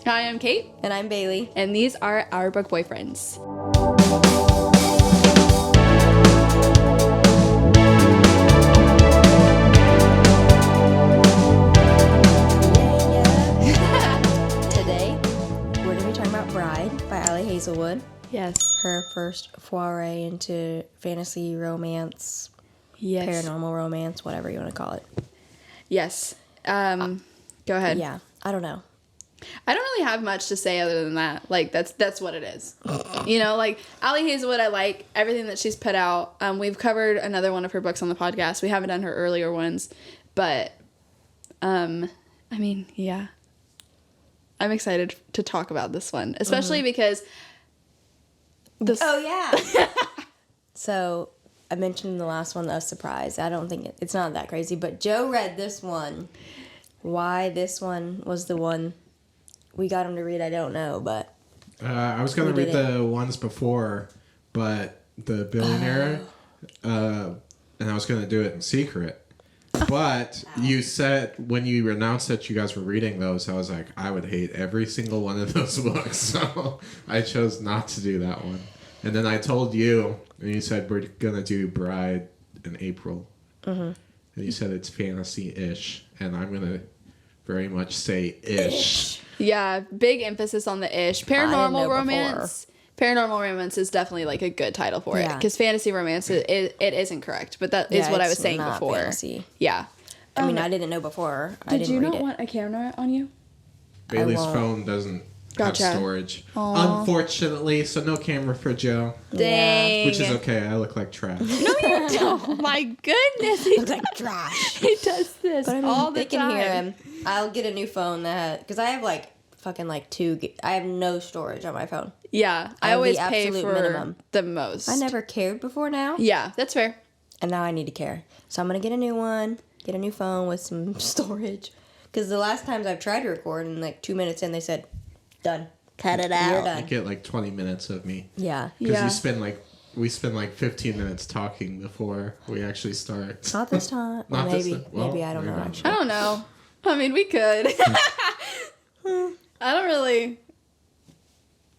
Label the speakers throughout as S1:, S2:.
S1: Hi, I'm Kate.
S2: And I'm Bailey.
S1: And these are our book boyfriends.
S2: Today, we're going to be talking about Bride by Ali Hazelwood.
S1: Yes.
S2: Her first foray into fantasy romance, paranormal romance, whatever you want to call it.
S1: Yes. Go ahead.
S2: Yeah, I don't know.
S1: I don't really have much to say other than that. Like, that's what it is. You know, like, Ali Hazelwood, I like everything that she's put out. We've covered another one of her books on the podcast. We haven't done her earlier ones. But, I mean, yeah. I'm excited to talk about this one. Especially because...
S2: Oh, yeah! So, I mentioned the last one, A Surprise. I don't think it's not that crazy. But Joe read this one. Why this one was the one... we got him to read, I don't know, but...
S3: I was going to read the ones before, but the billionaire, and I was going to do it in secret. But you said, when you announced that you guys were reading those, I was like, I would hate every single one of those books, so I chose not to do that one. And then I told you, and you said, we're going to do Bride in April. Mm-hmm. And you said it's fantasy-ish, and I'm going to very much say ish.
S1: Yeah, big emphasis on the ish. Paranormal romance. Paranormal romance is definitely like a good title for it. Because fantasy romance, it isn't correct. But that is what I was saying before.
S2: Fantasy.
S1: Yeah.
S2: I mean, I didn't know before.
S1: Did you not want a camera on you?
S3: Bailey's phone doesn't have storage. Aww. Unfortunately, so no camera for Joe.
S1: Dang.
S3: Which is okay. I look like trash.
S1: No, you don't. My goodness. He
S2: looks like trash.
S1: He does this all the time.
S2: They can hear him. I'll get a new phone that... because I have like fucking like I have no storage on my phone.
S1: Yeah. I always pay for minimum. The most.
S2: I never cared before now.
S1: Yeah, that's fair.
S2: And now I need to care. So I'm going to get a new one. Get a new phone with some storage. Because the last times I've tried to record and like 2 minutes in they said, done. Cut it out. You're done.
S3: You get like 20 minutes of me.
S2: Yeah.
S3: Because we spend like 15 minutes talking before we actually start.
S2: Not this time.
S3: Not
S2: maybe.
S3: This well,
S2: maybe I don't know. Actually.
S1: I don't know. I mean, we could. I don't really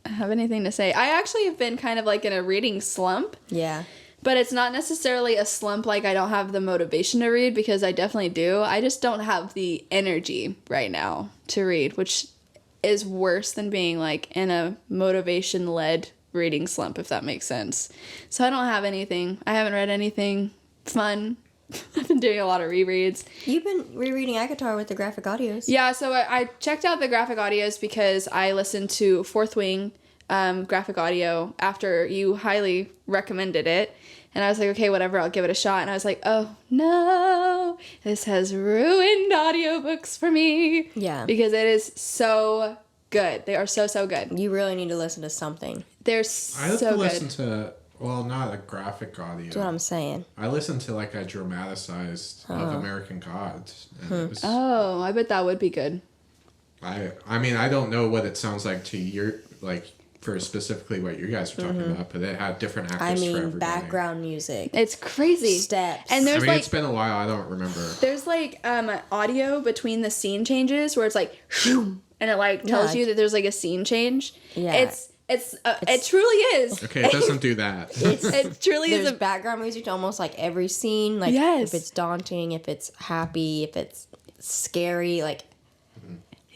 S1: have anything to say. I actually have been kind of like in a reading slump.
S2: Yeah.
S1: But it's not necessarily a slump like I don't have the motivation to read, because I definitely do. I just don't have the energy right now to read, which is worse than being like in a motivation-led reading slump, if that makes sense. So I don't have anything. I haven't read anything fun. I've been doing a lot of rereads.
S2: You've been rereading Akatar with the graphic audios.
S1: Yeah, so I checked out the graphic audios because I listened to Fourth Wing graphic audio after you highly recommended it. And I was like, okay, whatever, I'll give it a shot. And I was like, oh, no, this has ruined audiobooks for me.
S2: Yeah.
S1: Because it is so good. They are so, so good.
S2: You really need to listen to something.
S1: They're so good.
S3: I have to listen to, well, not a graphic audio.
S2: That's what I'm saying.
S3: I listened to like a dramatized of American Gods. And it was,
S1: I bet that would be good.
S3: I mean, I don't know what it sounds like to your, like, for specifically what you guys are talking about, but it had different actors for everybody.
S2: Background music.
S1: It's crazy.
S2: Steps.
S1: And there's
S3: it's been a while. I don't remember.
S1: There's like audio between the scene changes where it's like, and it like tells you that there's like a scene change.
S2: Yeah.
S1: It truly is.
S3: Okay, it doesn't do that.
S1: It truly is.
S2: There's background music to almost like every scene. Like if it's daunting, if it's happy, if it's scary, like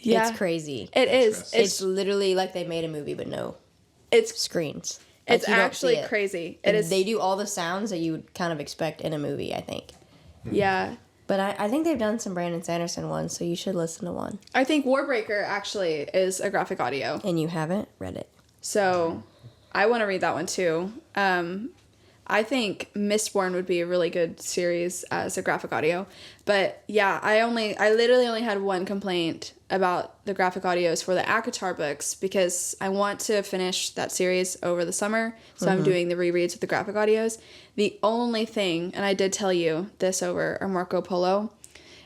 S2: it's crazy.
S1: It is.
S2: It's literally like they made a movie, but no,
S1: it's
S2: screens.
S1: It's actually crazy. It is.
S2: They do all the sounds that you would kind of expect in a movie, I think.
S1: Yeah.
S2: But I think they've done some Brandon Sanderson ones, so you should listen to one.
S1: I think Warbreaker actually is a graphic audio.
S2: And you haven't read it. So
S1: I want to read that one too. I think Mistborn would be a really good series as a graphic audio. But yeah, I literally only had one complaint about the graphic audios for the Akatar books, because I want to finish that series over the summer. So I'm doing the rereads with the graphic audios. The only thing, and I did tell you this over our Marco Polo,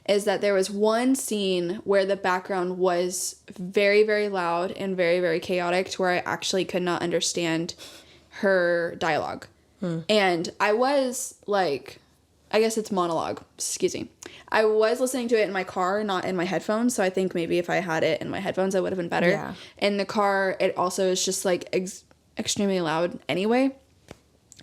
S1: is that there was one scene where the background was very, very loud and very, very chaotic to where I actually could not understand her dialogue. And I was like I guess it's monologue. Excuse me. I was listening to it in my car, not in my headphones. So I think maybe if I had it in my headphones, it would have been better.
S2: Yeah.
S1: In the car, it also is just like extremely loud anyway.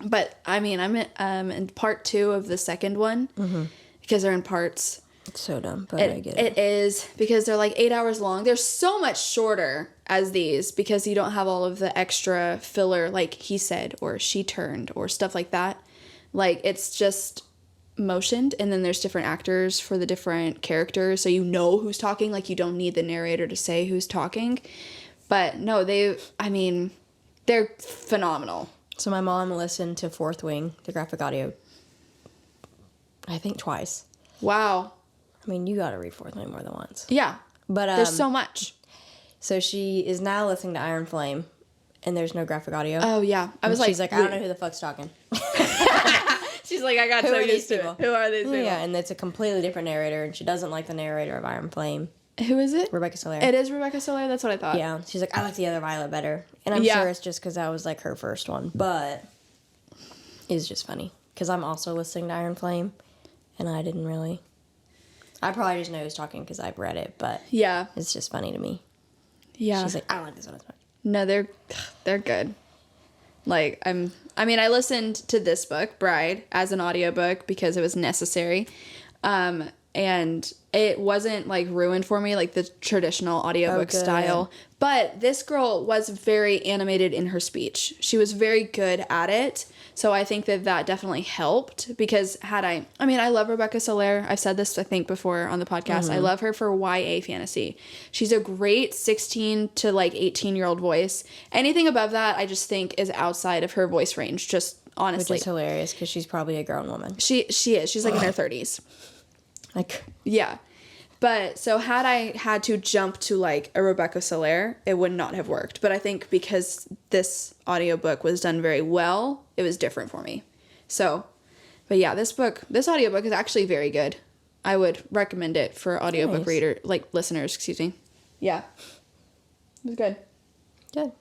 S1: But I mean, I'm in part 2 of the second one because they're in parts.
S2: It's so dumb, but I get it.
S1: It is because they're like 8 hours long. They're so much shorter as these because you don't have all of the extra filler, like he said or she turned or stuff like that. Like it's just motioned, and then there's different actors for the different characters, so you know who's talking. Like you don't need the narrator to say who's talking. But no, they're phenomenal.
S2: So my mom listened to Fourth Wing, the graphic audio, I think twice.
S1: Wow.
S2: I mean, you got to read Fourth Wing more than once.
S1: Yeah.
S2: But
S1: there's so much.
S2: So she is now listening to Iron Flame, and there's no graphic audio.
S1: Oh yeah.
S2: She's like, I don't know who the fuck's talking.
S1: She's like, I got
S2: Who
S1: so
S2: are
S1: used
S2: these
S1: to
S2: people?
S1: it. Who are these people?
S2: Yeah, and it's a completely different narrator, and she doesn't like the narrator of Iron Flame.
S1: Who is it?
S2: Rebecca Soler.
S1: It is Rebecca Soler. That's what I thought.
S2: Yeah, she's like, I like the other Violet better, and I'm sure it's just because that was like her first one, but it's just funny because I'm also listening to Iron Flame, and I didn't really. I probably just know who's talking because I've read it, but
S1: Yeah.
S2: it's just funny to me.
S1: Yeah.
S2: She's like, I don't like this one as much.
S1: No, they're good. Like I listened to this book, Bride, as an audiobook because it was necessary. And it wasn't like ruined for me like the traditional audiobook style. But this girl was very animated in her speech. She was very good at it. So I think that definitely helped because I love Rebecca Soler. I've said this, I think, before on the podcast. I love her for YA fantasy. She's a great 16 to like 18-year-old voice. Anything above that, I just think is outside of her voice range, just honestly.
S2: Which is hilarious because she's probably a grown woman.
S1: She is. She's like in her 30s.
S2: Like,
S1: yeah. But so had I had to jump to like a Rebecca Soler, it would not have worked. But I think because this audiobook was done very well, it was different for me. So, but yeah, this audiobook is actually very good. I would recommend it for audiobook listeners, excuse me. Yeah. It was good.
S2: good.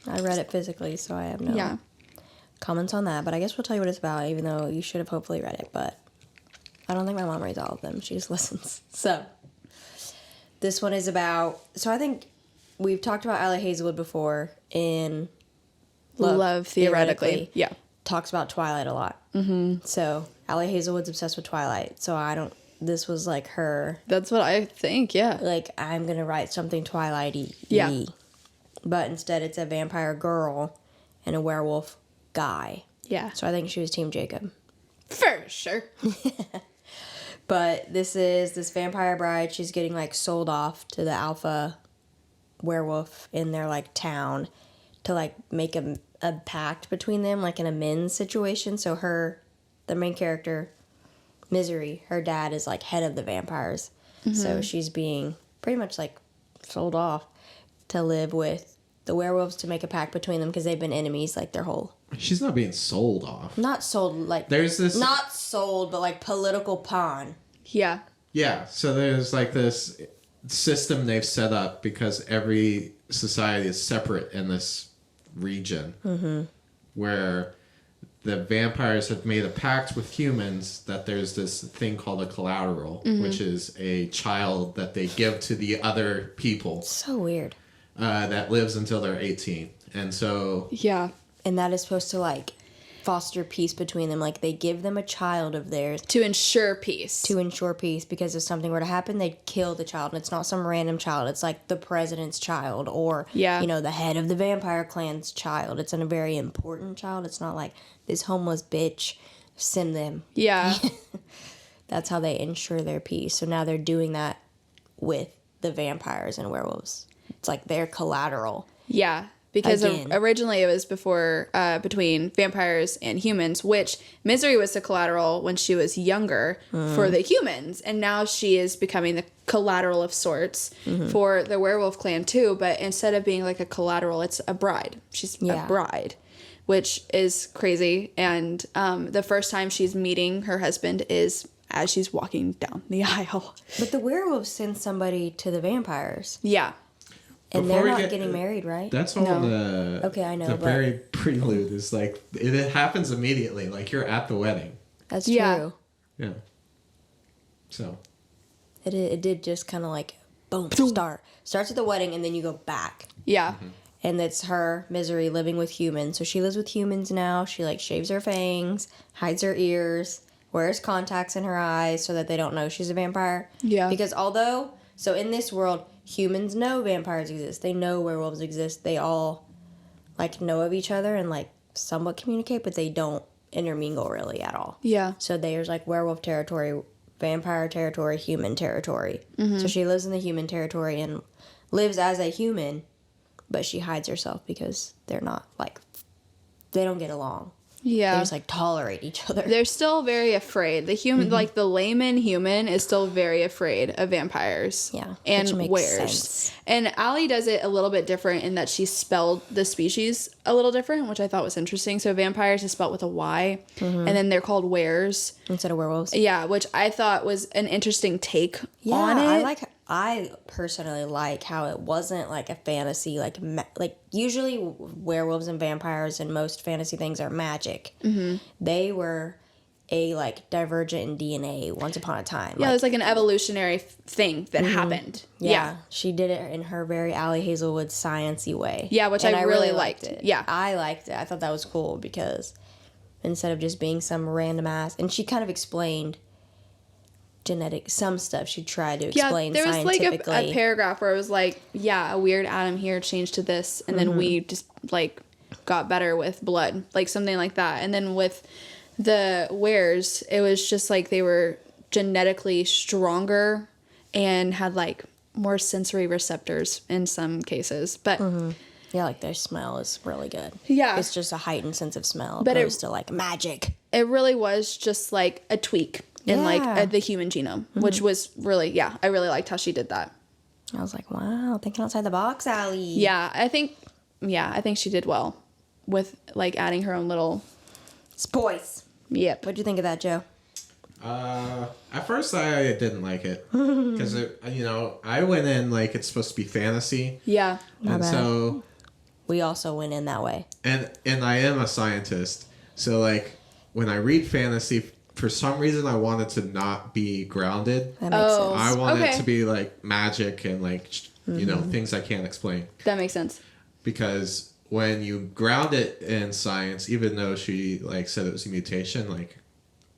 S2: I read it physically, so I have no comments on that. But I guess we'll tell you what it's about, even though you should have hopefully read it. But I don't think my mom reads all of them. She just listens. So, this one is about... So, I think we've talked about Allie Hazelwood before in...
S1: Love Theoretically. Yeah.
S2: Talks about Twilight a lot. Mm-hmm. So, Allie Hazelwood's obsessed with Twilight. So, I don't... This was like her...
S1: That's what I think, yeah.
S2: Like, I'm going to write something Twilight-y.
S1: Yeah.
S2: But instead, it's a vampire girl and a werewolf guy.
S1: Yeah.
S2: So, I think she was Team Jacob.
S1: For sure.
S2: But this is this vampire bride. She's getting like sold off to the alpha werewolf in their like town to like make a pact between them, like in a men's situation. So the main character, Misery, her dad is like head of the vampires. Mm-hmm. So she's being pretty much like sold off to live with the werewolves to make a pact between them because they've been enemies like their whole...
S3: She's not being sold off.
S2: Not sold, like...
S3: There's this...
S2: Not sold, but like political pawn.
S1: Yeah.
S3: Yeah, so there's like this system they've set up because every society is separate in this region where the vampires have made a pact with humans that there's this thing called a collateral, which is a child that they give to the other people.
S2: So weird.
S3: That lives until they're 18. And so...
S1: Yeah.
S2: And that is supposed to, like, foster peace between them. Like, they give them a child of theirs.
S1: To ensure peace.
S2: To ensure peace, because if something were to happen, they'd kill the child. And it's not some random child. It's, like, the president's child or, you know, the head of the vampire clan's child. It's a very important child. It's not like, this homeless bitch, send them.
S1: Yeah.
S2: That's how they ensure their peace. So now they're doing that with the vampires and werewolves. It's like their collateral.
S1: Yeah. Because originally it was between vampires and humans, which Misery was the collateral when she was younger for the humans. And now she is becoming the collateral of sorts for the werewolf clan too. But instead of being like a collateral, it's a bride. She's a bride, which is crazy. And the first time she's meeting her husband is as she's walking down the aisle.
S2: But the werewolves send somebody to the vampires.
S1: Yeah.
S2: And they're not getting married, right?
S3: That's all
S2: Okay, I know.
S3: The very prelude is like, it happens immediately. Like, you're at the wedding.
S2: That's true.
S3: Yeah. So.
S2: It did just kind of like, boom, starts at the wedding, and then you go back.
S1: Yeah.
S3: Mm-hmm.
S2: And it's her, Misery, living with humans. So she lives with humans now. She, like, shaves her fangs, hides her ears, wears contacts in her eyes so that they don't know she's a vampire.
S1: Yeah.
S2: Because so in this world, humans know vampires exist. They know werewolves exist. They all, like, know of each other and, like, somewhat communicate, but they don't intermingle really at all.
S1: Yeah.
S2: So there's, like, werewolf territory, vampire territory, human territory. Mm-hmm. So she lives in the human territory and lives as a human, but she hides herself because they're not, like, they don't get along.
S1: Yeah.
S2: They just, like, tolerate each other.
S1: They're still very afraid. The human, like, the layman human is still very afraid of vampires.
S2: Yeah.
S1: And
S2: which makes
S1: wears.
S2: sense.
S1: And Allie does it a little bit different in that she spelled the species a little different, which I thought was interesting. So vampires is spelled with a Y, and then they're called weres.
S2: Instead of werewolves.
S1: Yeah, which I thought was an interesting take on it.
S2: I personally like how it wasn't like a fantasy, like usually werewolves and vampires and most fantasy things are magic. Mm-hmm. They were a like divergent in DNA once upon a time.
S1: Yeah, it was like an evolutionary thing that happened. Yeah.
S2: She did it in her very Allie Hazelwood sciencey way.
S1: Yeah, which I really liked.
S2: it.
S1: Yeah.
S2: I liked it. I thought that was cool because instead of just being some random ass, and she kind of explained some stuff she tried to explain
S1: there was
S2: scientifically.
S1: like a paragraph where it was like, a weird atom here changed to this, and then we just like got better with blood, like something like that. And then with the weres, it was just like they were genetically stronger and had like more sensory receptors in some cases, but
S2: Yeah, like their smell is really good.
S1: Yeah.
S2: It's just a heightened sense of smell
S1: But
S2: opposed to like magic.
S1: it really was just like a tweak in like the human genome, which was really, I really liked how she did that.
S2: I was like, wow, thinking outside the box, Allie.
S1: Yeah, I think she did well with like adding her own little
S2: voice.
S1: Yep.
S2: What'd you think of that, Joe?
S3: At first I didn't like it because I went in like it's supposed to be fantasy.
S1: Yeah.
S2: Not
S3: And
S2: bad.
S3: so
S2: We also went in that way.
S3: and I am a scientist. So like when I read fantasy, for some reason I want it to not be grounded.
S2: That makes sense.
S3: I want it
S1: Okay.
S3: to be like magic and like things I can't explain.
S1: That makes sense.
S3: Because when you ground it in science, even though she like said it was a mutation, like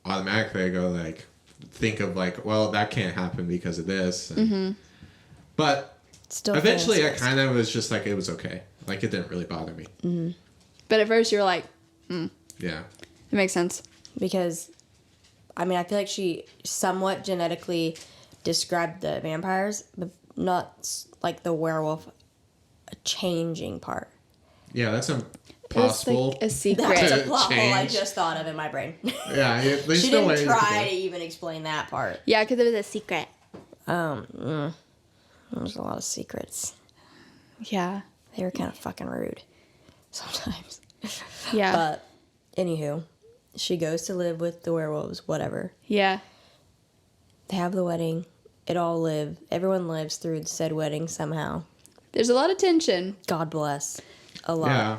S3: automatically I go like think of like, well, that can't happen because of this. And, but
S2: Still
S3: eventually I
S2: fantasy.
S3: kind of was just like, it was okay. Like it didn't really bother me.
S1: But at first you were like,
S3: Yeah.
S1: it makes sense.
S2: Because, I mean, I feel like she somewhat genetically described the vampires, but not like the werewolf changing part.
S3: Yeah, that's
S1: It was
S3: impossible.
S1: like a secret.
S2: That's a
S3: To
S2: plot hole I
S3: change.
S2: just thought of in my brain.
S3: Yeah, there's
S2: She
S3: no
S2: didn't
S3: way you
S2: try
S3: could
S2: to even explain that part.
S1: Yeah, because it was a secret.
S2: There's a lot of secrets.
S1: Yeah.
S2: They were kind of fucking rude sometimes.
S1: Yeah.
S2: But, anywho, she goes to live with the werewolves, whatever.
S1: Yeah.
S2: They have the wedding. Everyone lives through said wedding somehow.
S1: There's a lot of tension.
S2: God bless. A lot.
S3: Yeah.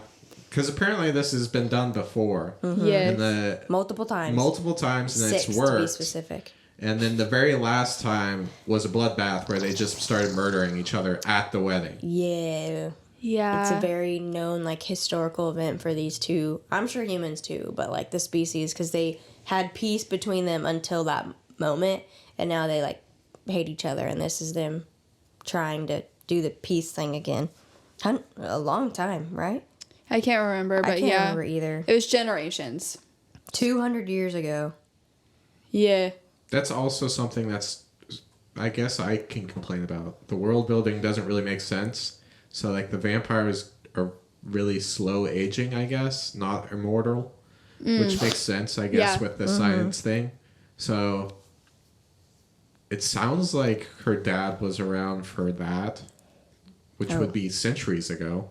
S3: Because apparently this has been done before.
S1: Yes.
S3: And
S2: Multiple times.
S3: and
S2: 6
S3: it's worked.
S2: to be specific.
S3: And then the very last time was a bloodbath where they just started murdering each other at the wedding.
S2: Yeah.
S1: Yeah.
S2: It's a very known, like, historical event for these two. I'm sure humans, too, but, like, the species, because they had peace between them until that moment, and now they, like, hate each other, and this is them trying to do the peace thing again. A long time, right?
S1: I can't remember, but
S2: I can't remember either.
S1: It was generations.
S2: 200 years ago.
S1: Yeah.
S3: That's also something that's, I guess I can complain about. The world building doesn't really make sense. So, like, the vampires are really slow aging, I guess, not immortal, which makes sense, I guess,
S1: Yeah.
S3: with the science thing. So, it sounds like her dad was around for that, which would be centuries ago.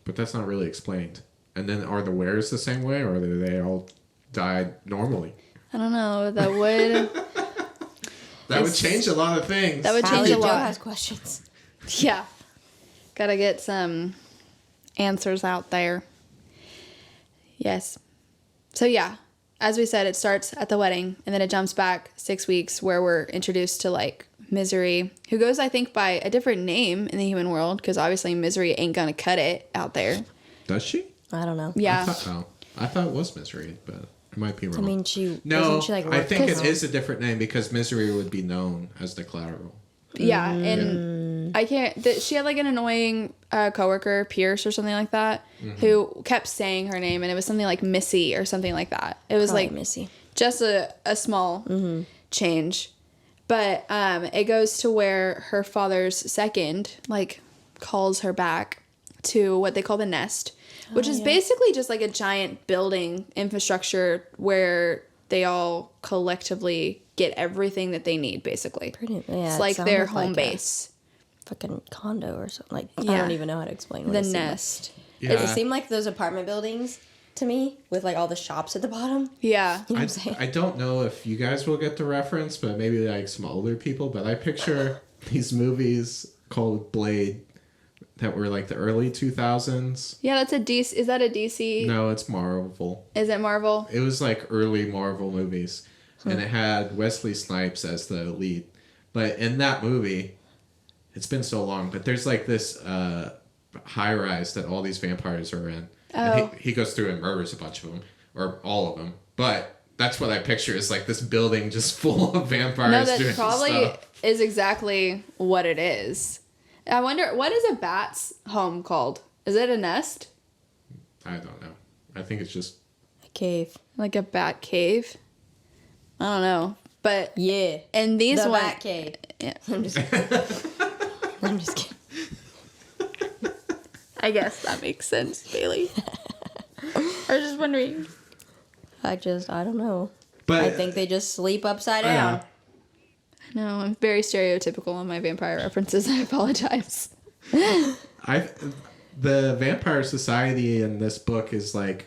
S3: But that's not really explained. And then are the weres the same way, or do they all die normally?
S1: I don't know. That would...
S3: That would change a lot of things.
S1: That would change
S2: Allie
S1: a
S2: Joe
S1: lot.
S2: has questions.
S1: Yeah. Gotta get some answers out there. Yes. So, yeah. as we said, it starts at the wedding, and then it jumps back 6 weeks where we're introduced to, like, Misery, who goes, I think, by a different name in the human world, because obviously Misery ain't gonna cut it out there.
S3: Does she?
S2: I don't know.
S1: Yeah.
S3: I thought it was Misery, but I might be wrong.
S2: I mean,
S3: I think it is a different name because Misery would be known as the collateral.
S1: Yeah, and I can't... she had, like, an annoying coworker, Pierce or something like that, who kept saying her name, and it was something like Missy or something like that. It was,
S2: Probably
S1: like,
S2: Missy.
S1: Just a small change. But it goes to where her father's second, like, calls her back to what they call the nest, which is basically just, like, a giant building infrastructure where they all collectively get everything that they need, basically. It's like their home base.
S2: Fucking condo or something. Like, I don't even know how to explain what
S1: the nest.
S2: Like. Yeah. Does it seem like those apartment buildings to me with, like, all the shops at the bottom?
S1: Yeah.
S2: You know what I'm saying?
S3: I don't know if you guys will get the reference, but maybe, like, some older people, but I picture these movies called Blade that were, like, the early 2000s.
S1: Yeah, that's a DC... Is that a DC?
S3: No, it's Marvel.
S1: Is it Marvel?
S3: It was, like, early Marvel movies. And it had Wesley Snipes as the lead. But in that movie, it's been so long, but there's, like, this high-rise that all these vampires are in. Oh. And he goes through and murders a bunch of them. Or all of them. But that's what I picture is, like, this building just full of vampires
S1: no, that
S3: doing
S1: probably
S3: stuff.
S1: Is exactly what it is. I wonder, what is a bat's home called? Is it a nest?
S3: I don't know. I think it's just...
S2: a cave.
S1: Like a bat cave? I don't know. But...
S2: yeah.
S1: And these
S2: the
S1: ones...
S2: bat cave.
S1: Yeah.
S2: I'm just kidding. I'm just kidding.
S1: I guess that makes sense, Bailey. I was just wondering.
S2: I don't know.
S3: But
S2: I think they just sleep upside down.
S1: No, I'm very stereotypical on my vampire references. I apologize.
S3: The Vampire Society in this book is like,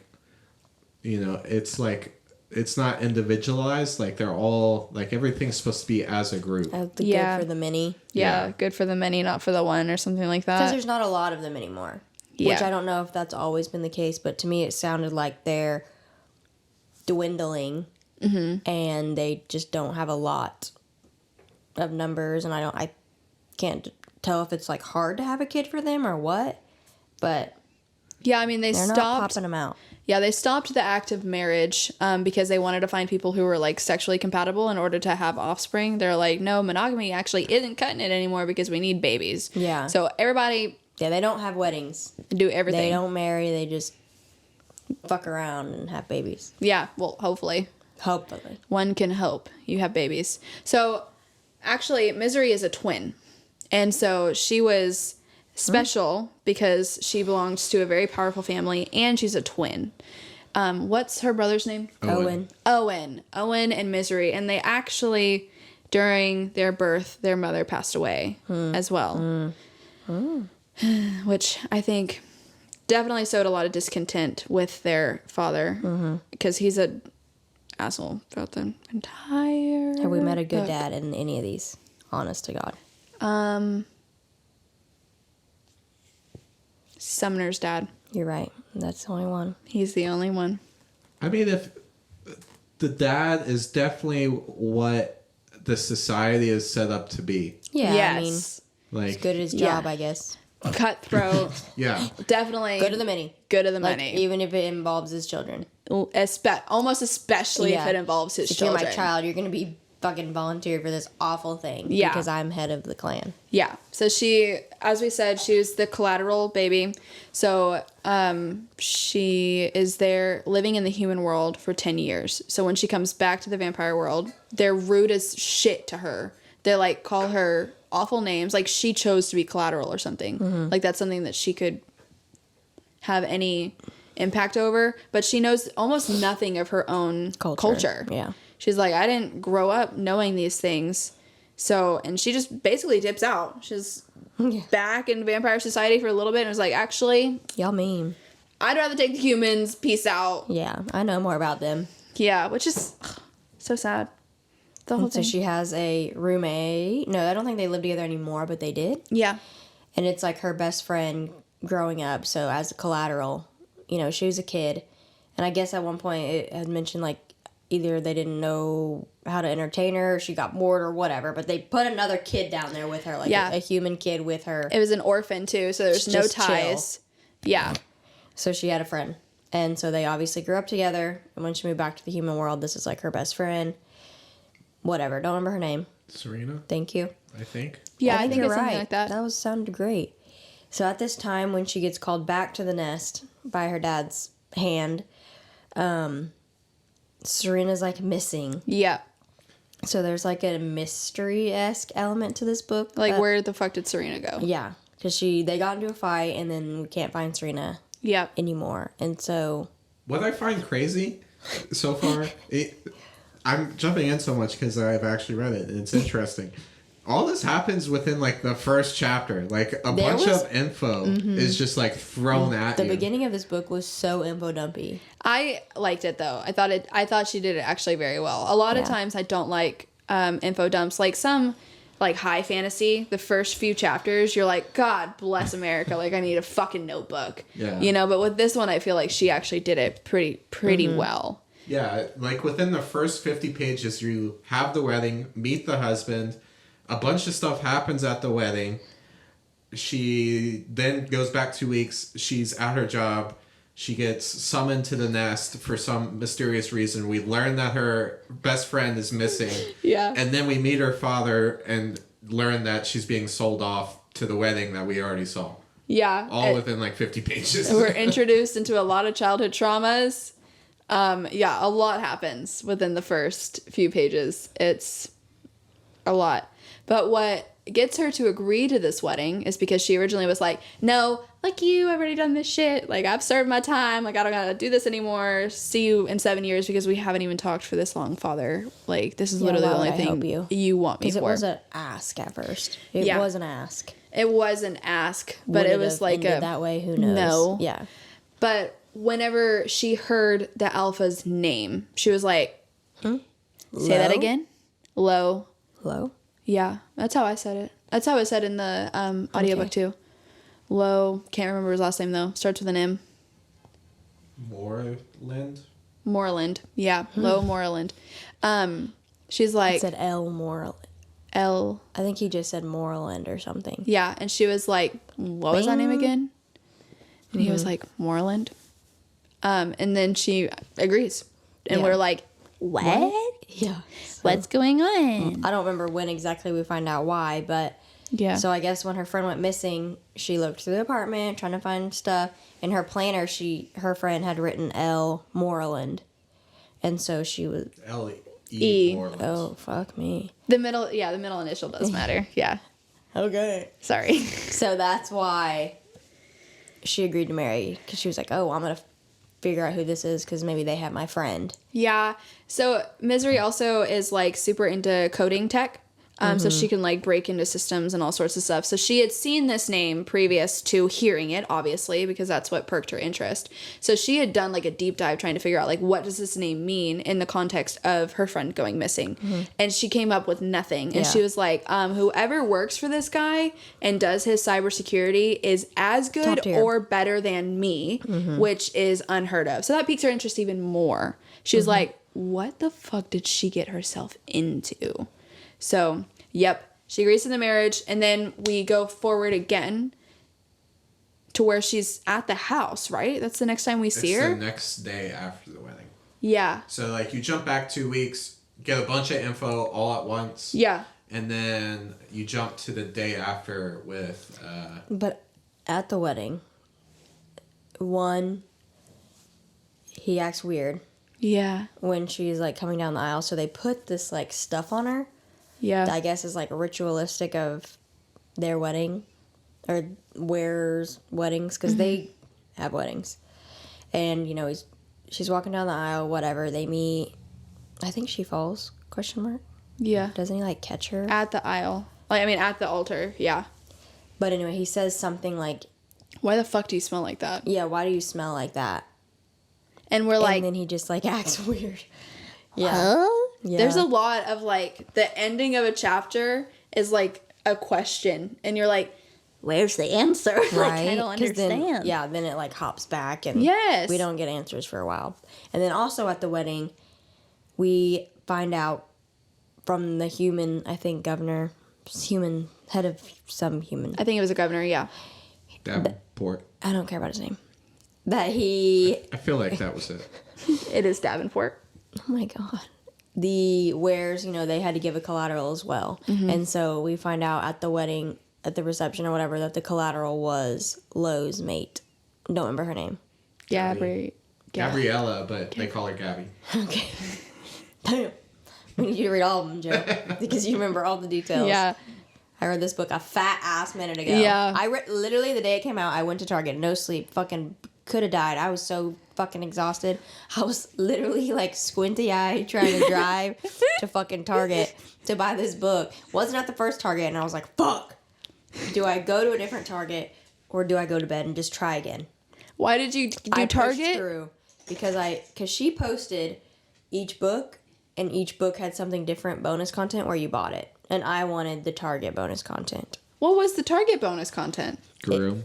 S3: you know, it's like, it's not individualized. Like, they're all, like, everything's supposed to be as a group.
S2: Good for the many.
S1: Yeah, good for the many, not for the one, or something like that.
S2: Because there's not a lot of them anymore. Yeah. Which I don't know if that's always been the case, but to me it sounded like they're dwindling, and they just don't have a lot of numbers, and I can't tell if it's, like, hard to have a kid for them or what, but
S1: yeah, I mean, they're
S2: not popping them out.
S1: Yeah, they stopped the act of marriage because they wanted to find people who were, like, sexually compatible in order to have offspring. They're like, no, monogamy actually isn't cutting it anymore because we need babies.
S2: Yeah.
S1: So everybody...
S2: Yeah, they don't have weddings.
S1: Do everything.
S2: They don't marry. They just fuck around and have babies.
S1: Yeah, well, hopefully.
S2: Hopefully.
S1: One can hope you have babies. So, actually, Misery is a twin. And so she was special because she belongs to a very powerful family, and she's a twin. What's her brother's name?
S2: Owen
S1: And Misery. And they actually, during their birth, their mother passed away as well. Which I think definitely sowed a lot of discontent with their father because he's a asshole throughout the entire...
S2: Have we met a good dad in any of these? Honest to God.
S1: Sumner's dad.
S2: You're right. That's the only one.
S1: He's the only one.
S3: I mean, if the dad is definitely what the society is set up to be.
S2: Yeah,
S1: yes.
S2: I mean,
S3: like,
S2: he's good at his job, I guess.
S1: Cutthroat.
S3: Yeah.
S1: Definitely.
S2: Good to the many.
S1: Good to the
S2: Like,
S1: many.
S2: even if it involves his children.
S1: Almost especially if it involves his children.
S2: If you're my child, you're going to be fucking volunteer for this awful thing.
S1: Yeah.
S2: Because I'm head of the clan.
S1: Yeah. So she, as we said, she was the collateral baby. So she is there living in the human world for 10 years. So when she comes back to the vampire world, they're rude as shit to her. They, like, call her awful names. Like, she chose to be collateral or something. Like, that's something that she could have any impact over. But she knows almost nothing of her own culture.
S2: Yeah.
S1: She's like, I didn't grow up knowing these things. So, and she just basically dips out. She's back in Vampire Society for a little bit and was like, actually...
S2: Y'all mean.
S1: I'd rather take the humans. Peace out.
S2: Yeah, I know more about them.
S1: Yeah, which is so sad. The whole thing.
S2: So she has a roommate. No, I don't think they live together anymore, but they did.
S1: Yeah.
S2: And it's like her best friend growing up. So as a collateral, you know, she was a kid. And I guess at one point it had mentioned, like, either they didn't know how to entertain her, or she got bored or whatever, but they put another kid down there with her, like a human kid with her.
S1: It was an orphan too, so there's no ties. Chill. Yeah.
S2: So she had a friend. And so they obviously grew up together. And when she moved back to the human world, this is like her best friend. Whatever. Don't remember her name.
S3: Serena?
S2: Thank you.
S3: I think.
S1: Yeah, I think
S2: you're
S1: it's
S2: right.
S1: something like that.
S2: That sounded great. So at this time, when she gets called back to the nest by her dad's hand, Serena's like missing.
S1: Yeah.
S2: So there's like a mystery-esque element to this book.
S1: Like, where the fuck did Serena go?
S2: Yeah. Because they got into a fight, and then we can't find Serena anymore. And so...
S3: What I find crazy so far... I'm jumping in so much because I've actually read it, and it's interesting. All this happens within, like, the first chapter. Like, a bunch of info is just, like, thrown at you.
S2: The beginning of this book was so info-dumpy.
S1: I liked it, though. I thought she did it actually very well. A lot of times I don't like info dumps. Like, some, like, high fantasy, the first few chapters, you're like, God bless America. Like, I need a fucking notebook.
S3: Yeah.
S1: You know, but with this one, I feel like she actually did it pretty well.
S3: Yeah, like, within the first 50 pages, you have the wedding, meet the husband... A bunch of stuff happens at the wedding. She then goes back 2 weeks. She's at her job. She gets summoned to the nest for some mysterious reason. We learn that her best friend is missing.
S1: Yeah.
S3: And then we meet her father and learn that she's being sold off to the wedding that we already saw.
S1: Yeah.
S3: All within like 50 pages.
S1: We're introduced into a lot of childhood traumas. A lot happens within the first few pages. It's a lot. But what gets her to agree to this wedding is because she originally was like, no, like you, I've already done this shit. Like, I've served my time. Like, I don't gotta do this anymore. See you in 7 years because we haven't even talked for this long, Father. Like, this is literally the only thing you want me for.
S2: Because it was an ask at first. It was an ask.
S1: It was an ask, but it was like
S2: that way, who knows?
S1: No.
S2: Yeah.
S1: But whenever she heard the alpha's name, she was like, say that again? Low. Yeah, that's how I said it. That's how it said in the audiobook too. Low, can't remember his last name though. Starts with an M. Moreland. Yeah, Low Moreland. She's like...
S2: It said L. Moreland.
S1: L.
S2: I think he just said Moreland or something.
S1: Yeah, and she was like, what was that name again? And he was like, Moreland. And then she agrees. And we're like, what?
S2: Yeah.
S1: What's going on?
S2: I don't remember when exactly we find out why, but
S1: yeah.
S2: So I guess when her friend went missing, she looked through the apartment trying to find stuff. In her planner, her friend had written L. Moreland, and so she was
S3: L-E. Moreland.
S2: Oh, fuck me.
S1: The middle initial does matter. Yeah.
S2: Okay.
S1: Sorry.
S2: So that's why she agreed to marry, because she was like, oh, I'm gonna figure out who this is because maybe they have my friend.
S1: Yeah. So Misery also is like super into coding tech. So she can like break into systems and all sorts of stuff. So she had seen this name previous to hearing it, obviously, because that's what perked her interest. So she had done like a deep dive trying to figure out like what does this name mean in the context of her friend going missing. And she came up with nothing. And she was like, whoever works for this guy and does his cybersecurity is as good or better than me, which is unheard of. So that piques her interest even more. She was like, what the fuck did she get herself into? So, yep, she agrees to the marriage, and then we go forward again to where she's at the house, right? That's the next time we see her?
S3: It's the next day after the wedding.
S1: Yeah.
S3: So, like, you jump back 2 weeks, get a bunch of info all at once.
S1: Yeah.
S3: And then you jump to the day after with...
S2: But at the wedding, he acts weird.
S1: Yeah.
S2: When she's, like, coming down the aisle, so they put this, like, stuff on her.
S1: Yeah.
S2: I guess is like ritualistic of their wedding or wearers' weddings because they have weddings. And, you know, she's walking down the aisle, whatever. They meet. I think she falls, ?
S1: Yeah.
S2: Doesn't he, like, catch her?
S1: At the aisle. Like, I mean, at the altar. Yeah.
S2: But anyway, he says something like...
S1: Why the fuck do you smell like that?
S2: Yeah, why do you smell like that?
S1: And we're like...
S2: And then he just, like, acts weird. Yeah.
S1: Huh?
S2: Yeah.
S1: There's a lot of, like, the ending of a chapter is, like, a question. And you're like, where's the answer?
S2: Right.
S1: Like, I don't understand.
S2: Then it, like, hops back. And
S1: yes.
S2: we don't get answers for a while. And then also at the wedding, we find out from the human, I think, governor, head of some human.
S1: I think it was a governor, yeah.
S3: Davenport.
S2: I don't care about his name. That he...
S3: I feel like that was it.
S1: It is Davenport.
S2: Oh my God. The wares, they had to give a collateral as well. Mm-hmm. And so we find out at the wedding, at the reception or whatever, that the collateral was Lo's mate. Don't remember her name.
S3: Gabriella, but they call her Gabby.
S2: Okay. We need you to read all of them, Joe, because you remember all the details.
S1: Yeah.
S2: I read this book a fat ass minute ago.
S1: Yeah.
S2: I read literally the day it came out. I went to Target, no sleep, fucking could have died. I was so fucking exhausted. I was literally like squinty eyed trying to drive to fucking Target to buy this book. Wasn't at the first Target, and I was like, fuck. Do I go to a different Target or do I go to bed and just try again?
S1: Why did you do Target?
S2: Through because she posted each book, and each book had something different bonus content where you bought it. And I wanted the Target bonus content.
S1: What was the Target bonus content?
S3: Guru.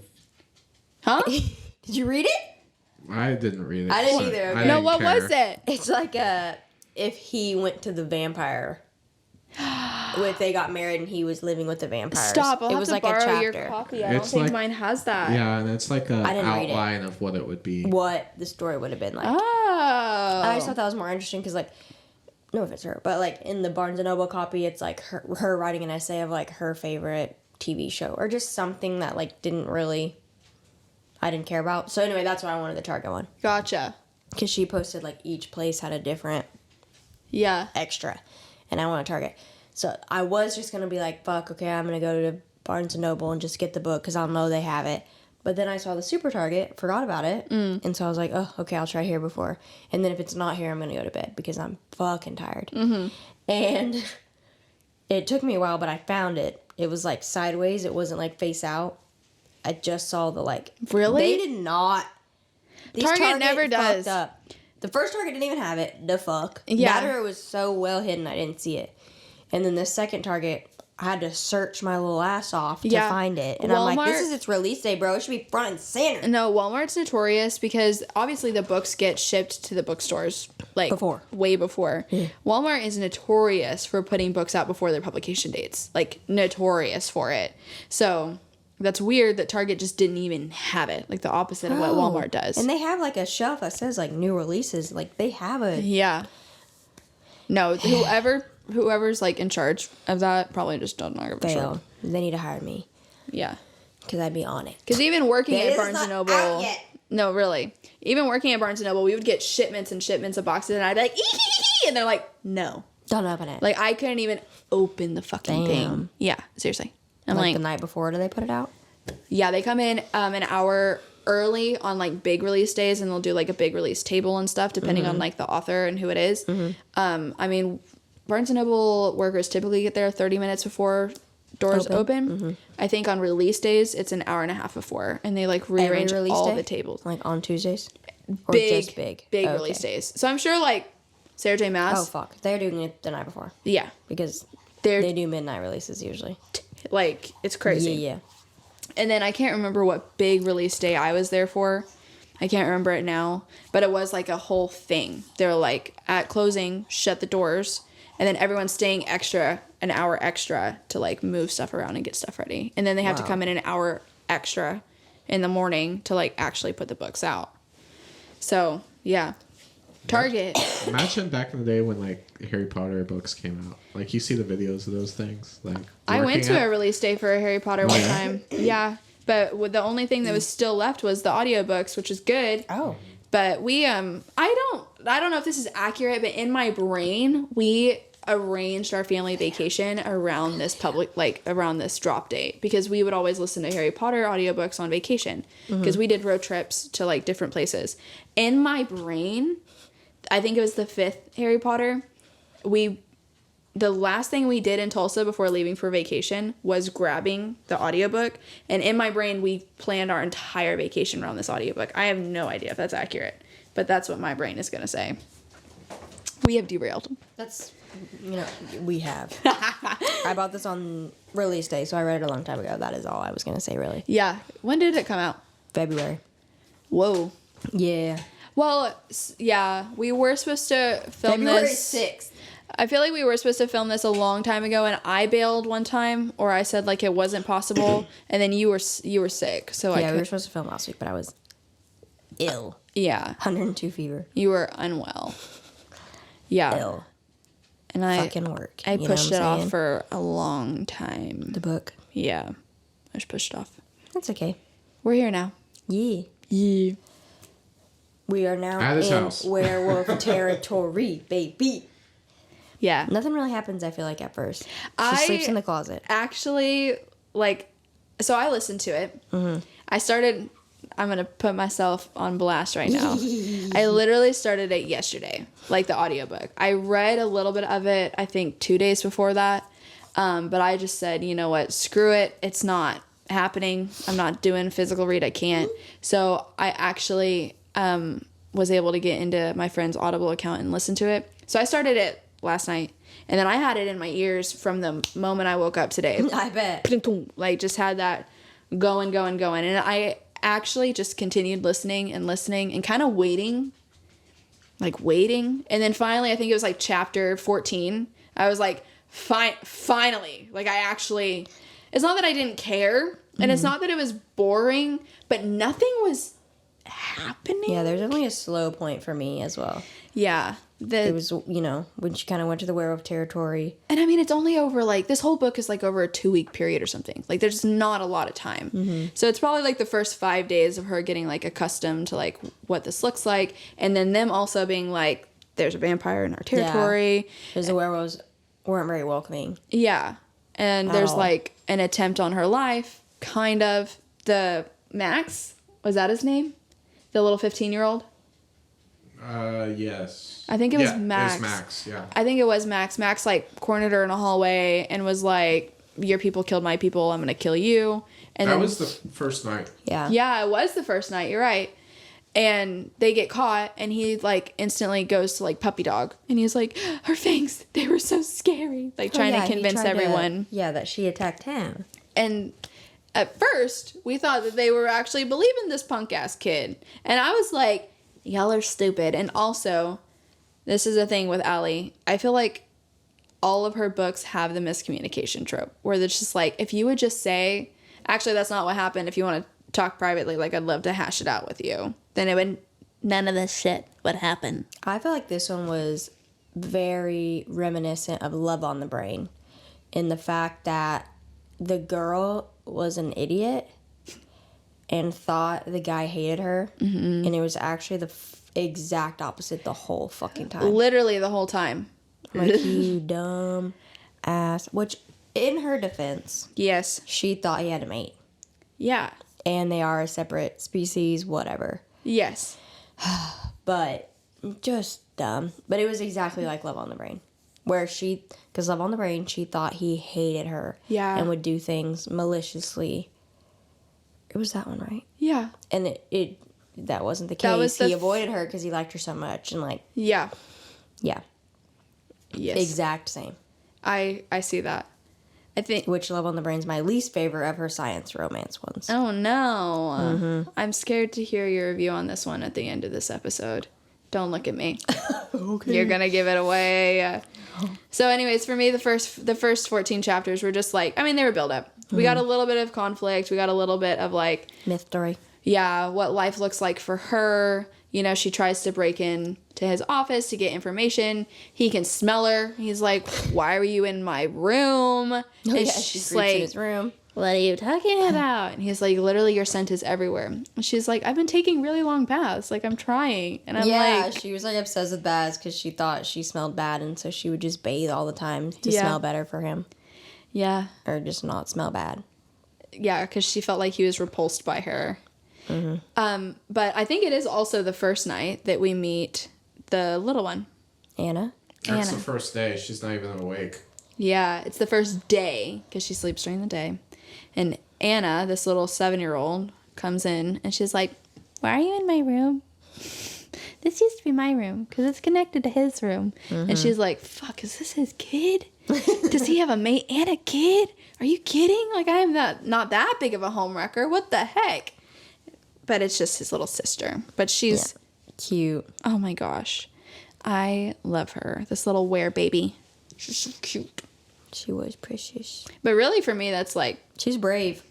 S1: Huh?
S2: Did you read it?
S3: I didn't read it.
S2: I didn't either. Okay.
S1: No, what was it?
S2: It's like if he went to the vampire. If they got married and he was living with the vampires.
S1: Stop! I'll have to borrow your
S2: chapter.
S1: copy. I don't think mine has that.
S3: Yeah, and it's like an outline of what it would be.
S2: What the story would have been like.
S1: Oh.
S2: I just thought that was more interesting because, like, no offense to her, but like in the Barnes & Noble copy, it's like her writing an essay of like her favorite TV show or just something that like I didn't care about. So anyway, that's why I wanted the Target one.
S1: Gotcha.
S2: Because she posted like each place had a different extra, and I want a Target. So I was just gonna be like, fuck, okay, I'm gonna go to Barnes & Noble and just get the book because I'll know they have it. But then I saw the Super Target, forgot about it, and so I was like, oh, okay, I'll try here before. And then if it's not here, I'm gonna go to bed because I'm fucking tired. Mm-hmm. And it took me a while, but I found it. It was like sideways. It wasn't like face out. I just saw the like.
S1: Really?
S2: They did not.
S1: Target never does.
S2: Up. The first Target didn't even have it. The fuck.
S1: Yeah.
S2: That or it was so well hidden I didn't see it. And then the second Target, I had to search my little ass off to find it. And I'm like, this is its release day, bro. It should be front and center.
S1: No, Walmart's notorious because obviously the books get shipped to the bookstores way before. Yeah. Walmart is notorious for putting books out before their publication dates. Like, notorious for it. So that's weird that Target just didn't even have it. Like the opposite of what Walmart does.
S2: And they have like a shelf that says like new releases. Like they have a...
S1: Yeah. No, whoever's like in charge of that probably just don't know.
S2: Fail. They need to hire me.
S1: Yeah.
S2: Because I'd be on it.
S1: Because even working at Barnes & Noble... No, really. Even working at Barnes & Noble, we would get shipments and shipments of boxes, and I'd be like, ee-hee-hee-hee, and they're like, no.
S2: Don't open it.
S1: Like, I couldn't even open the fucking thing. Yeah, seriously. I'm like,
S2: the night before, do they put it out?
S1: Yeah, they come in an hour early on, like, big release days, and they'll do, like, a big release table and stuff, depending on, like, the author and who it is. Mm-hmm. I mean, Barnes & Noble workers typically get there 30 minutes before doors open. Mm-hmm. I think on release days, it's an hour and a half before, and they, like, rearrange all the tables.
S2: Like, on Tuesdays? Or
S1: just
S2: big
S1: release days. So I'm sure, like, Sarah J. Maas.
S2: Oh, fuck. They're doing it the night before.
S1: Yeah.
S2: Because they do midnight releases usually.
S1: Like, it's crazy.
S2: Yeah.
S1: And then I can't remember what big release day I was there for. I can't remember it now. But it was, like, a whole thing. They were, like, at closing, shut the doors, and then everyone's staying an hour extra to, like, move stuff around and get stuff ready. And then they have to come in an hour extra in the morning to, like, actually put the books out. So, yeah. Target.
S3: Imagine back in the day when, like, Harry Potter books came out. Like, you see the videos of those things. Like,
S1: I went to a release day for a Harry Potter one time. Yeah. But the only thing that was still left was the audiobooks, which is good. Oh. But we, I don't know if this is accurate, but in my brain, we arranged our family vacation around this around this drop date, because we would always listen to Harry Potter audiobooks on vacation, because we did road trips to, like, different places. In my brain, I think it was the 5th Harry Potter, the last thing we did in Tulsa before leaving for vacation was grabbing the audiobook, and in my brain we planned our entire vacation around this audiobook. I have no idea if that's accurate, but that's what my brain is going to say. We have derailed.
S2: That's, we have. I bought this on release day, so I read it a long time ago. That is all I was going to say, really.
S1: Yeah. When did it come out?
S2: February.
S1: Whoa.
S2: Yeah.
S1: Well, yeah, we were supposed to film
S2: February
S1: this.
S2: 6th.
S1: I feel like we were supposed to film this a long time ago, and I bailed one time, or I said like it wasn't possible, and then you were sick, so
S2: Yeah, we were supposed to film last week, but I was ill.
S1: Yeah,
S2: 102 fever.
S1: you were unwell. Yeah,
S2: Ill.
S1: and I
S2: Fucking work.
S1: I
S2: you know
S1: pushed
S2: what
S1: it
S2: I'm
S1: off
S2: saying?
S1: for a long time.
S2: The book.
S1: Yeah, I just pushed it off.
S2: That's okay.
S1: We're here now.
S2: Yeah.
S1: Yeah.
S2: We are now
S3: At his
S2: in
S3: house.
S2: werewolf territory, baby.
S1: Yeah.
S2: Nothing really happens, I feel like, at first. She
S1: I-
S2: sleeps in the closet.
S1: Actually, like, so I listened to it.
S2: Mm-hmm.
S1: I started. I'm gonna put myself on blast right now. I literally started it yesterday, like the audiobook. I read a little bit of it, I think 2 days before that. But I just said, you know what, screw it. It's not happening. I'm not doing physical read. I can't. So I actually was able to get into my friend's Audible account and listen to it. So I started it last night. And then I had it in my ears from the moment I woke up today.
S2: I bet.
S1: Like, just had that going. And I actually just continued listening and kind of waiting. And then finally, I think it was like chapter 14. I was like, finally. Like, I actually, it's not that I didn't care, and it's not that it was boring, but nothing was happening.
S2: Yeah, there's definitely a slow point for me as well.
S1: Yeah.
S2: It was, when she kind of went to the werewolf territory.
S1: And I mean, it's only over this whole book is like over a 2-week period or something. Like, there's not a lot of time. Mm-hmm. So it's probably like the first 5 days of her getting like accustomed to like what this looks like. And then them also being like, there's a vampire in our territory.
S2: Because the werewolves weren't very welcoming.
S1: Yeah. And
S2: At
S1: there's
S2: all.
S1: like an attempt on her life, kind of. The Max, was that his name? The little 15-year-old?
S3: Yes.
S1: I think it was
S3: Yeah,
S1: Max.
S3: It was Max, yeah.
S1: I think it was Max. Max, like, cornered her in a hallway and was like, your people killed my people, I'm gonna kill you. And
S3: That
S1: then,
S3: was the first night.
S2: Yeah.
S1: yeah, it was the first night, you're right. And they get caught, and he, like, instantly goes to, like, puppy dog. And he's like, her fangs, they were so scary. Like, trying to convince everyone.
S2: That she attacked him.
S1: And at first, we thought that they were actually believing this punk-ass kid. And I was like, y'all are stupid. And also, this is a thing with Allie. I feel like all of her books have the miscommunication trope, where it's just like, if you would just say, actually, that's not what happened. If you want to talk privately, like, I'd love to hash it out with you. Then it would, none of this shit would happen.
S2: I feel like this one was very reminiscent of Love on the Brain in the fact that the girl was an idiot and thought the guy hated her, and it was actually the exact opposite the whole fucking time.
S1: Literally the whole time.
S2: Like, you dumb ass. Which, in her defense,
S1: Yes.
S2: she thought he had a mate.
S1: Yeah.
S2: And they are a separate species, whatever.
S1: Yes.
S2: But just dumb. But it was exactly like Love on the Brain. Where because Love on the Brain, she thought he hated her.
S1: Yeah.
S2: And would do things maliciously. It was that one, right?
S1: Yeah.
S2: And that wasn't the case.
S1: That was
S2: He avoided her because he liked her so much. And like,
S1: Yeah.
S2: yeah.
S1: Yes.
S2: Exact same.
S1: I see that. I think.
S2: Which Love on the Brain's my least favorite of her science romance ones.
S1: Oh no. I'm scared to hear your review on this one at the end of this episode. Don't look at me.
S2: Okay.
S1: You're gonna give it away. So anyways, for me, the first 14 chapters were just like, I mean, they were build up. We got a little bit of conflict. We got a little bit of like,
S2: Myth story.
S1: yeah, what life looks like for her. You know, she tries to break in to his office to get information. He can smell her. He's like, why are you in my room?
S2: Oh,
S1: And
S2: yeah,
S1: she's
S2: she creeps
S1: like,
S2: in his room.
S1: what are you talking about? And he's like, literally, your scent is everywhere. And she's like, I've been taking really long baths. Like, I'm trying. And I'm like,
S2: She was like obsessed with baths because she thought she smelled bad, and so she would just bathe all the time to
S1: Yeah.
S2: smell better for him,
S1: yeah.
S2: or just not smell bad.
S1: Yeah, because she felt like he was repulsed by her. But I think it is also the first night that we meet the little one.
S2: Anna.
S3: That's
S1: Anna.
S3: the first day. She's not even awake.
S1: Yeah, it's the first day because she sleeps during the day. And Anna, this little 7-year-old, comes in and she's like, why are you in my room? This used to be my room because it's connected to his room. And she's like, fuck, is this his kid? Does he have a mate and a kid? Are you kidding? Like, I am not that big of a homewrecker. What the heck? But it's just his little sister. But she's
S2: Cute.
S1: Oh my gosh. I love her. This little were baby. She's so cute.
S2: She was precious.
S1: But really for me, that's like...
S2: She's brave.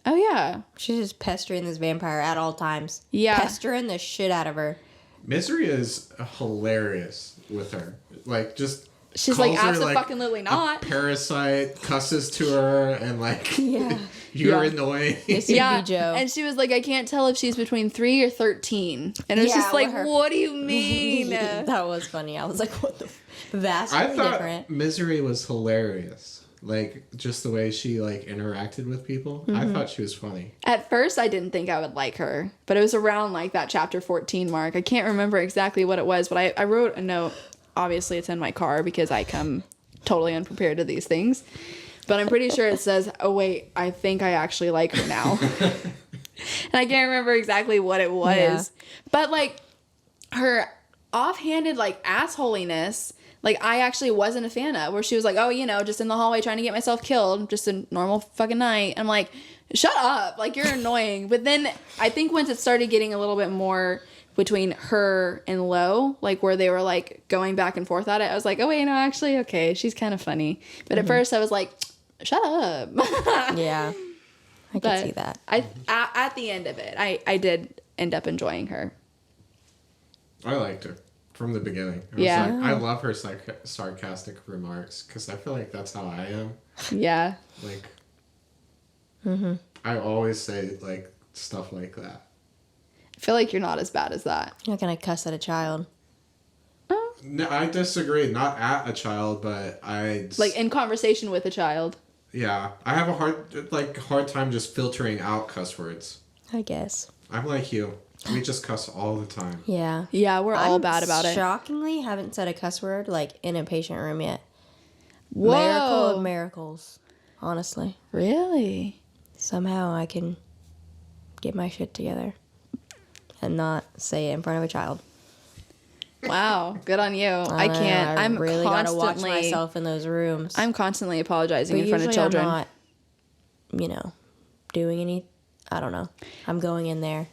S1: Oh, yeah.
S2: She's just pestering this vampire at all times.
S1: Yeah.
S2: Pestering the shit out of her.
S3: Misery is hilarious with her. Like, just...
S1: She's like, absolutely not.
S3: A parasite, cusses to her, and like,
S2: Yeah.
S3: you're annoying.
S1: Yeah,
S2: Joe.
S1: and she was like, I can't tell if she's between 3 or 13. And it was just like, what do you mean?
S2: That was funny. I was like, what the... Vastly
S3: I thought
S2: different.
S3: Misery was hilarious. Like, just the way she, like, interacted with people. I thought she was funny.
S1: At first, I didn't think I would like her. But it was around, like, that chapter 14 mark. I can't remember exactly what it was, but I wrote a note. Obviously, it's in my car because I come totally unprepared to these things. But I'm pretty sure it says, oh, wait, I think I actually like her now. And I can't remember exactly what it was. Yeah. But, like, her offhanded, like, assholiness, like, I actually wasn't a fan of. Where she was like, oh, you know, just in the hallway trying to get myself killed. Just a normal fucking night. I'm like, shut up. Like, you're annoying. But then I think once it started getting a little bit more... between her and Lo, like where they were like going back and forth at it, I was like, oh wait, no, actually, okay, she's kind of funny. But at first I was like, shut up.
S2: Yeah, I could see that.
S1: At the end of it, I did end up enjoying her.
S3: I liked her from the beginning. I love her sarcastic remarks because I feel like that's how I am.
S1: Yeah.
S3: Like, I always say like stuff like that.
S1: I feel like you're not as bad as that.
S2: You're not gonna cuss at a child.
S3: No, I disagree. Not at a child, but
S1: like in conversation with a child.
S3: Yeah, I have a hard time just filtering out cuss words.
S2: I guess.
S3: I'm like you. We just cuss all the time.
S2: Yeah.
S1: Yeah, we're all bad about it.
S2: Shockingly, haven't said a cuss word like in a patient room yet.
S1: Whoa.
S2: Miracle of miracles. Honestly.
S1: Really?
S2: Somehow I can get my shit together. And not say it in front of a child.
S1: Wow, good on you. I can't. I'm
S2: really gotta watch myself in those rooms.
S1: I'm constantly apologizing in front of children.
S2: I'm not, you know, doing any. I don't know. I'm going in there.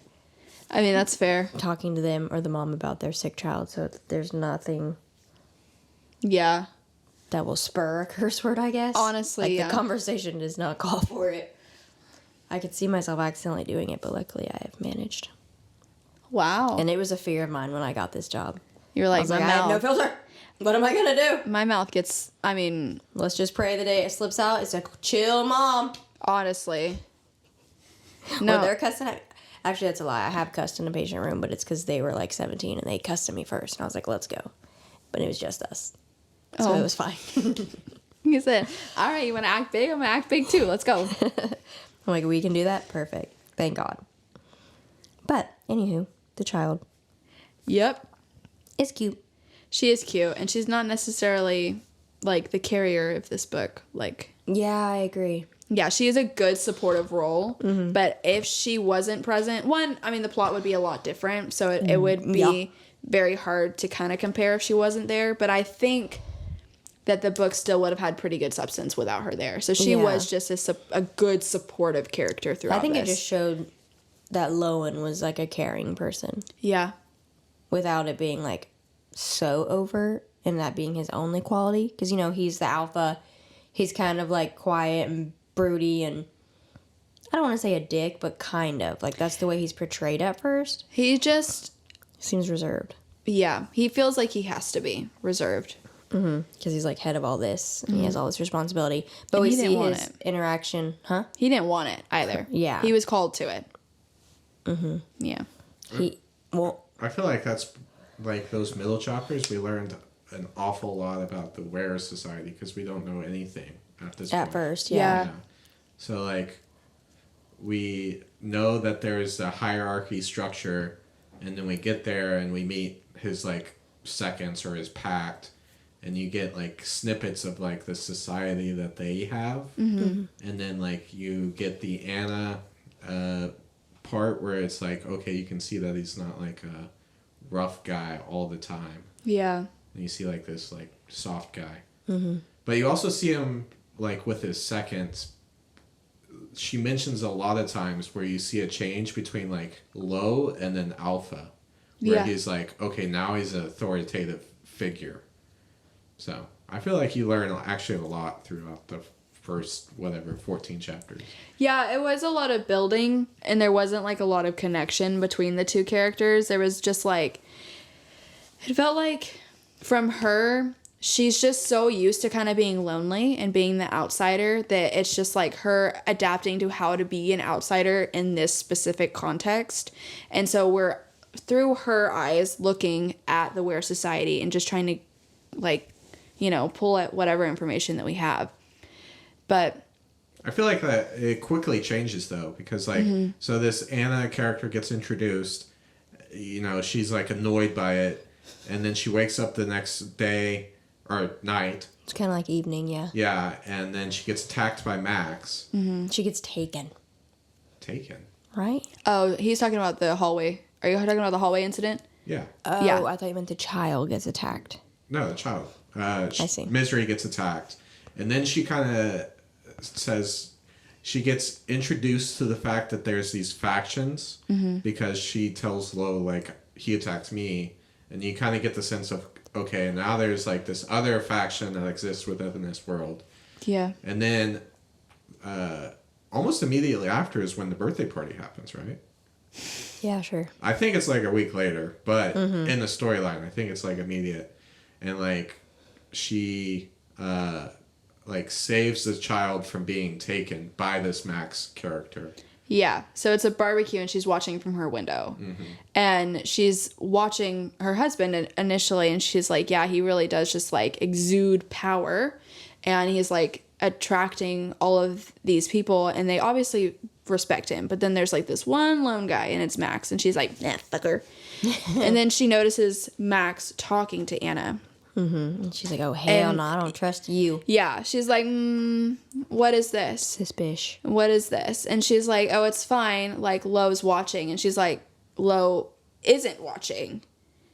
S1: I mean, that's fair.
S2: Talking to them or the mom about their sick child, so there's nothing.
S1: Yeah.
S2: That will spur a curse word, I guess.
S1: Honestly,
S2: the conversation does not call for it. I could see myself accidentally doing it, but luckily I have managed.
S1: Wow.
S2: And it was a fear of mine when I got this job.
S1: You're like,
S2: I have no filter. What am I going to do?
S1: My mouth gets, I mean.
S2: Let's just pray the day it slips out. It's a chill, Mom.
S1: Honestly. No.
S2: When they're cussing at me. Actually, that's a lie. I have cussed in a patient room, but it's because they were like 17 and they cussed at me first. And I was like, let's go. But it was just us. So it was fine.
S1: You said, all right, you want to act big? I'm going to act big too. Let's go.
S2: I'm like, we can do that? Perfect. Thank God. But, anywho. The child.
S1: Yep.
S2: Is cute.
S1: She is cute. And she's not necessarily, like, the carrier of this book. Like.
S2: Yeah, I agree.
S1: Yeah, she is a good supportive role. Mm-hmm. But if she wasn't present, the plot would be a lot different. So it would be very hard to kind of compare if she wasn't there. But I think that the book still would have had pretty good substance without her there. So she was just a good supportive character throughout
S2: I think it just showed that Lowen was like a caring person.
S1: Yeah.
S2: Without it being like so overt and that being his only quality. Because, you know, he's the alpha. He's kind of like quiet and broody and I don't want to say a dick, but kind of. Like that's the way he's portrayed at first.
S1: He just
S2: seems reserved.
S1: Yeah. He feels like he has to be reserved.
S2: Mm-hmm. Because he's like head of all this and he has all this responsibility. But we see his interaction. Huh?
S1: He didn't want it either.
S2: Yeah.
S1: He was called to it.
S2: Mm-hmm.
S1: Yeah.
S3: I feel like that's like those middle choppers. We learned an awful lot about the Were Society because we don't know anything at this point.
S2: At first, yeah.
S3: So like, we know that there's a hierarchy structure, and then we get there and we meet his like seconds or his pact, and you get like snippets of like the society that they have, and then like you get the Anna. Part where it's like, okay, you can see that he's not like a rough guy all the time.
S1: Yeah.
S3: And you see like this like soft guy. Mm-hmm. But you also see him like with his seconds. She mentions a lot of times where you see a change between like low and then alpha, where he's like, okay, now he's an authoritative figure. So I feel like you learn actually a lot throughout the first 14 chapters.
S1: Yeah, it was a lot of building, and there wasn't like a lot of connection between the two characters. There was just like, it felt like from her, she's just so used to kind of being lonely and being the outsider that it's just like her adapting to how to be an outsider in this specific context. And so we're through her eyes looking at the Were Society and just trying to like, pull at whatever information that we have. But
S3: I feel like that it quickly changes though, because like, so this Anna character gets introduced, she's like annoyed by it, and then she wakes up the next day or night.
S2: It's kind of like evening, yeah.
S3: Yeah, and then she gets attacked by Max.
S2: Mm-hmm. She gets taken.
S3: Taken?
S2: Right?
S1: Oh, he's talking about the hallway. Are you talking about the hallway incident?
S3: Yeah.
S2: Oh,
S1: yeah.
S2: I thought you meant the child gets attacked.
S3: No, the child.
S2: I see.
S3: Misery gets attacked. And then she kind of says she gets introduced to the fact that there's these factions because she tells Lo, like, he attacked me. And you kind of get the sense of, okay, now there's like this other faction that exists within this world.
S1: Yeah.
S3: And then almost immediately after is when the birthday party happens, right?
S2: Yeah, sure.
S3: I think it's like a week later, but in the storyline, I think it's like immediate. And like she like saves the child from being taken by this Max character.
S1: Yeah. So it's a barbecue and she's watching from her window. And she's watching her husband initially and she's like, yeah, he really does just like exude power. And he's like attracting all of these people and they obviously respect him. But then there's like this one lone guy and it's Max and she's like, nah, fucker. And then she notices Max talking to Anna.
S2: And she's like, oh, hell no, I don't trust you.
S1: Yeah. She's like, what is this?
S2: Suspicious.
S1: What is this? And she's like, oh, it's fine. Like, Lo's watching. And she's like, Lo isn't watching.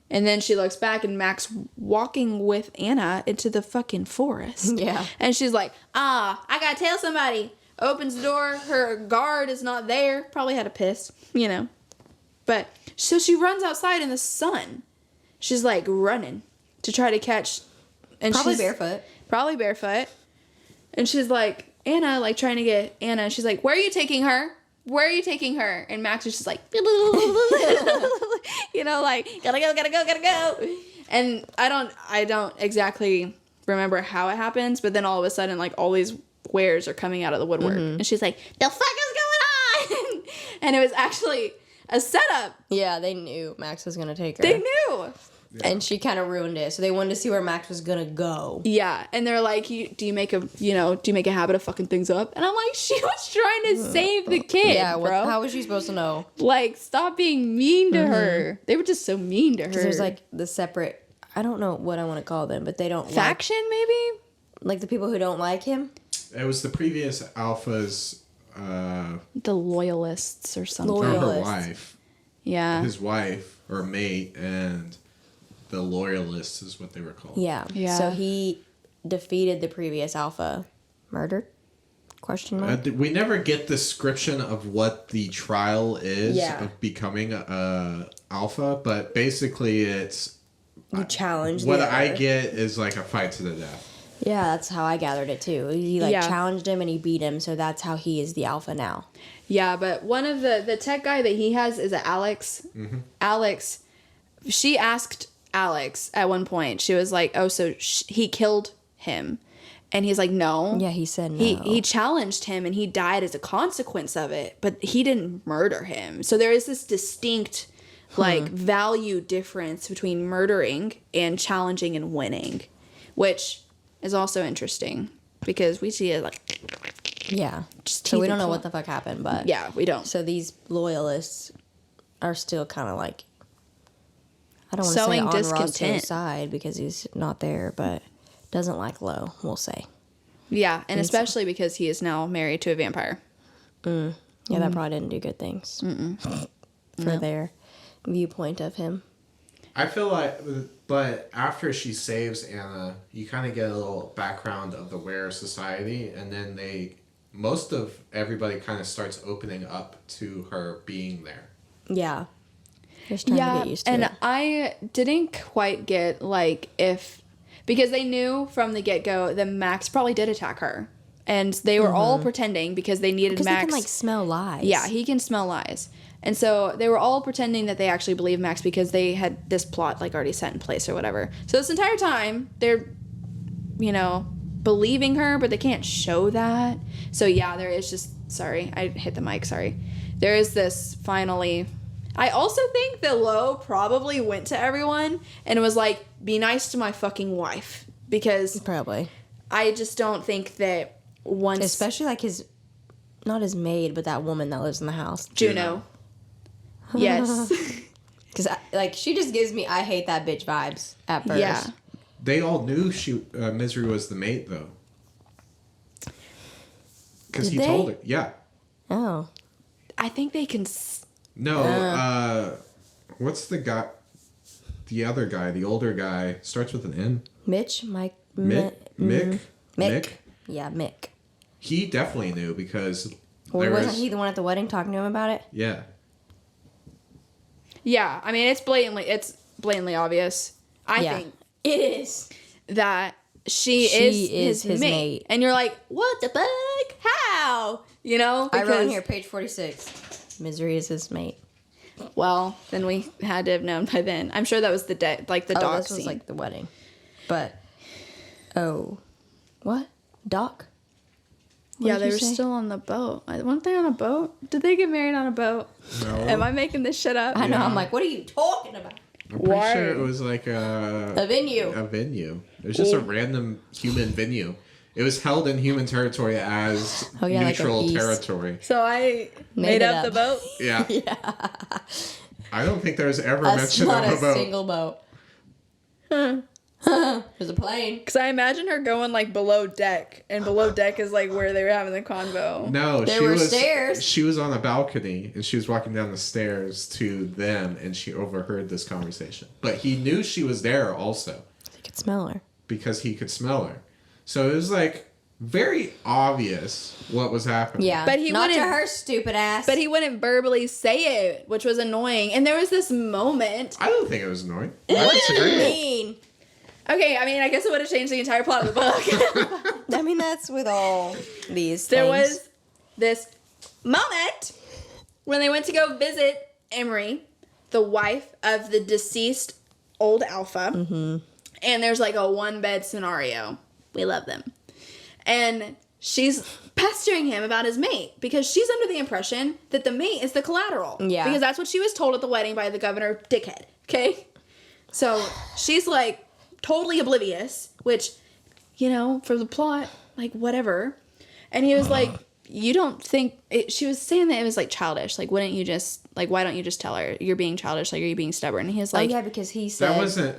S1: And then she looks back and Max walking with Anna into the fucking forest.
S2: Yeah.
S1: And she's like, I gotta tell somebody. Opens the door. Her guard is not there. Probably had a piss, But, so she runs outside in the sun. She's like running to try to catch. And
S2: Probably
S1: Probably barefoot. And she's like, Anna, like trying to get Anna. And she's like, where are you taking her? Where are you taking her? And Max is just like, like, gotta go. And I don't exactly remember how it happens, but then all of a sudden, like, all these wares are coming out of the woodwork. And she's like, the fuck is going on? And it was actually a setup.
S2: Yeah, they knew Max was going to take her.
S1: They knew.
S3: Yeah.
S2: And she kind of ruined it. So they wanted to see where Max was going to go.
S1: Yeah. And they're like, do you make a habit of fucking things up? And I'm like, she was trying to save the kid, bro.
S2: How was she supposed to know?
S1: Like, stop being mean to her. They were just so mean to her.
S2: Because there's like the separate, I don't know what I want to call them, but they don't
S1: faction, maybe?
S2: Like the people who don't like him?
S3: It was the previous Alpha's
S1: The loyalists or something.
S3: or her wife.
S1: Yeah.
S3: His wife or mate and the loyalists is what they were called.
S2: Yeah. So he defeated the previous Alpha. Murdered? Question mark?
S3: We never get description of what the trial is of becoming a Alpha, but basically it's...
S2: You challenge
S3: what I get is like a fight to the death.
S2: Yeah, that's how I gathered it too. He challenged him and he beat him, so that's how he is the Alpha now.
S1: Yeah, but one of the tech guy that he has is Alex. Alex, she asked Alex at one point, she was like, oh, so he killed him. And he's like, no.
S2: Yeah, he said no.
S1: He challenged him and he died as a consequence of it, but he didn't murder him. So there is this distinct value difference between murdering and challenging and winning, which is also interesting because we see it like...
S2: Yeah. So we don't know what the fuck happened, but...
S1: Yeah, we don't.
S2: So these loyalists are still kind of like... I don't want to say on Roscoe's side because he's not there, but doesn't like Lo, we'll say.
S1: Yeah, and especially because he is now married to a vampire.
S2: Yeah, that probably didn't do good things for their viewpoint of him.
S3: I feel like, but after she saves Anna, you kind of get a little background of the Were Society, and then most of everybody kind of starts opening up to her being there.
S2: Yeah. Just trying to get used to it.
S1: I didn't quite get, like, because they knew from the get-go that Max probably did attack her. And they were all pretending because they needed Max.
S2: Because he can, like, smell lies.
S1: Yeah, he can smell lies. And so they were all pretending that they actually believed Max because they had this plot, like, already set in place or whatever. So this entire time, they're, believing her, but they can't show that. So, yeah, there is just... Sorry, I hit the mic, sorry. There is this finally... I also think that Lo probably went to everyone and was like, be nice to my fucking wife. Because...
S2: Probably.
S1: I just don't think that once...
S2: Especially, like, not his maid, but that woman that lives in the house.
S1: Juno. Yes.
S2: Because, she just gives me I hate that bitch vibes at first.
S1: Yeah.
S3: They all knew Misery was the mate, though. Because he told her. Yeah.
S2: Oh.
S1: I think they can...
S3: No, what's the guy... The other guy, the older guy, starts with an N.
S2: Mitch? Mike?
S3: Mick?
S2: Mick? Yeah, Mick.
S3: He definitely knew because...
S2: Wasn't he the one at the wedding talking to him about it?
S3: Yeah.
S1: Yeah, I mean, it's blatantly obvious. I think
S2: it is
S1: that she is his mate. And you're like, what the fuck? How? Because,
S2: I wrote in here, page 46. Misery is his mate.
S1: Well, then we had to have known by then. I'm sure that was the dock
S2: this
S1: scene.
S2: Was like the wedding. But, what? Dock?
S1: They were still on the boat. Weren't they on a boat? Did they get married on a boat?
S3: No.
S1: Am I making this shit up?
S2: I know. I'm like, what are you talking about?
S3: I'm pretty sure it was like a
S2: venue.
S3: A venue. It was just a random human venue. It was held in human territory as neutral
S2: like
S3: territory.
S1: So I made up the boat?
S3: Yeah. I don't think there's ever mention
S2: of
S3: a boat.
S2: Not a single boat. There's a plane.
S1: Because I imagine her going like below deck, and below deck is like where they were having the convo.
S3: No,
S2: there were stairs.
S3: She was on a balcony, and she was walking down the stairs to them, and she overheard this conversation. But he knew she was there also.
S2: He could smell her.
S3: Because he could smell her. So it was like very obvious what was happening.
S2: Yeah,
S1: but he
S2: not
S1: wouldn't,
S2: to her stupid ass.
S1: But he wouldn't verbally say it, which was annoying. And there was this moment.
S3: I don't think it was annoying.
S2: What do you mean?
S1: Okay, I mean, I guess it would have changed the entire plot of the book.
S2: I mean, that's with all these things.
S1: There was this moment when they went to go visit Emery, the wife of the deceased old alpha.
S2: Mm-hmm.
S1: And there's like a one-bed scenario. We love them. And she's pestering him about his mate because she's under the impression that the mate is the collateral.
S2: Yeah.
S1: Because that's what she was told at the wedding by the governor dickhead. Okay? So she's like totally oblivious, which, for the plot, like whatever. And he was like, you don't think... she was saying that it was like childish. Like, wouldn't you just... Like, why don't you just tell her you're being childish? Like, are you being stubborn? And he was like...
S2: Oh, yeah, because he said...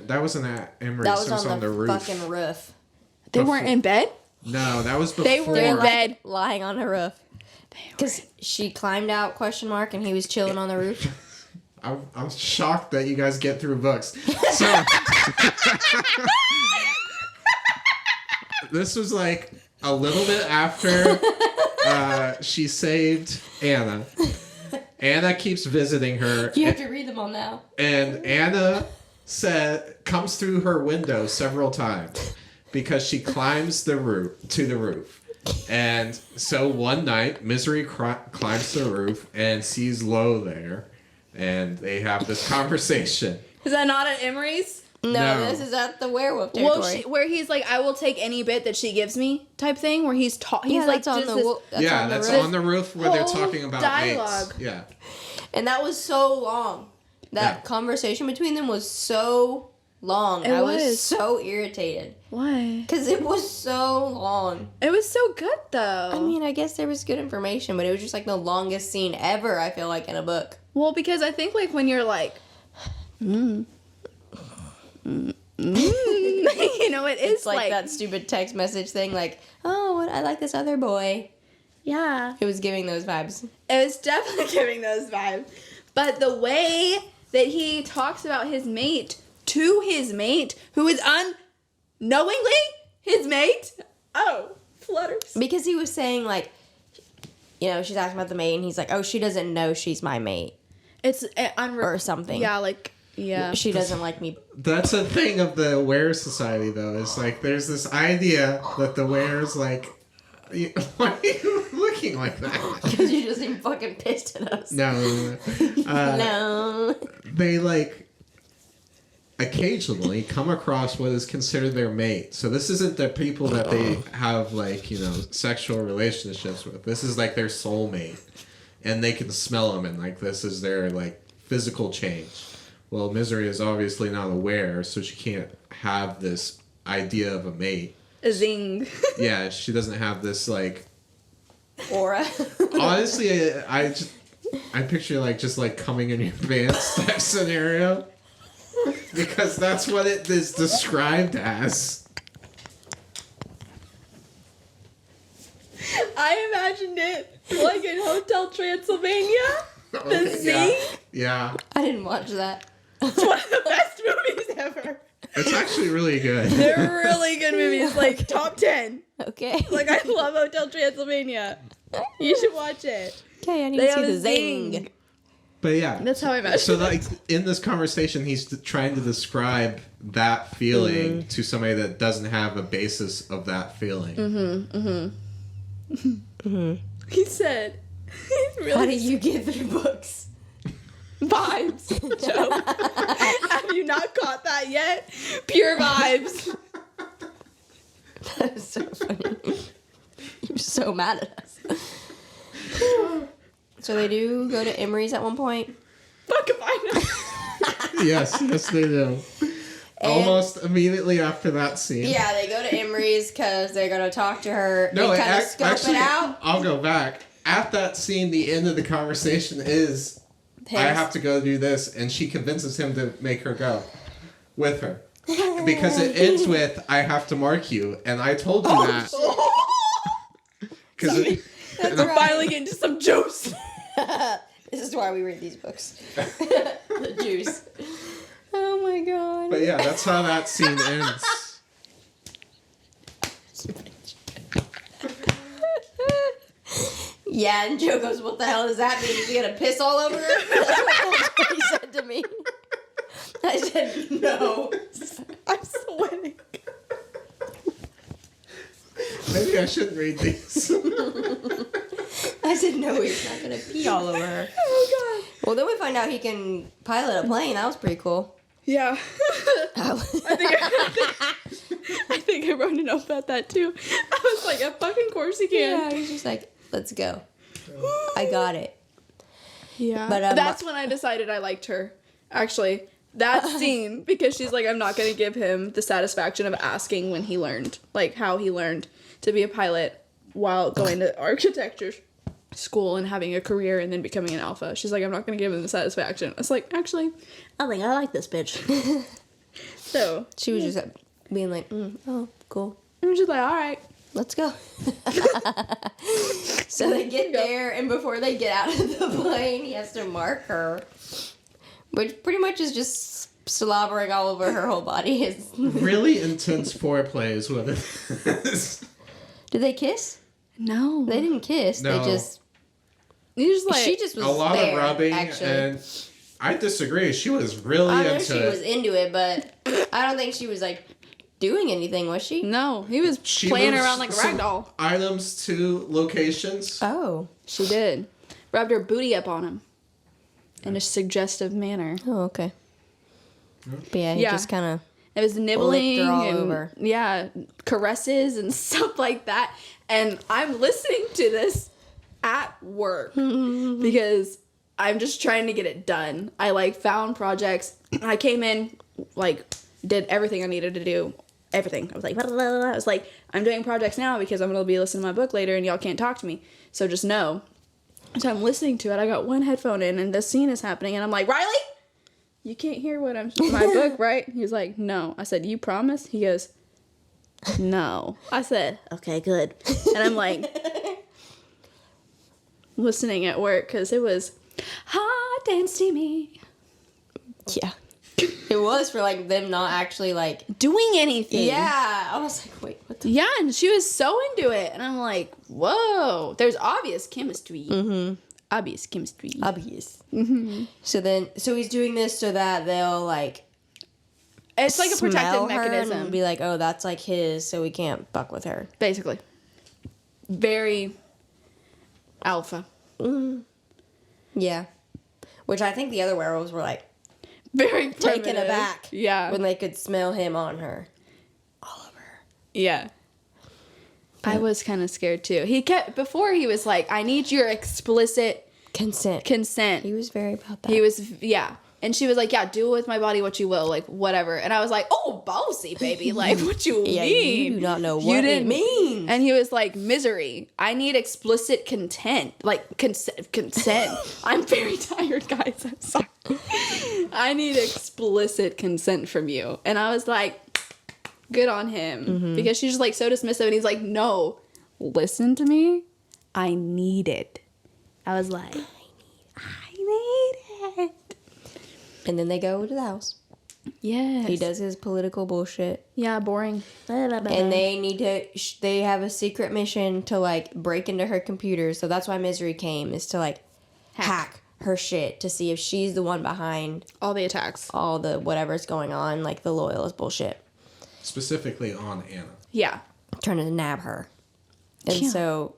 S3: That wasn't at Emery's.
S2: That was
S3: on the roof.
S2: Fucking roof.
S1: They weren't in bed?
S3: No, that was before.
S1: They were in bed.
S2: Lying on the roof. Because she climbed out, and he was chilling on the roof.
S3: I'm shocked that you guys get through books. So... This was like a little bit after she saved Anna. Anna keeps visiting her.
S2: You have to read them all now.
S3: And Anna comes through her window several times because she climbs to the roof. And so one night, Misery climbs the roof and sees Lo there. And they have this conversation.
S1: Is that not at Emery's?
S2: No, this is at the werewolf territory.
S1: Well, where he's like, I will take any bit that she gives me type thing, where he's like,
S2: that's on the
S3: roof where they're talking about
S1: dialogue.
S3: mates. Yeah.
S2: And that was so long. That conversation between them was so long. I was so irritated.
S1: Why?
S2: Because it was so long.
S1: It was so good, though.
S2: I mean, I guess there was good information, but it was just like the longest scene ever, I feel like, in a book.
S1: Well, because I think like when you're like, it is
S2: like that stupid text message thing, like, oh, I like this other boy.
S1: Yeah.
S2: It was giving those vibes.
S1: It was definitely giving those vibes. But the way that he talks about his mate to his mate, who is unknowingly his mate, flutters.
S2: Because he was saying, like, she's asking about the mate, and he's like, oh, she doesn't know she's my mate.
S1: It's
S2: or something.
S1: Yeah, like, yeah.
S2: She doesn't like me.
S3: That's a thing of the Were Society, though. It's like there's this idea that the Wares, like, why are you looking like that?
S2: Because you're just even fucking pissed at us.
S3: No.
S2: No.
S3: They, like, occasionally come across what is considered their mate. So this isn't the people that they have, like, you know, sexual relationships with. This is, like, their soulmate. And they can smell them, and, like, this is their, like, physical change. Well, Misery is obviously not aware, so she can't have this idea of a mate.
S1: A zing.
S3: Yeah, she doesn't have this, like...
S2: Aura.
S3: Honestly, I picture, like, just, like, coming in your pants type scenario. Because that's what it is described as.
S1: I imagined it like in Hotel Transylvania.
S3: Okay,
S1: The zing.
S3: Yeah.
S2: I didn't watch that.
S1: It's one of the best movies ever.
S3: It's actually really good.
S1: They're really good movies, like top 10.
S2: Okay.
S1: Like, I love Hotel Transylvania. You should watch it.
S2: Okay, I need
S1: They
S2: to see
S1: have
S2: the
S1: a
S2: zing.
S3: But yeah.
S1: That's how I imagine
S3: So,
S1: it.
S3: like, in this conversation, he's trying to describe that feeling to somebody that doesn't have a basis of that feeling.
S1: He said, he's really
S2: How do you get through books?
S1: vibes. Joe. Have you not caught that yet? Pure vibes.
S2: That is so funny. You're so mad at us. So they do go to Emery's at one point.
S1: Fuck if I know.
S3: Yes, they do. Almost immediately after that scene.
S2: Yeah, they go to Emery's because they're going to talk to her.
S3: No,
S2: they kind of scope
S3: actually,
S2: it out.
S3: I'll go back. At that scene, the end of the conversation is, I have to go do this, and she convinces him to make her go with her. Because it ends with, I have to mark you, and I told you that. Because
S1: We're finally getting to some juice.
S2: This is why we read these books. The juice. Oh my god.
S3: But yeah, that's how that scene ends.
S2: Yeah, and Joe goes, what the hell does that mean? Is he gonna piss all over her? That's what he said to me. I said, no.
S1: I'm sweating.
S3: Maybe I shouldn't read these.
S2: I said, no, he's not gonna pee all over her.
S1: Oh, God.
S2: Well, then we find out he can pilot a plane. That was pretty cool.
S1: Yeah.
S2: I
S1: I think I wrote a note about that, too. I was like, of fucking course he can.
S2: Yeah, he's just like, let's go. I got it.
S1: Yeah.
S2: But,
S1: that's when I decided I liked her. Actually, that scene, because she's like, I'm not going to give him the satisfaction of asking when he learned, like how he learned to be a pilot while going to architecture school and having a career and then becoming an alpha. She's like, I'm not going to give him the satisfaction. I was like, actually, I think I like this bitch. So
S2: She was just being like, oh, cool.
S1: I'm just like, all right.
S2: Let's go. So they get there, and before they get out of the plane, he has to mark her, which pretty much is just slobbering all over her whole body.
S3: Really intense foreplay is what it is.
S2: Did they kiss?
S1: No.
S2: They didn't kiss.
S3: No.
S2: They just...
S1: You just like,
S2: She just was
S3: A lot
S2: there,
S3: of rubbing,
S2: actually.
S3: and I disagree. She was really
S2: I know
S3: into
S2: she
S3: it.
S2: was into it, but I don't think she was, like, doing anything, was she?
S1: no, he was
S3: She
S1: playing
S3: moves
S1: around like a
S3: some
S1: rag doll.
S3: items to locations.
S2: Oh.
S1: She did. Rubbed her booty up on him in a suggestive manner.
S2: Oh, okay. But yeah, he
S1: Yeah.
S2: just kind of...
S1: It was nibbling
S2: Licked her all
S1: and
S2: over.
S1: yeah, caresses and stuff like that. And I'm listening to this at work because I'm just trying to get it done. I like found projects. I came in, like, did everything I needed to do. Everything. I was like, blah, blah, blah, blah. I was like, I'm doing projects now because I'm gonna be listening to my book later and y'all can't talk to me. So just know. So I'm listening to it. I got one headphone in and this scene is happening and I'm like, Riley, you can't hear what I'm my book, right? He was like, no. I said, you promise? He goes, no. I said, okay, good. And I'm like listening at work because it was hot and steamy.
S2: Yeah. It was for, like, them not actually, like...
S1: Doing anything.
S2: Yeah. I was like, wait, what the...
S1: Yeah, and she was so into it. And I'm like, whoa, there's obvious chemistry. Obvious chemistry.
S2: Obvious. Mm-hmm. So he's doing this so that they'll like.
S1: It's like a protective mechanism.
S2: And be like, oh, that's like his, so we can't fuck with her.
S1: Basically. Very alpha.
S2: Mm. Yeah. Which I think the other werewolves were like
S1: very
S2: taken aback.
S1: Yeah.
S2: When they could smell him on her. All over her.
S1: Yeah. I was kind of scared too. Before he was like, I need your explicit consent.
S2: He was very about that.
S1: He was, yeah. And she was like, yeah, do with my body what you will, like, whatever. And I was like, oh, bossy, baby. Like, what you mean?
S2: You do not know what it means.
S1: And he was like, misery. I need explicit content. Like, consent. I'm very tired, guys. I'm sorry. I need explicit consent from you. And I was like, good on him. Mm-hmm. Because she's just like so dismissive. And he's like, no, listen to me. I need it. I was like, I need it.
S2: And then they go to the house.
S1: Yes.
S2: He does his political bullshit.
S1: Yeah, boring.
S2: And they have a secret mission to, like, break into her computer. So that's why Misery came, is to, like, hack her shit to see if she's the one behind
S1: all the attacks.
S2: All the whatever's going on, like the loyalist bullshit.
S3: Specifically on Anna.
S1: Yeah.
S2: Trying to nab her. And so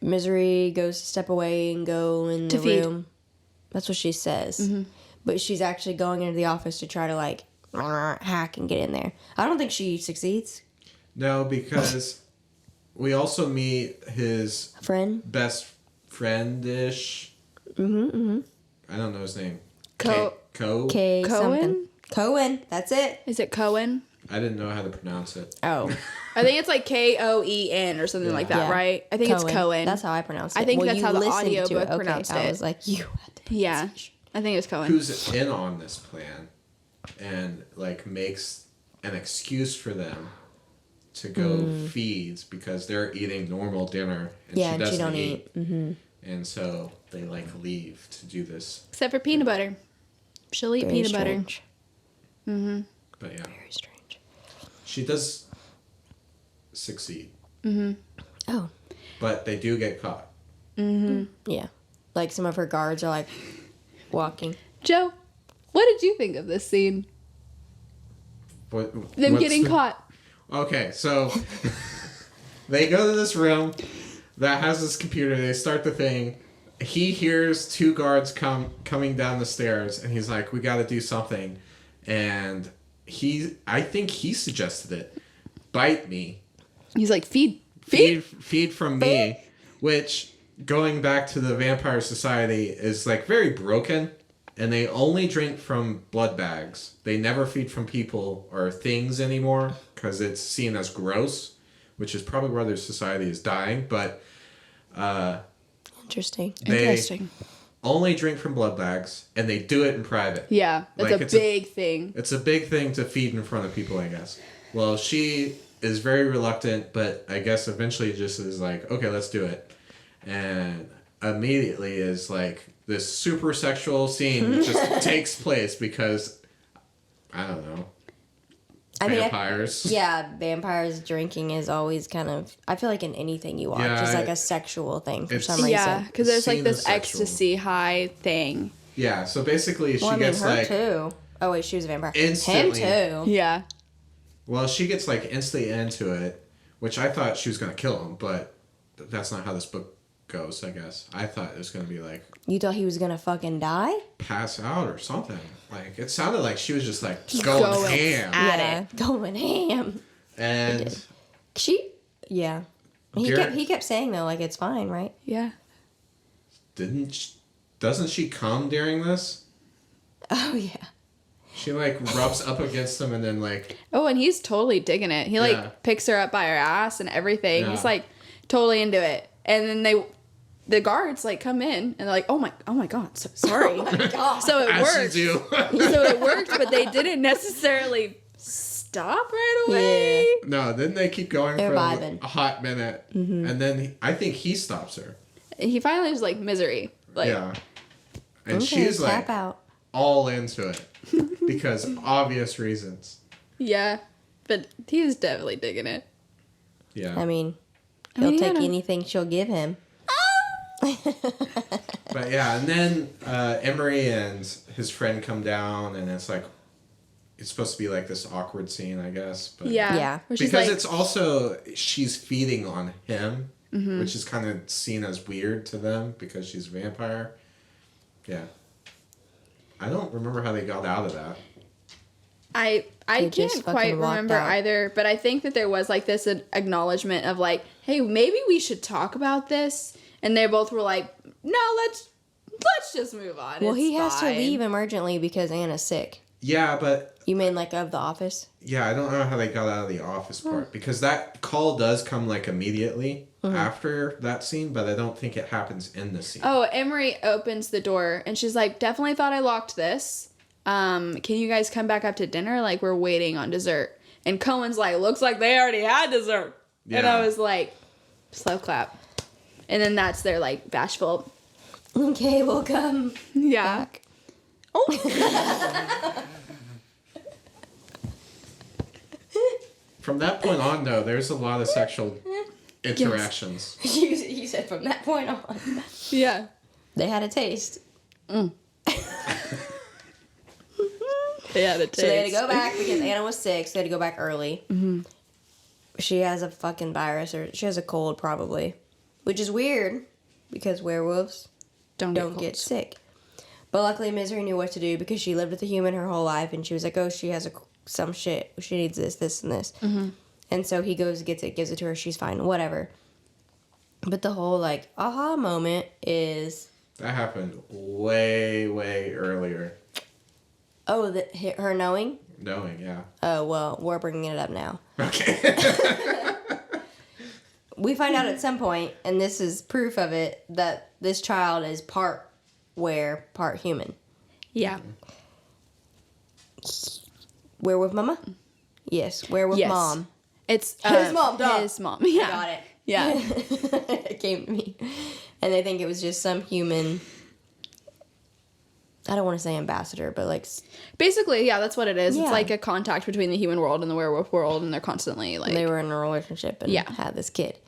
S2: Misery goes to step away and go in the room. That's what she says. Mm-hmm. But she's actually going into the office to try to, like, hack and get in there. I don't think she succeeds.
S3: No, because we also meet his best friend-ish. Mm-hmm, mm-hmm. I don't know his name.
S2: Cohen? Cohen, that's it.
S1: Is it Cohen?
S3: I didn't know how to pronounce it.
S2: Oh.
S1: I think it's like Koen or something like that, right? I think
S2: Cohen.
S1: It's Cohen.
S2: That's how I pronounce it.
S1: I think that's how the audiobook pronounced it.
S2: I was like, you had to
S1: I think it was Cohen.
S3: Who's in on this plan and, like, makes an excuse for them to go feeds because they're eating normal dinner and she doesn't eat. Mm-hmm. And so they, like, leave to do this.
S1: Except for peanut butter. She'll eat peanut butter.
S2: Mm-hmm.
S3: But yeah.
S2: Very strange.
S3: She does succeed.
S1: Mm-hmm.
S2: Oh.
S3: But they do get caught.
S1: Mm-hmm.
S2: Yeah. Like, some of her guards are, like, walking.
S1: Joe, what did you think of this scene? Them getting caught.
S3: Okay, so they go to this room that has this computer. They start the thing. He hears two guards coming down the stairs, and he's like, "We got to do something." And I think he suggested it. Bite me.
S1: He's like, feed
S3: from me, which, going back to the Vampire Society, is like very broken, and they only drink from blood bags. They never feed from people or things anymore because it's seen as gross, which is probably why their society is dying. But
S2: Interesting.
S3: Only drink from blood bags, and they do it in private.
S1: Yeah, that's a big thing.
S3: It's a big thing to feed in front of people, I guess. Well, she is very reluctant, but I guess eventually just is like, okay, let's do it. And immediately is like this super sexual scene just takes place because, I don't know, vampires.
S2: Vampires drinking is always kind of, I feel like in anything you watch, it's like a sexual thing for some reason.
S1: Yeah, because there's like this ecstasy high thing.
S3: Yeah, so basically she gets
S2: her
S3: like...
S2: too. Oh wait, she was a vampire.
S3: Instantly.
S2: Him too.
S1: Yeah.
S3: Well, she gets like instantly into it, which I thought she was going to kill him, but that's not how this book goes, I guess. I thought it was going to be like...
S2: You thought he was going to fucking die?
S3: Pass out or something. Like, it sounded like she was just like going ham.
S2: Going ham.
S3: And...
S2: He kept saying though, like, it's fine, right?
S1: Yeah.
S3: Doesn't she come during this?
S2: Oh, yeah.
S3: She, like, rubs up against him and then, like...
S1: Oh, and he's totally digging it. He, like, picks her up by her ass and everything. Yeah. He's, like, totally into it. And then the guards, like, come in and they're like, oh my God, so sorry.
S2: Oh, my God.
S1: So it worked.
S3: So
S1: it worked, but they didn't necessarily stop right away.
S3: Yeah. No, then they keep going for a hot minute. Mm-hmm. And then I think he stops her.
S1: He finally was like, misery. Like,
S3: yeah. And she's, like, all into it. Because obvious reasons.
S1: Yeah, but he's definitely digging it.
S3: Yeah.
S2: I mean, he'll take anything she'll give him.
S3: But yeah, and then Emery and his friend come down, and it's like it's supposed to be like this awkward scene, I guess. But
S2: Yeah.
S3: Because like, it's also she's feeding on him, which is kind of seen as weird to them because she's a vampire. Yeah. I don't remember how they got out of that.
S1: I can't quite remember either, but I think that there was like this acknowledgement of like, hey, maybe we should talk about this, and they both were like, no, let's just move on.
S2: Well, he has to leave emergently because Anna's sick.
S3: Yeah, but
S2: you mean like of the office?
S3: Yeah, I don't know how they got out of the office part because that call does come like immediately after that scene, but I don't think it happens in the scene.
S1: Oh, Emery opens the door and she's like, definitely thought I locked this. Can you guys come back up to dinner? Like, we're waiting on dessert. And Cohen's like, looks like they already had dessert. Yeah. And I was like, slow clap. And then that's their like bashful.
S2: Okay, we'll come.
S1: Yeah.
S2: Back.
S1: Oh.
S3: From that point on, though, there's a lot of sexual interactions.
S2: Yes. You said from that point on.
S1: Yeah.
S2: They had a taste.
S1: They had a taste.
S2: So they had to go back because Anna was sick, so they had to go back early. Mm-hmm. She has a fucking virus, or she has a cold probably. Which is weird, because werewolves don't get sick. But luckily Misery knew what to do because she lived with a human her whole life, and she was like, oh, she has some shit. She needs this, and this. Mm-hmm. And so he goes, gets it, gives it to her, she's fine, whatever. But the whole, like, aha moment is...
S3: That happened way, way earlier.
S2: Oh, her knowing?
S3: Knowing, yeah.
S2: Oh, well, we're bringing it up now.
S3: Okay.
S2: We find out at some point, and this is proof of it, that this child is part were, part human.
S1: Yeah.
S2: Werewolf mama? Yes, werewolf mom.
S1: It's
S2: his mom, dog.
S1: His mom. Yeah.
S2: I got it.
S1: Yeah.
S2: It came to me. And they think it was just some human... I don't want to say ambassador, but like...
S1: Basically, yeah, that's what it is.
S2: Yeah.
S1: It's like a contact between the human world and the werewolf world, and they're constantly like...
S2: They were in a relationship and had this kid.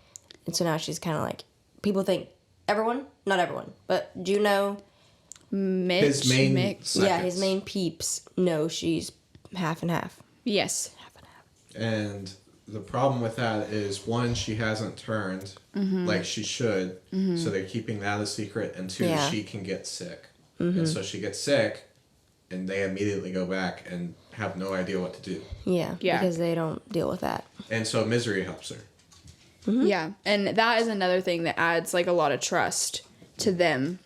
S2: And so now she's kind of like... People think... Everyone? Not everyone. But Juno...
S1: Mitch?
S3: His main...
S1: Mix.
S2: Yeah, his main peeps know she's half and half.
S1: Yes.
S2: Half and half.
S3: And the problem with that is, one, she hasn't turned like she should, so they're keeping that a secret, and two, she can get sick. And so she gets sick, and they immediately go back and have no idea what to do.
S2: Yeah, because they don't deal with that.
S3: And so Misery helps her.
S1: Mm-hmm. Yeah, and that is another thing that adds like a lot of trust to them.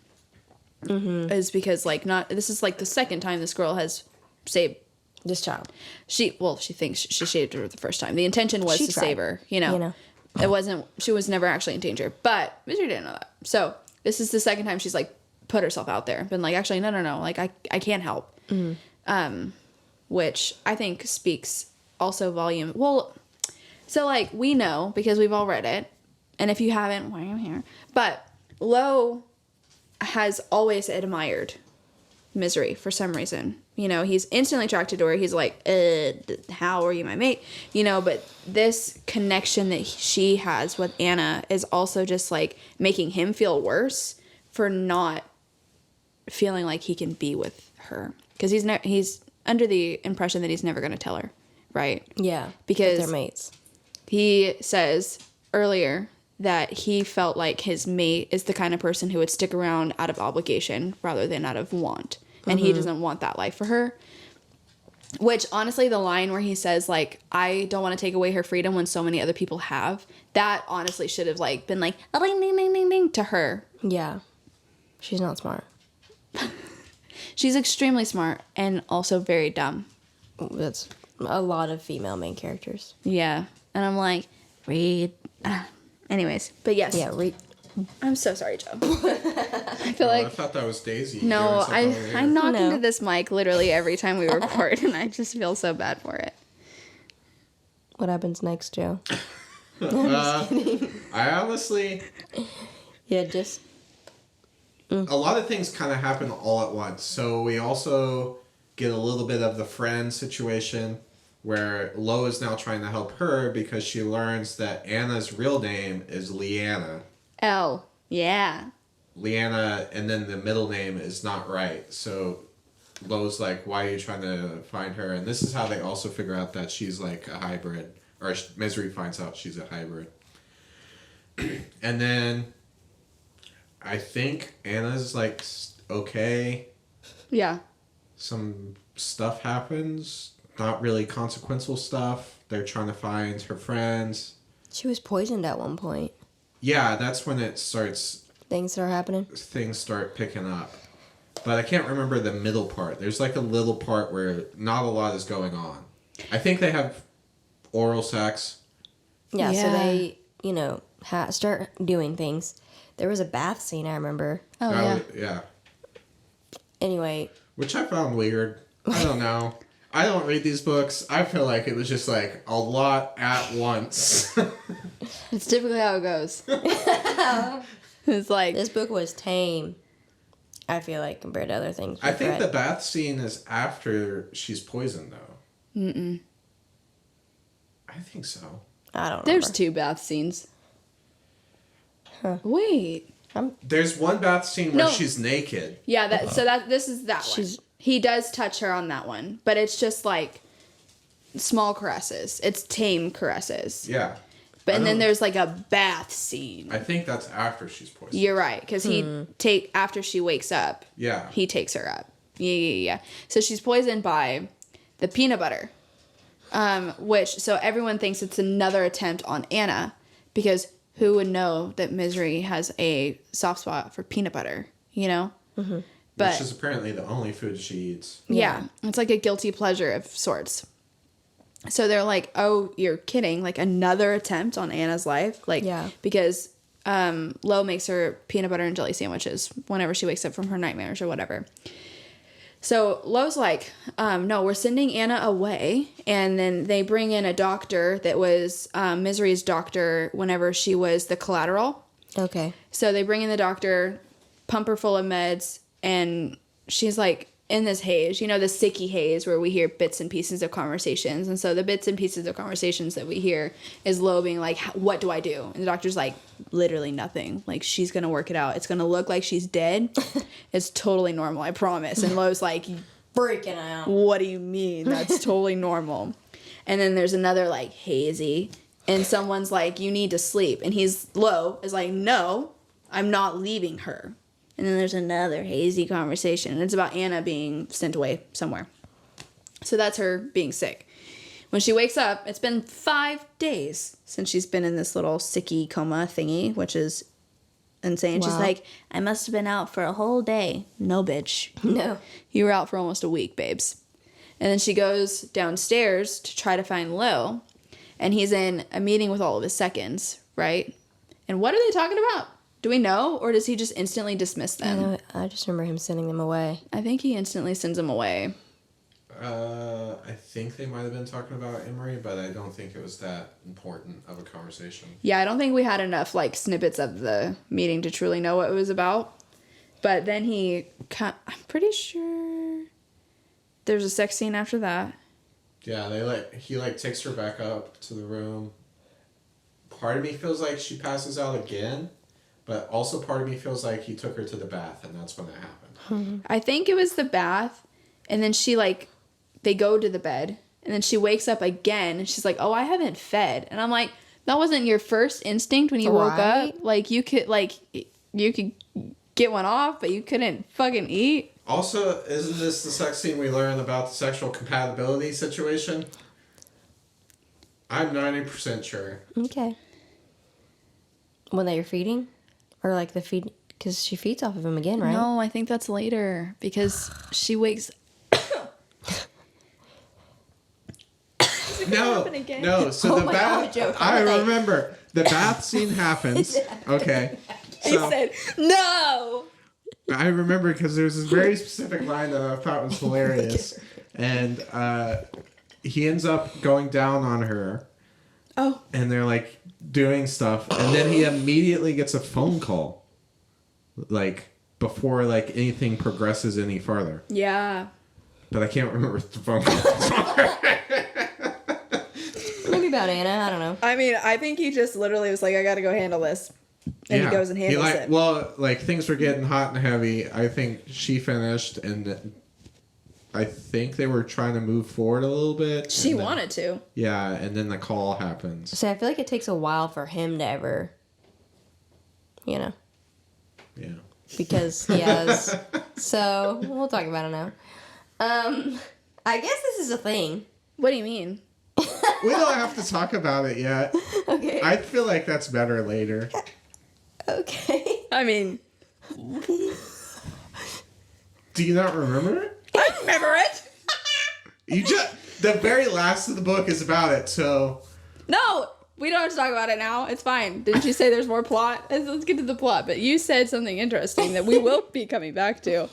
S1: Is because like this is like the second time this girl has saved
S2: this child.
S1: She thinks she saved her the first time. The intention was to save her. You know, it wasn't. She was never actually in danger. But Misery didn't know that. So this is the second time she's like put herself out there, been like, actually, no, like I can't help. Which I think speaks also volume. Well, so like we know because we've all read it, and if you haven't, why are you here? But Lo has always admired Misery for some reason. You know, he's instantly attracted to her. He's like, how are you my mate? You know, but this connection that she has with Anna is also just like making him feel worse for not feeling like he can be with her. Because he's under the impression that he's never going to tell her, right?
S2: Yeah,
S1: because
S2: they're mates.
S1: He says earlier that he felt like his mate is the kind of person who would stick around out of obligation rather than out of want. And he doesn't want that life for her. Which, honestly, the line where he says, like, I don't want to take away her freedom when so many other people have, that honestly should have, like, been like, ding, ding, ding, ding, ding, to her.
S2: Yeah. She's not smart.
S1: She's extremely smart and also very dumb.
S2: That's a lot of female main characters.
S1: Yeah. And I'm like, read. Anyways, but yes.
S2: Yeah, read.
S1: I'm so sorry, Joe. I feel like...
S3: I thought that was Daisy.
S1: No, I knock into this mic literally every time we record, and I just feel so bad for it.
S2: What happens next, Joe?
S3: I honestly...
S2: Yeah, just...
S3: A lot of things kind of happen all at once. So we also get a little bit of the friend situation where Lo is now trying to help her because she learns that Anna's real name is Leanna.
S1: L. Yeah.
S3: Leanna, and then the middle name is not right. So Lo's like, why are you trying to find her? And this is how they also figure out that she's like a hybrid. Or Misery finds out she's a hybrid. And then I think Anna's like, okay.
S1: Yeah.
S3: Some stuff happens. Not really consequential stuff. They're trying to find her friends.
S2: She was poisoned at one point.
S3: Yeah, that's when it starts...
S2: Things start happening?
S3: Things start picking up. But I can't remember the middle part. There's like a little part where not a lot is going on. I think they have oral sex.
S2: Yeah, so they, start doing things. There was a bath scene, I remember.
S1: Oh, yeah.
S3: Yeah.
S2: Anyway.
S3: Which I found weird. I don't know. I don't read these books. I feel like it was just like a lot at once.
S1: It's typically how it goes. It's like...
S2: This book was tame, I feel like, compared to other things.
S3: I think the bath scene is after she's poisoned, though.
S1: Mm-mm.
S3: I think so.
S2: I don't know.
S1: There's 2 bath scenes.
S2: Huh.
S1: Wait.
S3: There's one bath scene where she's naked.
S1: Yeah, this is that one. He does touch her on that one, but it's just like small caresses. It's tame caresses.
S3: Yeah.
S1: And then there's like a bath scene.
S3: I think that's after she's poisoned.
S1: You're right, because after she wakes up.
S3: Yeah.
S1: He takes her up. Yeah. So she's poisoned by the peanut butter, so everyone thinks it's another attempt on Anna, because who would know that Misery has a soft spot for peanut butter, Mm-hmm.
S3: Which is apparently the only food she eats.
S1: Yeah. It's like a guilty pleasure of sorts. So they're like, oh, you're kidding. Like, another attempt on Anna's life? Like, yeah. Because Lo makes her peanut butter and jelly sandwiches whenever she wakes up from her nightmares or whatever. So Lo's like, no, we're sending Anna away. And then they bring in a doctor that was Misery's doctor whenever she was the collateral.
S2: Okay.
S1: So they bring in the doctor, pump her full of meds, and she's like in this haze, the sicky haze where we hear bits and pieces of conversations. And so the bits and pieces of conversations that we hear is Lo being like, what do I do? And the doctor's like, literally nothing. Like, she's going to work it out. It's going to look like she's dead. It's totally normal, I promise. And Lo's like,
S2: freaking out.
S1: What do you mean? That's totally normal. And then there's another like hazy, and someone's like, you need to sleep. And Lo is like, no, I'm not leaving her. And then there's another hazy conversation, and it's about Anna being sent away somewhere. So that's her being sick. When she wakes up, it's been 5 days since she's been in this little sicky coma thingy, which is insane. Wow. She's like, I must have been out for a whole day. No, bitch.
S2: No.
S1: You were out for almost a week, babes. And then she goes downstairs to try to find Lo, and he's in a meeting with all of his seconds, right? And what are they talking about? Do we know, or does he just instantly dismiss them?
S2: I just remember him sending them away.
S1: I think he instantly sends them away.
S3: I think they might have been talking about Emery, but I don't think it was that important of a conversation.
S1: Yeah, I don't think we had enough like snippets of the meeting to truly know what it was about. But then I'm pretty sure there's a sex scene after that.
S3: Yeah, he takes her back up to the room. Part of me feels like she passes out again. But also part of me feels like he took her to the bath, and that's when it happened.
S1: I think it was the bath, and then they go to the bed, and then she wakes up again, and she's like, oh, I haven't fed. And I'm like, that wasn't your first instinct when you woke up? Like, you could get one off, but you couldn't fucking eat?
S3: Also, isn't this the sex scene we learn about the sexual compatibility situation? I'm 90% sure.
S2: Okay. When they were feeding? Or like the feed, because she feeds off of him again, right?
S1: No, I think that's later, because she wakes.
S3: No. So the bath. I remember the bath scene happens. Okay.
S1: He said no.
S3: I remember because there was this very specific line that I thought was hilarious, and he ends up going down on her.
S1: Oh.
S3: And they're like doing stuff, and then he immediately gets a phone call, like before like anything progresses any farther.
S1: Yeah.
S3: But I can't remember the phone call.
S2: Maybe about Anna, I don't know.
S1: I mean, I think he just literally was like, I gotta go handle this. And he goes and handles it.
S3: Well, like, things were getting hot and heavy. I think she finished, and I think they were trying to move forward a little bit.
S1: She wanted to.
S3: Yeah, and then the call happens.
S2: So I feel like it takes a while for him to ever,
S3: Yeah.
S2: because he has. So we'll talk about it now. I guess this is a thing.
S1: What do you mean?
S3: We don't have to talk about it yet.
S2: Okay.
S3: I feel like that's better later.
S2: Okay.
S1: I mean,
S3: Do you not remember it?
S1: I remember it.
S3: The very last of the book is about it, so...
S1: No, we don't have to talk about it now. It's fine. Didn't you say there's more plot? Let's get to the plot. But you said something interesting that we will be coming back to.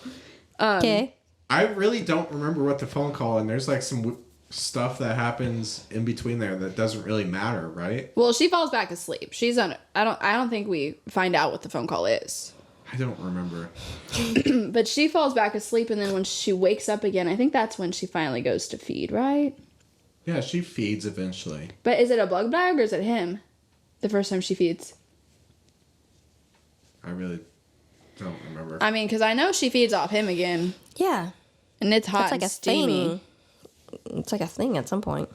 S2: Okay.
S3: I really don't remember what the phone call, and there's like some stuff that happens in between there that doesn't really matter, right?
S1: Well, she falls back asleep. She's on. I don't think we find out what the phone call is.
S3: I don't remember.
S1: But she falls back asleep, and then when she wakes up again, I think that's when she finally goes to feed, right?
S3: Yeah, she feeds eventually.
S1: But is it a bug bag or is it him? The first time she feeds.
S3: I really don't remember.
S1: I mean, because I know she feeds off him again,
S2: Yeah.
S1: and it's hot
S2: That's like
S1: and
S2: a
S1: steamy.
S2: thing. It's like a thing at some point.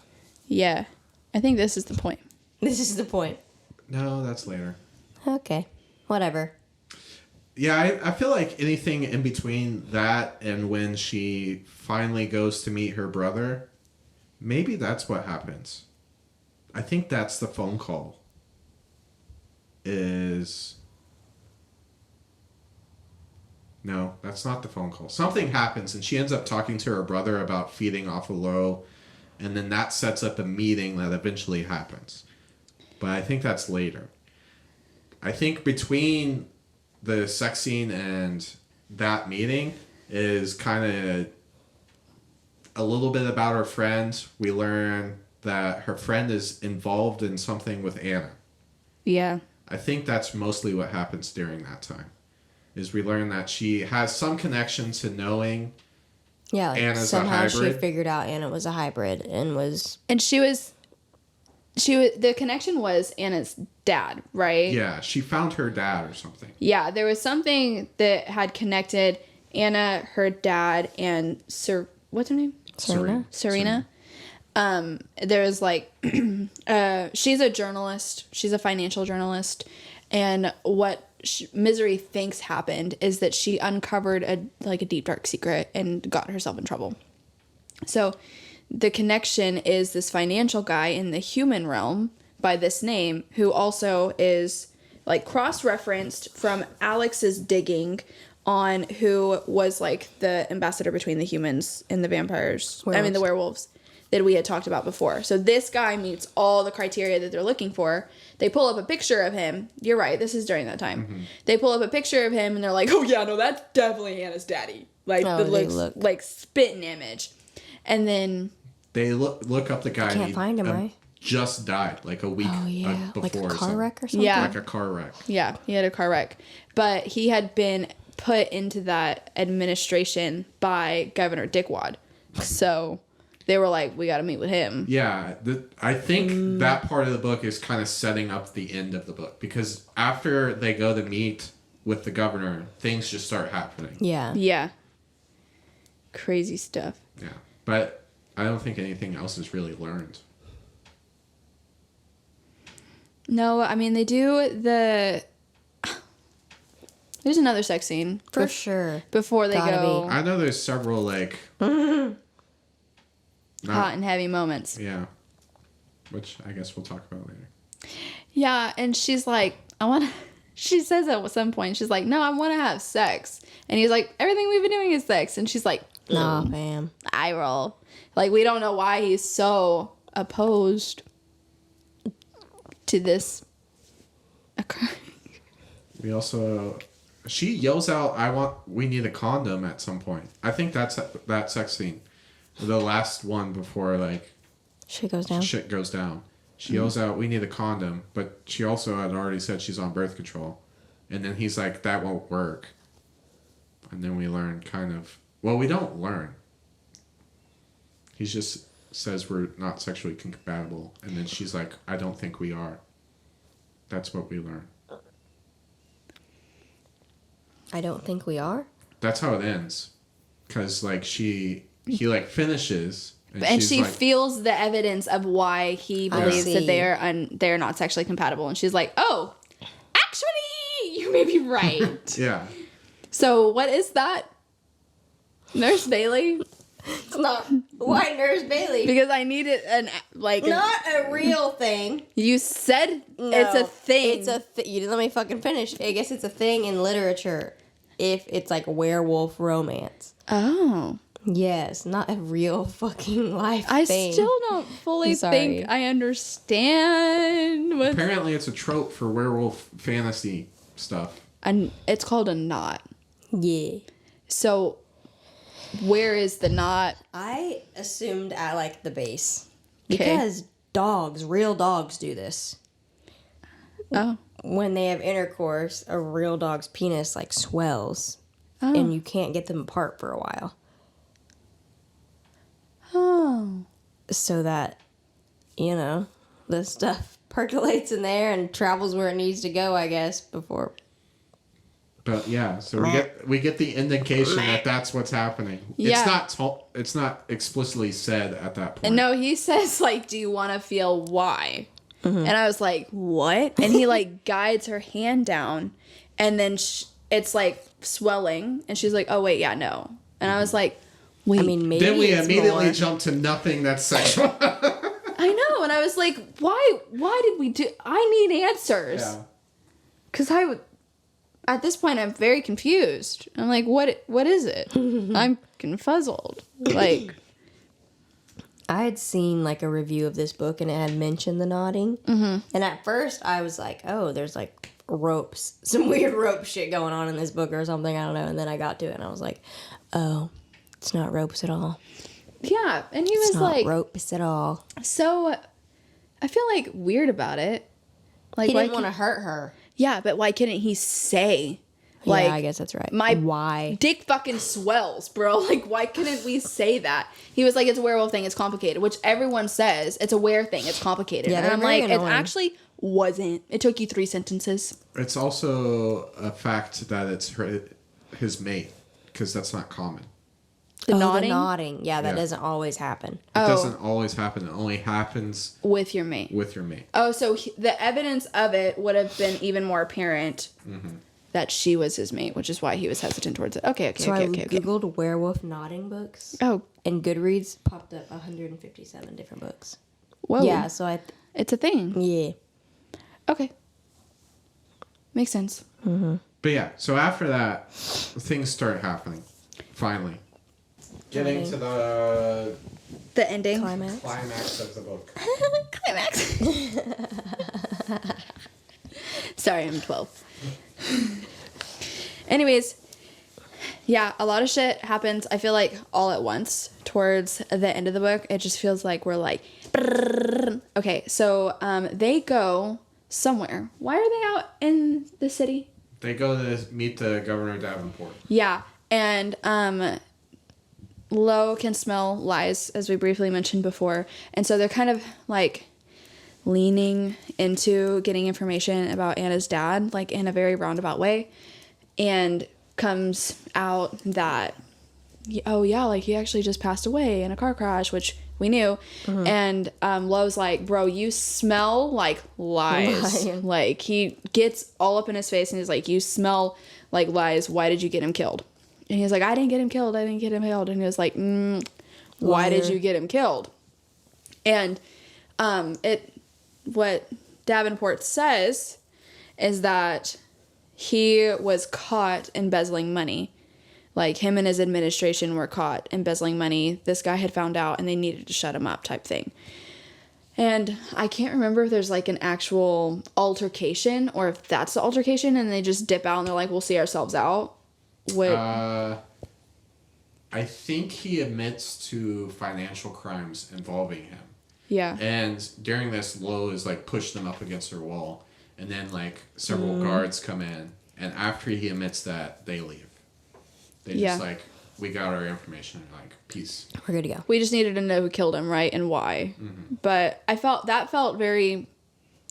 S1: Yeah, I think this is the point.
S2: This is the point.
S3: No, that's later.
S2: Okay. Whatever.
S3: Yeah, I feel like anything in between that and when she finally goes to meet her brother, maybe that's what happens. I think that's the phone call. No, that's not the phone call. Something happens and she ends up talking to her brother about feeding off a low, and then that sets up a meeting that eventually happens. But I think that's later. I think between the sex scene and that meeting is kind of a little bit about her friend. We learn that her friend is involved in something with Anna.
S1: Yeah.
S3: I think that's mostly what happens during that time. Is we learn that she has some connection to knowing
S2: Yeah, like
S3: Anna's a
S2: somehow she
S3: hybrid.
S2: figured out Anna was a hybrid and was...
S1: And she was the connection was Anna's dad, right?
S3: Yeah, she found her dad or something.
S1: Yeah, there was something that had connected Anna, her dad, and what's her name? Serena. There was like, she's a journalist. She's a financial journalist. And what Misery thinks happened is that she uncovered a deep, dark secret and got herself in trouble. So the connection is this financial guy in the human realm by this name who also is like cross-referenced from Alex's digging on who was like the ambassador between the humans and the vampires. The werewolves that we had talked about before. So this guy meets all the criteria that they're looking for. They pull up a picture of him. You're right. This is during that time. Mm-hmm. They pull up a picture of him and they're like, oh yeah, no, that's definitely Anna's daddy. Like looks like spitting image. And then
S3: they look up the guy.
S2: I can't find him, right?
S3: Just died like a week before.
S2: Like a car wreck or something?
S1: Yeah.
S3: Like a car wreck.
S1: Yeah, he had a car wreck. But he had been put into that administration by Governor Dickwad. So they were like, we got to meet with him.
S3: Yeah, I think that part of the book is kind of setting up the end of the book. Because after they go to meet with the governor, things just start happening.
S2: Yeah.
S1: Yeah. Crazy stuff.
S3: Yeah. But I don't think anything else is really learned.
S1: No, I mean, they do the... There's another sex scene.
S2: For sure.
S1: Before they go...
S3: I know there's several, like...
S1: hot and heavy moments.
S3: Yeah. Which I guess we'll talk about later.
S1: Yeah, and she's like, she says at some point, she's like, no, I want to have sex. And he's like, everything we've been doing is sex. And she's like,
S2: nah, fam.
S1: Eye roll. Like, we don't know why he's so opposed to this occurring.
S3: We also... She yells out, we need a condom at some point. I think that's that sex scene. The last one before, like...
S2: Shit goes down.
S3: Shit goes down. She yells out, we need a condom. But she also had already said she's on birth control. And then he's like, that won't work. And then we learn kind of... Well, we don't learn. He just says we're not sexually compatible. And then she's like, I don't think we are. That's what we learn.
S2: I don't think we are.
S3: That's how it ends. Because, like, he, like, finishes.
S1: And she
S3: like,
S1: feels the evidence of why he believes that they're not sexually compatible. And she's like, oh, actually, you may be right.
S3: Yeah.
S1: So what is that? Nurse Bailey?
S2: It's not. Why Nurse Bailey?
S1: Because I needed
S2: not a real thing.
S1: You said it's a thing.
S2: You didn't let me fucking finish. I guess it's a thing in literature if it's like werewolf romance.
S1: Oh.
S2: Yes, not a real fucking life thing.
S1: I still don't fully think I understand.
S3: Apparently, it's a trope for werewolf fantasy stuff.
S1: And it's called a knot.
S2: Yeah.
S1: So, where is the knot?
S2: I assumed at like the base. Because real dogs do this.
S1: Oh.
S2: When they have intercourse, a real dog's penis like swells. Oh. And you can't get them apart for a while.
S1: Oh.
S2: So that, the stuff percolates in there and travels where it needs to go, I guess, before.
S3: But yeah, so we get the indication that that's what's happening.
S1: Yeah.
S3: It's not explicitly said at that point.
S1: No, he says like, "Do you want to feel why?" Mm-hmm. And I was like, "What?" And he like guides her hand down, and then it's like swelling, and she's like, "Oh wait, yeah, no." And I was like, "Wait."
S2: I mean, maybe
S3: then we immediately
S2: more.
S3: jump to nothing that's sexual.
S1: I know, and I was like, "Why? Why did we do?" I need answers.
S3: Yeah.
S1: Because I would. At this point, I'm very confused. I'm like, what is it? I'm confuzzled. Like,
S2: I had seen like a review of this book and it had mentioned the knotting. Mm-hmm. And at first I was like, oh, there's like ropes, some weird rope shit going on in this book or something. I don't know. And then I got to it and I was like, oh, it's not ropes at all.
S1: Yeah. And he was
S2: it's not
S1: like,
S2: ropes at all.
S1: So I feel like weird about it. Like,
S2: he didn't want to hurt her.
S1: Yeah, but why couldn't he say, like...
S2: Yeah, I guess that's right.
S1: Why? Dick fucking swells, bro. Like, why couldn't we say that? He was like, it's a werewolf thing, it's complicated. Which everyone says, it's a were thing, it's complicated. Yeah, and I'm like, annoying. It actually wasn't. It took you 3 sentences.
S3: It's also a fact that it's his mate, because that's not common.
S1: The nodding?
S2: The nodding. Yeah, that doesn't always happen.
S3: It doesn't always happen. It only happens...
S1: with your mate. Oh, so the evidence of it would have been even more apparent that she was his mate, which is why he was hesitant towards it. Okay.
S2: So I Googled werewolf nodding books.
S1: Oh.
S2: And Goodreads popped up 157 different books.
S1: Whoa.
S2: Yeah, so
S1: it's a thing.
S2: Yeah.
S1: Okay. Makes sense.
S2: Mm-hmm.
S3: But yeah, so after that, things start happening. Finally. Getting to the
S1: ending.
S3: Climax of the book.
S1: Climax. Sorry, I'm 12. Anyways, yeah, a lot of shit happens, I feel like, all at once towards the end of the book. It just feels like we're like... Brrr. Okay, so they go somewhere. Why are they out in the city?
S3: They go to meet the Governor Davenport.
S1: Yeah, and... Lo can smell lies, as we briefly mentioned before. And so they're kind of, like, leaning into getting information about Anna's dad, like, in a very roundabout way. And comes out that, oh, yeah, like, he actually just passed away in a car crash, which we knew. Mm-hmm. And Lo's like, bro, you smell like lies. Like, he gets all up in his face and he's like, you smell like lies. Why did you get him killed? And he was like, I didn't get him killed. And he was like, why did you get him killed? And what Davenport says is that he was caught embezzling money. Like, him and his administration were caught embezzling money. This guy had found out and they needed to shut him up type thing. And I can't remember if there's, like, an actual altercation or if that's the altercation and they just dip out and they're like, we'll see ourselves out.
S3: I think he admits to financial crimes involving him.
S1: Yeah.
S3: And during this, Lo is like pushed them up against her wall, and then like several guards come in, and after he admits that, they leave. They just like, we got our information, like, peace.
S2: We're good to go.
S1: We just needed to know who killed him, right, and why. Mm-hmm. But I felt very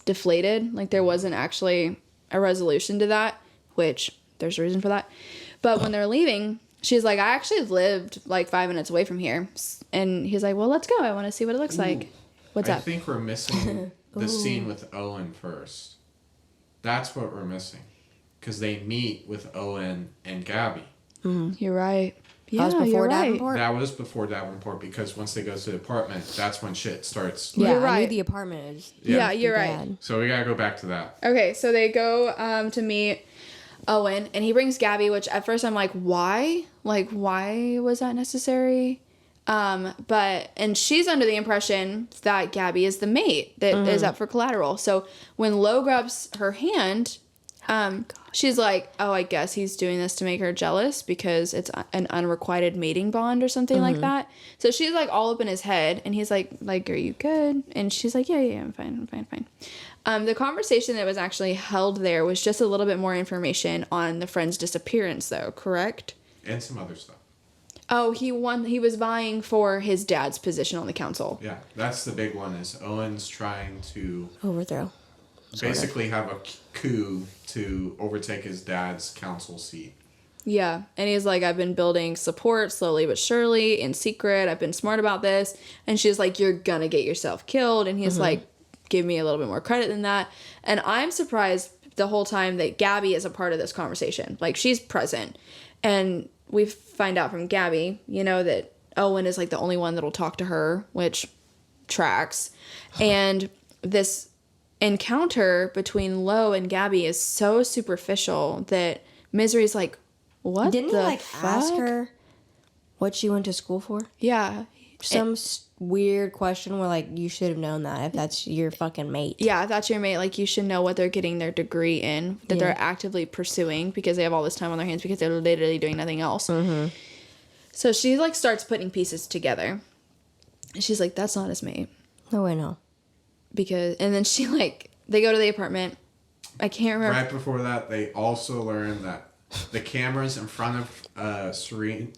S1: deflated. Like there wasn't actually a resolution to that, which there's a reason for that. But when they're leaving, she's like, I actually lived like 5 minutes away from here. And he's like, well, let's go. I want to see what it looks like. What's up?
S3: I think we're missing the scene with Owen first. That's what we're missing. Because they meet with Owen and Gabby.
S1: You're right.
S2: Yeah, that was before Davenport?
S3: That was before Davenport, because once they go to the apartment, that's when shit starts.
S2: Yeah,
S1: You're right.
S2: I knew the apartment is.
S1: Yeah, you're right.
S3: So we gotta go back to that.
S1: Okay, so they go to meet Owen, and he brings Gabby, which at first I'm like, why? Like, why was that necessary? And she's under the impression that Gabby is the mate that is up for collateral. So when Lo grabs her hand, she's like, oh, I guess he's doing this to make her jealous because it's an unrequited mating bond or something like that. So she's like all up in his head, and he's like, are you good? And she's like, yeah, I'm fine. The conversation that was actually held there was just a little bit more information on the friend's disappearance, though, correct?
S3: And some other stuff.
S1: Oh, he was vying for his dad's position on the council.
S3: Yeah, that's the big one, is Owen's trying to
S2: Overthrow.
S3: basically have a coup to overtake his dad's council seat.
S1: Yeah, and he's like, I've been building support slowly but surely, in secret. I've been smart about this. And she's like, you're gonna get yourself killed. And he's like, give me a little bit more credit than that. And I'm surprised the whole time that Gabby is a part of this conversation. Like, she's present. And we find out from Gabby, that Owen is like the only one that'll talk to her, which tracks. And this encounter between Lo and Gabby is so superficial that Misery's like, what
S2: Didn't
S1: the
S2: he like
S1: fuck?
S2: ask her what she went to school for?
S1: Yeah.
S2: Some weird question where like, you should have known that if that's your fucking mate.
S1: Yeah, that's your mate. Like, you should know what they're getting their degree in, that they're actively pursuing because they have all this time on their hands because they're literally doing nothing else. So she like starts putting pieces together. And she's like, that's not his mate.
S2: No way, no.
S1: And then she they go to the apartment. I can't remember.
S3: Right before that, they also learn that the cameras in front of Selena.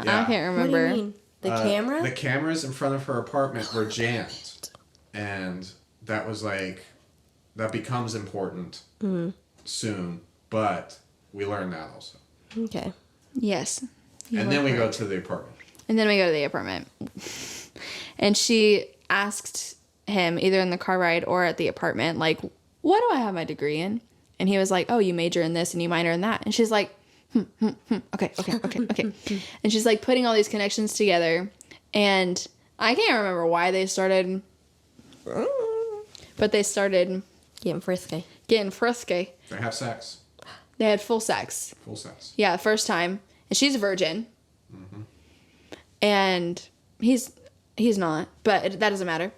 S1: Yeah. I can't remember.
S2: What do you mean? The camera?
S3: The cameras in front of her apartment were jammed. And that was like, that becomes important soon. But we learned that also.
S2: Okay.
S1: Yes.
S3: And then we go to the apartment.
S1: And she asked him, either in the car ride or at the apartment, like, what do I have my degree in? And he was like, oh, you major in this and you minor in that. And she's like, okay. And she's like putting all these connections together. And I can't remember why they started, but they started
S2: getting frisky.
S1: They
S3: have sex.
S1: They had full sex. Yeah, first time. And she's a virgin. And he's not, but that doesn't matter.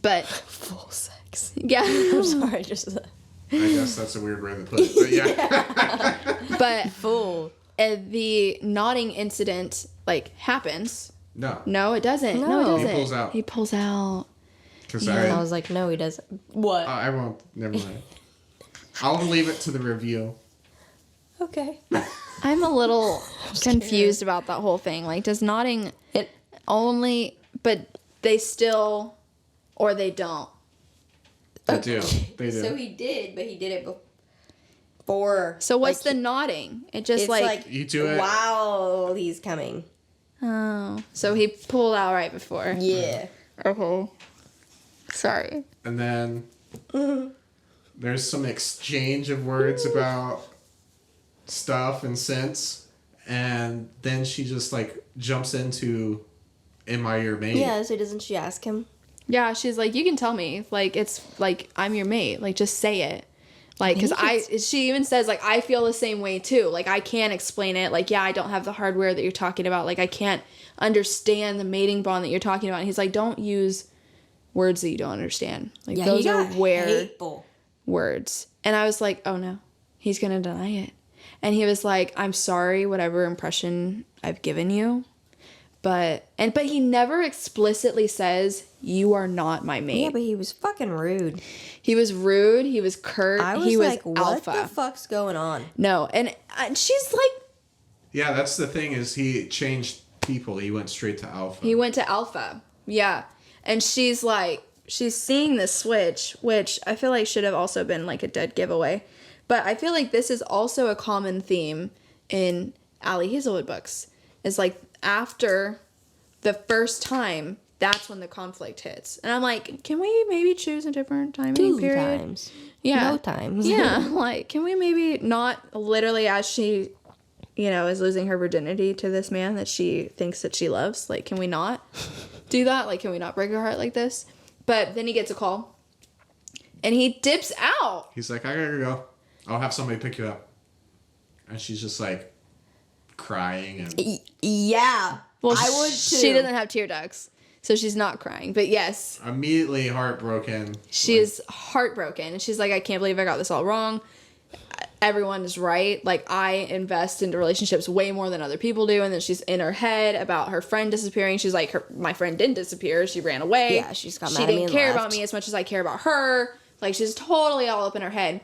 S1: But
S2: full sex.
S1: Yeah.
S2: I'm sorry, just
S3: I guess that's a weird way to put it, but yeah.
S1: But
S2: full.
S1: The nodding incident happens.
S3: No,
S1: it doesn't. No, it doesn't.
S3: He
S1: pulls out.
S3: Because
S2: I was like, no, he doesn't. What?
S3: I won't. Never mind. I'll leave it to the review.
S2: Okay.
S1: I'm a little confused about that whole thing. Like, does nodding it only, but they still, or they don't?
S3: They do. They do.
S2: So he did, but he did it before.
S1: So what's the nodding? It just
S2: it's
S3: you do it
S2: while he's coming.
S1: Oh, so he pulled out right before.
S2: Yeah.
S1: Okay. Sorry.
S3: And then there's some exchange of words about stuff and scents, and then she just jumps into, "Am I your mate?"
S2: Yeah. So doesn't she ask him?
S1: Yeah, she's like, you can tell me. It's I'm your mate. Just say it. Because she even says, I feel the same way too. I can't explain it. Yeah, I don't have the hardware that you're talking about. I can't understand the mating bond that you're talking about. And he's like, don't use words that you don't understand. Those are hateful words. And I was like, oh no, he's going to deny it. And he was like, I'm sorry, whatever impression I've given you. But he never explicitly says, you are not my mate.
S2: Yeah, but he was fucking rude.
S1: He was rude. He was curt. He was alpha.
S2: What the fuck's going on?
S1: No, and she's like...
S3: Yeah, that's the thing, is he changed people. He went straight to alpha.
S1: Yeah. And she's like, she's seeing the switch, which I feel like should have also been like a dead giveaway. But I feel like this is also a common theme in Allie Hazelwood books. Is like after the first time, that's when the conflict hits. And I'm like, can we maybe choose a different timing period?
S2: 2 times.
S1: Yeah.
S2: No times.
S1: Yeah. Like, can we maybe not literally as she, is losing her virginity to this man that she thinks that she loves? Like, can we not do that? Like, can we not break her heart like this? But then he gets a call. And he dips out.
S3: He's like, I gotta go. I'll have somebody pick you up. And she's just like crying and
S2: Yeah.
S1: Well,
S2: I would too.
S1: She doesn't have tear ducts, so she's not crying. But yes,
S3: immediately heartbroken.
S1: She is heartbroken, and she's like, I can't believe I got this all wrong. Everyone is right. Like, I invest into relationships way more than other people do. And then she's in her head about her friend disappearing. She's like, my friend didn't disappear. She ran away.
S2: Yeah, she's got mad
S1: She
S2: at me
S1: didn't
S2: and
S1: care
S2: left.
S1: about me as much as I care about her. Like, she's totally all up in her head.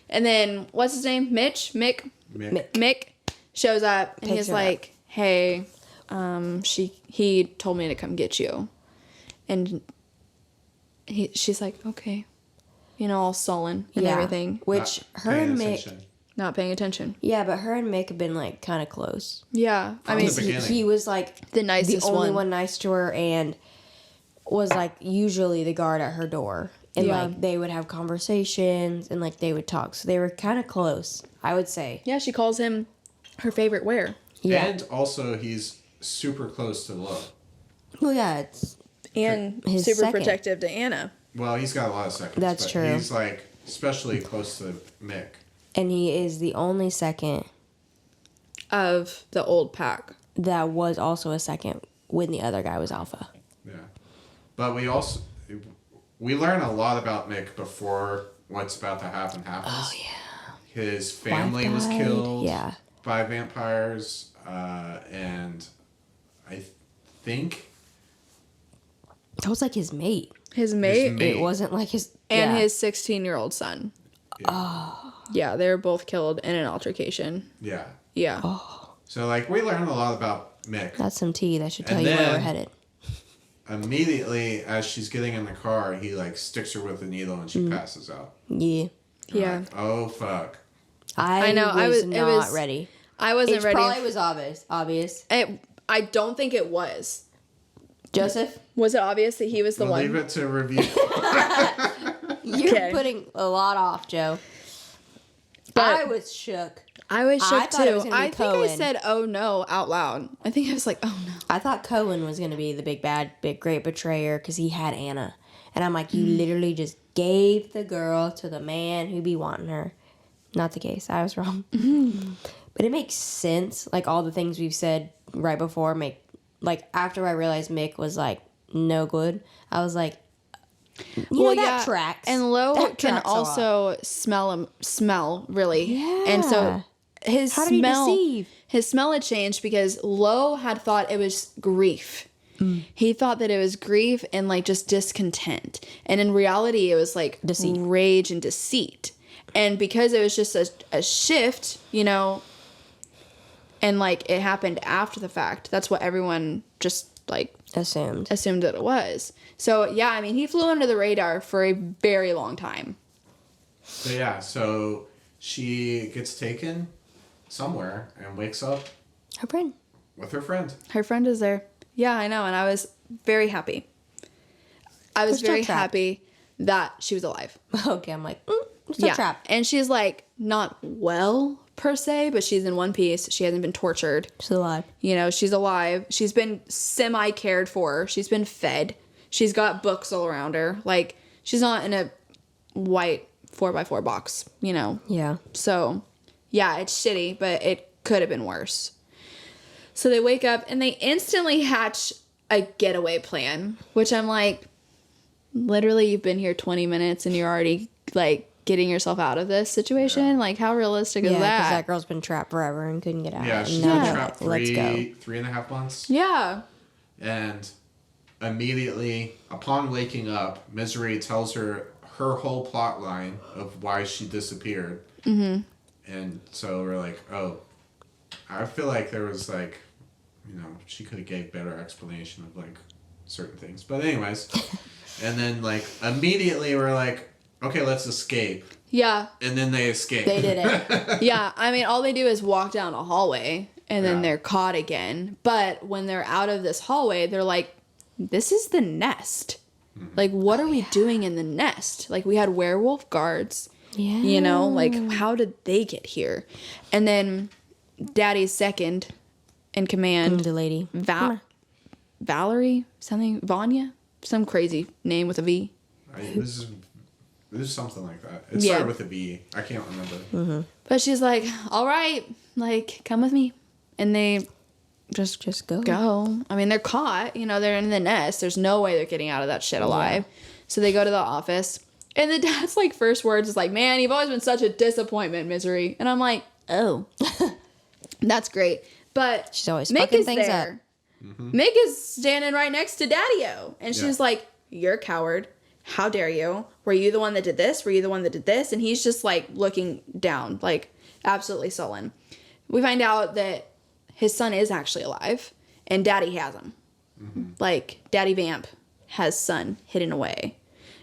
S1: And then, what's his name? Mick shows up, and he's like, hey, he told me to come get you. And she's like, okay. All sullen and everything.
S2: Which her and Mick...
S1: Not paying attention.
S2: Yeah, but her and Mick have been, like, kind of close.
S1: Yeah. I mean,
S2: he was, like...
S1: the nicest
S2: the only one nice to her, and was, like, usually the guard at her door. And, like, they would have conversations, and, like, they would talk. So they were kind of close, I would say.
S1: Yeah, she calls him her favorite wear.
S2: Yeah.
S3: And also, he's super close to Lo.
S2: Well, yeah, it's...
S1: And
S2: his
S1: super
S2: second.
S1: protective to Anna.
S3: Well, he's got a lot of seconds.
S2: That's
S3: but
S2: true.
S3: He's, like, especially close to Mick.
S2: And he is the only second...
S1: of the old pack.
S2: That was also a second when the other guy was alpha.
S3: Yeah. But we learn a lot about Mick before what's about to happen happens.
S2: Oh, yeah.
S3: His family was killed by vampires, and I think...
S2: That was like his mate.
S1: His mate?
S2: It wasn't like his...
S1: And his 16-year-old son.
S3: Yeah.
S2: Oh.
S1: Yeah, they were both killed in an altercation.
S3: Yeah.
S1: Yeah.
S2: Oh.
S3: So, like, we learned a lot about Mick.
S2: That's some tea that should tell you where we're headed.
S3: Immediately, as she's getting in the car, he, like, sticks her with a needle and she passes out.
S2: Yeah.
S1: Yeah.
S3: Like, oh, fuck.
S2: I know. I was not ready.
S1: I wasn't ready.
S2: It probably was obvious.
S1: I don't think it was.
S2: Joseph?
S1: Was it obvious that he was the one?
S3: Leave it to review.
S2: You're putting a lot off, Joe.
S1: But
S2: I was shook.
S1: I was shook too. I think
S2: Cohen.
S1: I said, oh no, out loud. I think I was like, oh no.
S2: I thought Cohen was going to be the big bad, big great betrayer because he had Anna. And I'm like, you literally just gave the girl to the man who be wanting her. Not the case. I was wrong. But it makes sense. Like, all the things we've said right before make... Like, after I realized Mick was, like, no good, I was like, that tracks.
S1: And Lo can also smell really.
S2: Yeah.
S1: And so his
S2: How did
S1: smell...
S2: he deceive?
S1: His smell had changed because Lo had thought it was grief. He thought that it was grief and, like, just discontent. And in reality, it was, like,
S2: deceit.
S1: Rage and deceit. And because it was just a shift, and, like, it happened after the fact, that's what everyone just, like...
S2: Assumed
S1: that it was. So, yeah, I mean, he flew under the radar for a very long time.
S3: So, yeah, so she gets taken somewhere and wakes up...
S2: Her friend.
S3: With her friend.
S1: Her friend is there. Yeah, I know, and I was very happy. I was very happy that she was alive.
S2: Okay, I'm like, still trapped.
S1: And she's, like, not well, per se, but she's in one piece. She hasn't been tortured.
S2: She's alive.
S1: She's alive. She's been semi-cared for. She's been fed. She's got books all around her. Like, she's not in a white 4x4 box,
S2: Yeah.
S1: So, yeah, it's shitty, but it could have been worse. So they wake up and they instantly hatch a getaway plan, which I'm like, literally, you've been here 20 minutes and you're already, like, getting yourself out of this situation. Yeah. Like, how realistic is that?
S2: Yeah, because that girl's been trapped forever and couldn't get out.
S3: Yeah, she's
S2: been
S3: trapped 3.5 months.
S1: Yeah.
S3: And immediately, upon waking up, Misery tells her whole plot line of why she disappeared. Mm-hmm. And so we're like, oh, I feel like there was, like, she could have gave better explanation of, like, certain things. But anyways, And then, like, immediately we're like, okay, let's escape.
S1: Yeah.
S3: And then they escape.
S2: They did it.
S1: Yeah. I mean, all they do is walk down a hallway and then they're caught again. But when they're out of this hallway, they're like, this is the nest. Like, what are we doing in the nest? Like, we had werewolf guards.
S2: Yeah.
S1: You know, like, how did they get here? And then Daddy's second in command.
S2: The lady.
S1: Valerie? Something? Vanya? Some crazy name with a V.
S3: This is something like that. It started with a V. I can't remember.
S2: Mm-hmm.
S1: But she's like, all right, like, come with me. And they just go. I mean, they're caught. You know, they're in the nest. There's no way they're getting out of that shit alive. Yeah. So they go to the office. And the dad's, like, first words is like, man, you've always been such a disappointment, Misery. And I'm like, oh. That's great. But
S2: she's always
S1: Mick
S2: fucking things up.
S1: Mick is standing right next to Daddy-O. And she's like, you're a coward. How dare you? Were you the one that did this? Were you the one that did this? And he's just, like, looking down, like, absolutely sullen. We find out that his son is actually alive, and Daddy has him. Mm-hmm. Like, Daddy Vamp has son hidden away.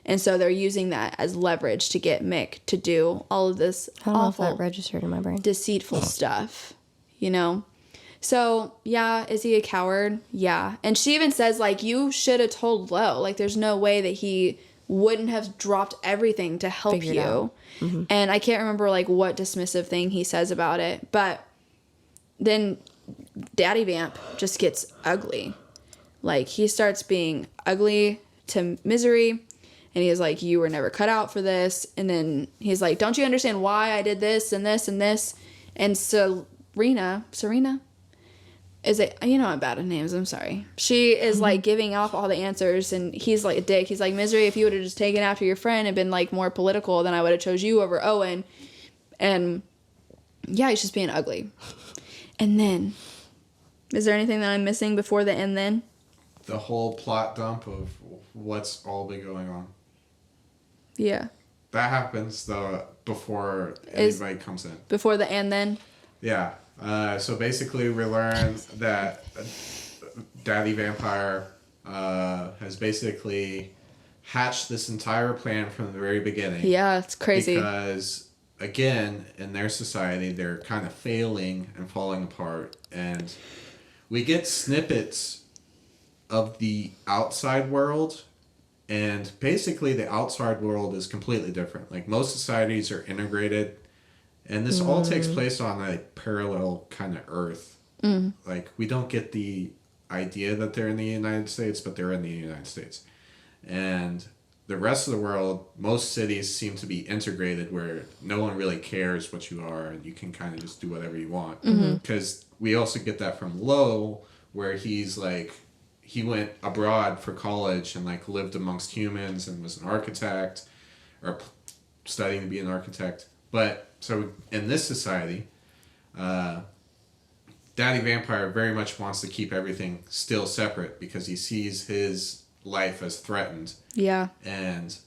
S1: And so they're using that as leverage to get Mick to do all of this
S2: I don't know
S1: awful,
S2: if that registered in my brain.
S1: Deceitful stuff, you know? So, yeah, is he a coward? Yeah. And she even says, like, you should have told Lo. Like, there's no way that he wouldn't have dropped everything to help
S2: Figured
S1: you.
S2: out. Mm-hmm.
S1: And I can't remember, like, what dismissive thing he says about it. But then Daddy Vamp just gets ugly. Like, he starts being ugly to Misery. And he's like, you were never cut out for this. And then he's like, don't you understand why I did this and this and this? And Serena, is it, you know, I'm bad at names, I'm sorry. She is like giving off all the answers, and he's like a dick. He's like, Misery, if you would have just taken after your friend and been like more political, then I would have chose you over Owen. And yeah, he's just being ugly. And then, is there anything that I'm missing before the and then?
S3: The whole plot dump of what's all been going on.
S1: Yeah. That
S3: happens, though, before anybody comes in.
S1: Before the and then?
S3: Yeah. So basically we learn that Daddy Vampire has basically hatched this entire plan from the very beginning.
S1: Yeah, it's crazy.
S3: Because, again, in their society, they're kind of failing and falling apart. And we get snippets of the outside world. And basically the outside world is completely different. Like, most societies are integrated. And this all takes place on a parallel kind of Earth. Mm. Like, we don't get the idea that they're in the United States, but they're in the United States. And the rest of the world, most cities seem to be integrated where no one really cares what you are and you can kind of just do whatever you want. Because we also get that from Lo, where he's like, he went abroad for college and like lived amongst humans and was an architect or studying to be an architect. But so in this society, Daddy Vampire very much wants to keep everything still separate because he sees his life as threatened. Yeah. And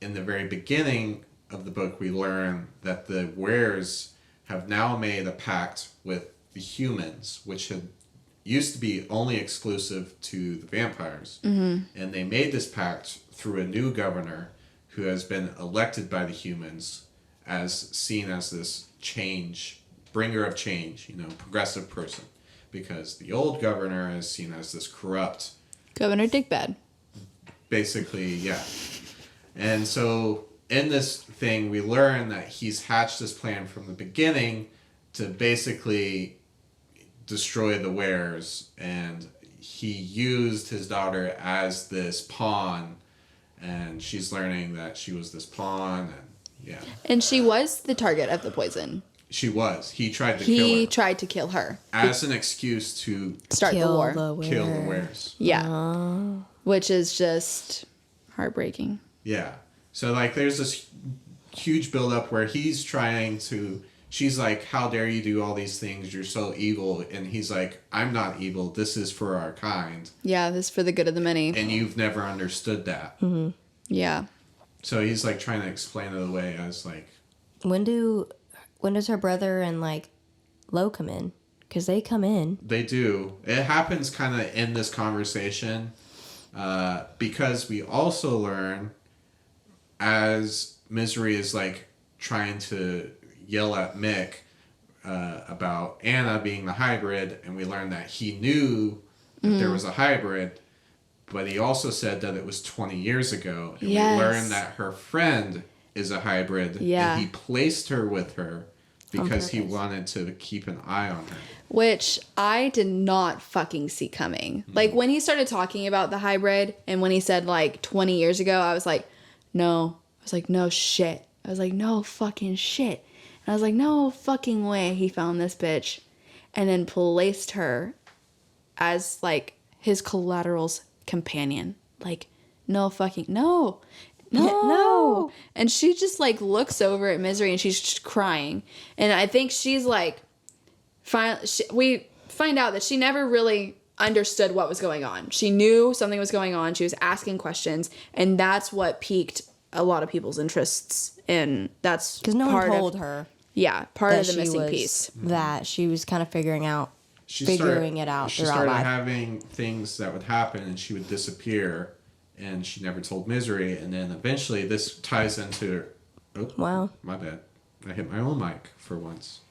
S3: in the very beginning of the book, we learn that the Wares have now made a pact with the humans, which had used to be only exclusive to the vampires. Mm-hmm. And they made this pact through a new governor who has been elected by the humans as seen as this bringer of change, you know, progressive person. Because the old governor is seen as this corrupt...
S1: Governor Dickbad.
S3: Basically, yeah. And so in this thing, we learn that he's hatched this plan from the beginning to basically destroy the Wares, and he used his daughter as this pawn, and she's learning that she was this pawn, and yeah.
S1: And she was the target of the poison.
S3: She was. He tried to kill her.
S1: He tried to kill her.
S3: As an excuse to
S1: start the war.
S3: Kill the Wares.
S1: Yeah. Which is just heartbreaking.
S3: Yeah. So, like, there's this huge buildup where he's trying to... She's like, how dare you do all these things? You're so evil. And he's like, I'm not evil. This is for our kind.
S1: Yeah, this is for the good of the many.
S3: And you've never understood that.
S1: Mm-hmm. Yeah.
S3: So he's, like, trying to explain it away as, like...
S2: When does her brother and, like, Lo come in? Because they come in.
S3: They do. It happens kind of in this conversation. Because we also learn, as Misery is like trying to yell at Mick about Anna being the hybrid, and we learn that he knew that there was a hybrid, but he also said that it was 20 years ago. And we learned that her friend is a hybrid, and he placed her with her because he wanted to keep an eye on her.
S1: Which I did not fucking see coming. Like, when he started talking about the hybrid, and when he said, like, 20 years ago, I was like, no. I was like, no shit. I was like, no fucking shit. And I was like, no fucking way he found this bitch. And then placed her as, like, his collateral's companion. Like, no fucking, no. And she just, like, looks over at Misery, and she's just crying. And I think she's, like, we find out that she never really understood what was going on. She knew something was going on. She was asking questions. And that's what piqued a lot of people's interests. And that's
S2: because no one told her.
S1: Yeah, part of the missing piece.
S2: That she was kind of figuring it out
S3: She
S2: throughout
S3: started
S2: life.
S3: having things that would happen, and she would disappear, and she never told Misery. And then eventually this ties into... Oh,
S2: wow.
S3: My bad. I hit my own mic for once.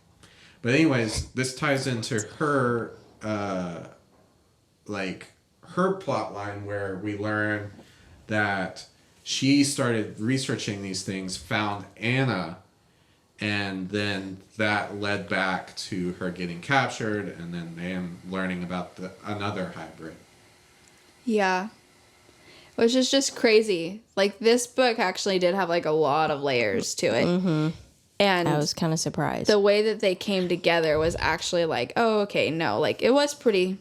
S3: But anyways, this ties into her, her plot line, where we learn that she started researching these things, found Anna, and then that led back to her getting captured, and then them learning about another hybrid.
S1: Yeah. Which is just crazy. Like, this book actually did have, like, a lot of layers to it. Mm-hmm. And
S2: I was kind of surprised.
S1: The way that they came together was actually like, oh, okay, no. Like, it was pretty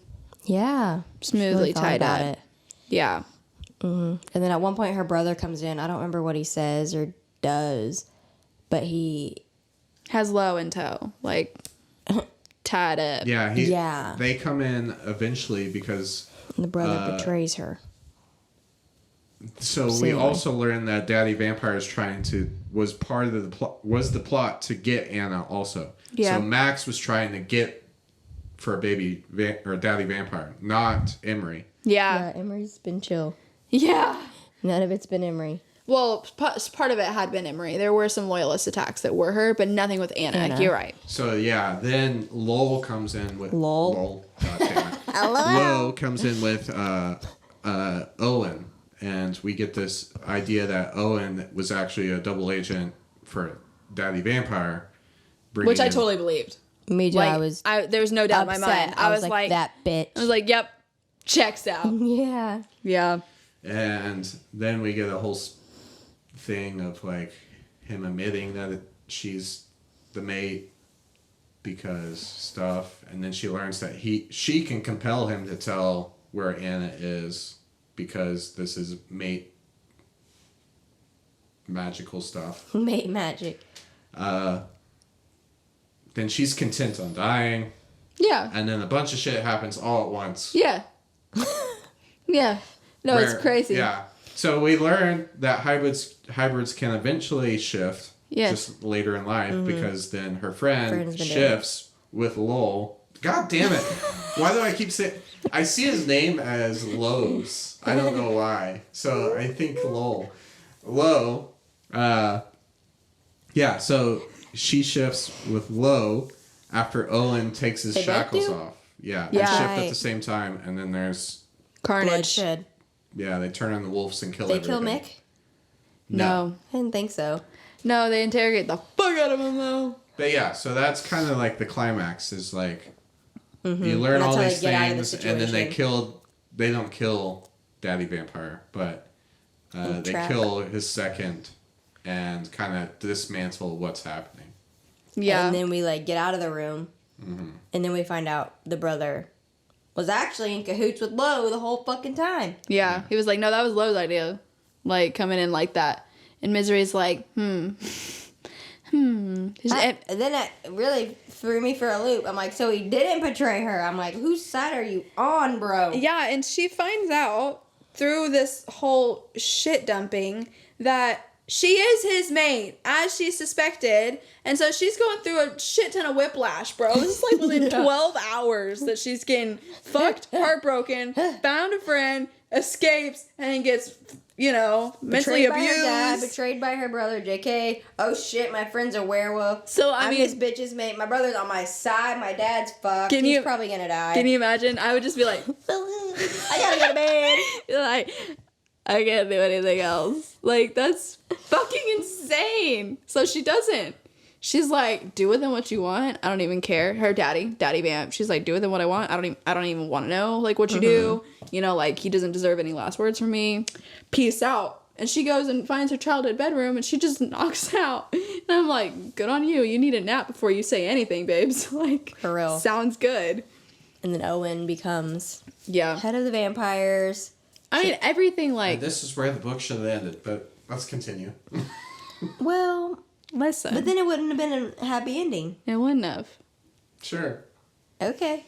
S1: smoothly
S2: really
S1: tied up.
S2: It.
S1: Yeah.
S2: Mm-hmm. And then at one point her brother comes in. I don't remember what he says or does, but he...
S1: has Lo in tow. Like, tied up.
S3: Yeah. They come in eventually because...
S2: the brother betrays her.
S3: So we also learned that Daddy Vampire is was part of the plot to get Anna also.
S1: Yeah.
S3: So Max was trying to get for Daddy Vampire, not Emery.
S1: Yeah.
S2: Emery's been chill.
S1: Yeah.
S2: None of it's been Emery.
S1: Well, part of it had been Emery. There were some loyalist attacks that were her, but nothing with Anna. You're right.
S3: So yeah, then Lowell comes in with
S2: Lowell.
S3: God damn it. Lo comes in with Owen. And we get this idea that Owen was actually a double agent for Daddy Vampire.
S1: Which I totally believed.
S2: Me too.
S1: Like, there was no doubt in my mind. I was like,
S2: that bitch.
S1: I was like, yep, checks out.
S2: Yeah.
S1: Yeah.
S3: And then we get a whole thing of, like, him admitting that she's the mate because stuff. And then she learns that she can compel him to tell where Anna is, because this is mate magical stuff.
S2: Mate magic.
S3: Then she's content on dying.
S1: Yeah.
S3: And then a bunch of shit happens all at once.
S1: Yeah. Yeah. No, it's crazy.
S3: Yeah. So we learned that hybrids can eventually shift just later in life, because then her friend shifts with Lowell. God damn it. Why do I keep saying... I see his name as Lowe's. I don't know why. So I think Lowell. So she shifts with Lowe after Owen takes his shackles off. Yeah. They shift at the same time, and then there's...
S1: carnage.
S2: Bloodshed.
S3: Yeah, they turn on the wolves and kill everything.
S2: They kill Mick?
S1: No.
S2: I didn't think so.
S1: No, they interrogate the fuck out of him, though.
S3: But yeah, so that's kind of like the climax, is like... Mm-hmm. You learn all these things, and then they don't kill Daddy Vampire, but they kill his second and kind of dismantle what's happening.
S2: Yeah. And then we, like, get out of the room, and then we find out the brother was actually in cahoots with Lo the whole fucking time.
S1: Yeah. He was like, no, that was Lo's idea. Like, coming in like that. And Misery's like,
S2: And then it really threw me for a loop. I'm like, so he didn't betray her. I'm like, whose side are you on, bro?
S1: Yeah, and she finds out through this whole shit dumping that she is his mate, as she suspected. And so she's going through a shit ton of whiplash, bro. This is like within 12 hours that she's getting fucked, heartbroken, found a friend, escapes and gets, mentally abused.
S2: Betrayed by her brother, JK. Oh shit, my friend's a werewolf.
S1: So,
S2: I'm this bitch's mate. My brother's on my side. My dad's fucked. He's probably gonna die.
S1: Can you imagine? I would just be like,
S2: I gotta go to bed.
S1: like, I can't do anything else. Like, that's fucking insane. So she doesn't. She's like, do with him what you want. I don't even care. Her daddy Vamp. She's like, do with him what I want. I don't even want to know like what you do. Like he doesn't deserve any last words from me. Peace out. And she goes and finds her childhood bedroom and she just knocks out. And I'm like, good on you. You need a nap before you say anything, babes. Like,
S2: for real.
S1: Sounds good.
S2: And then Owen becomes
S1: head
S2: of the vampires.
S1: I mean, everything like...
S3: And this is where the book should have ended, but let's continue.
S2: Well...
S1: Listen.
S2: But then it wouldn't have been a happy ending.
S1: It wouldn't have.
S3: Sure.
S2: Okay.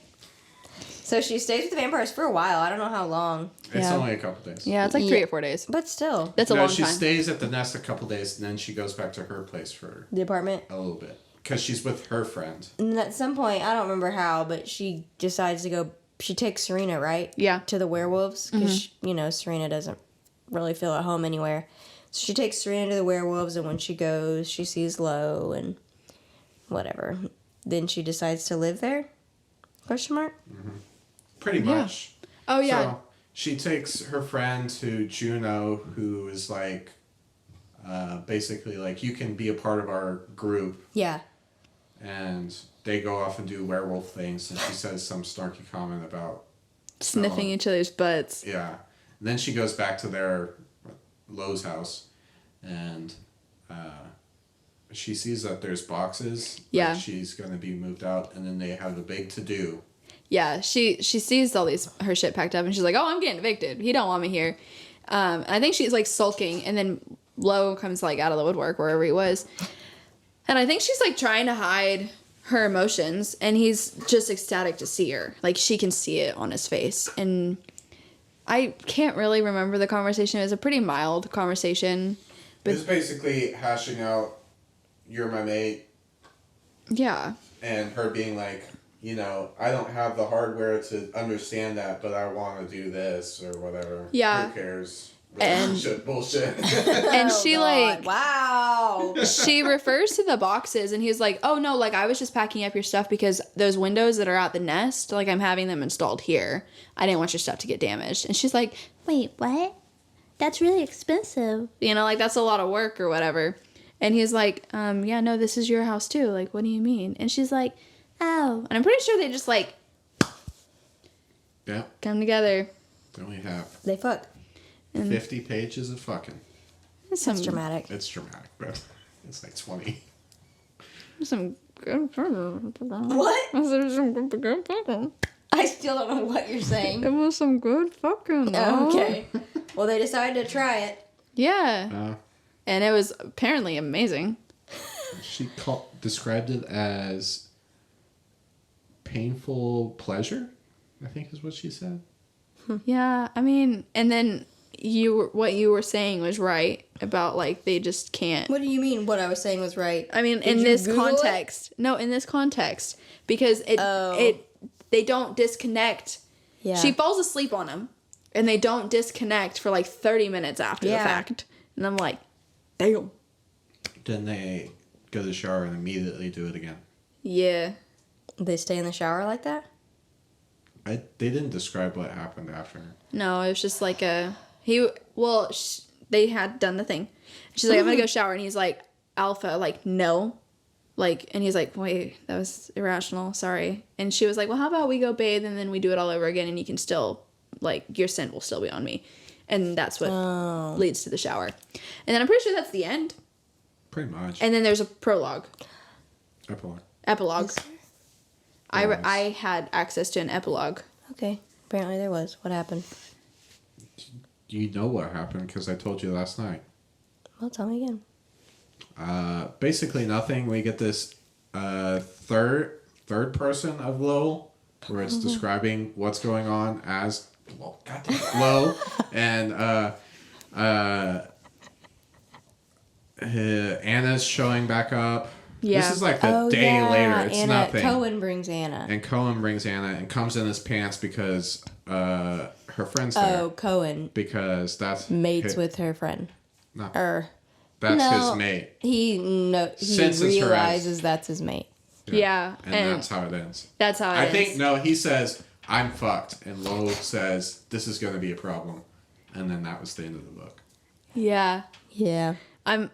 S2: So she stays with the vampires for a while. I don't know how long.
S3: It's only a couple days.
S1: Yeah, it's like 3 or 4 days.
S2: But still.
S1: That's a long time.
S3: She stays at the nest a couple days, and then she goes back to her place for...
S2: The apartment?
S3: A little bit. Because she's with her friend.
S2: And at some point, I don't remember how, but she decides to go... She takes Serena, right?
S1: Yeah.
S2: To the werewolves. Because, Serena doesn't really feel at home anywhere. So she takes Serena to the werewolves, and when she goes, she sees Lo and whatever. Then she decides to live there? Question mark?
S3: Mm-hmm. Pretty much.
S1: Oh, yeah.
S3: So she takes her friend to Juno, who is like, basically like, you can be a part of our group.
S2: Yeah.
S3: And they go off and do werewolf things, and she says some snarky comment about...
S1: Sniffing each other's butts.
S3: Yeah. And then she goes back to their... Lo's house, and she sees that there's boxes.
S1: Yeah.
S3: She's going to be moved out, and then they have a big to-do.
S1: Yeah, she sees all her shit packed up, and she's like, oh, I'm getting evicted. He don't want me here. And I think she's, like, sulking, and then Lo comes, like, out of the woodwork, wherever he was. And I think she's, like, trying to hide her emotions, and he's just ecstatic to see her. Like, she can see it on his face, and... I can't really remember the conversation. It was a pretty mild conversation.
S3: But it was basically hashing out, you're my mate.
S1: Yeah.
S3: And her being like, I don't have the hardware to understand that, but I want to do this or whatever.
S1: Yeah.
S3: Who cares?
S1: Bullshit.
S2: And
S1: she
S2: wow.
S1: She refers to the boxes and he's like, oh no, like I was just packing up your stuff because those windows that are at the nest, like I'm having them installed here. I didn't want your stuff to get damaged. And she's like, wait, what? That's really expensive. Like that's a lot of work or whatever. And he's like, yeah, no, this is your house too. Like, what do you mean? And she's like, oh. And I'm pretty sure they just like come together.
S3: Then we have
S2: they fuck.
S3: 50 pages of fucking.
S2: That's dramatic.
S3: It's dramatic, but it's like 20.
S1: Some good fucking.
S2: What?
S1: Some good fucking.
S2: I still don't know what you're saying.
S1: It was some good fucking.
S2: Okay. Well, they decided to try it.
S1: Yeah. And it was apparently amazing.
S3: She described it as painful pleasure, I think is what she said.
S1: Yeah, I mean, and then what you were saying was right about like they just can't.
S2: What do you mean? What I was saying was right?
S1: I mean, in this context, because they don't disconnect. Yeah. She falls asleep on him, and they don't disconnect for like 30 minutes after the fact, and I'm like, damn.
S3: Then they go to the shower and immediately do it again. Yeah.
S2: They stay in the shower like that?
S3: They didn't describe what happened after.
S1: No, it was just like they had done the thing. She's like, I'm gonna go shower, and he's like, Alpha, like, no. Like, and he's like, wait, that was irrational, sorry. And she was like, well, how about we go bathe, and then we do it all over again, and you can still, like, your scent will still be on me. And that's what leads to the shower. And then I'm pretty sure that's the end.
S3: Pretty much.
S1: And then there's a prologue.
S3: Epilogue.
S1: I had access to an epilogue.
S2: Okay. Apparently there was. What happened?
S3: You know what happened because I told you last night.
S2: Well, tell me again.
S3: Basically nothing. We get this third person of Lo, where it's describing what's going on as Lo, and Anna's showing back up. Yeah. This is like the day later. It's
S2: Anna,
S3: nothing.
S2: Cohen brings Anna.
S3: And Cohen brings Anna and comes in his pants because her her friend's there.
S2: Oh, Cohen.
S3: Because that's
S2: Mates with her friend.
S3: No.
S2: That's
S3: his mate.
S2: He realizes that's his mate.
S1: Yeah.
S3: And that's how it ends.
S1: That's how it ends.
S3: He says, I'm fucked. And Lo says, this is going to be a problem. And then that was the end of the book.
S1: Yeah.
S2: Yeah.
S1: I'm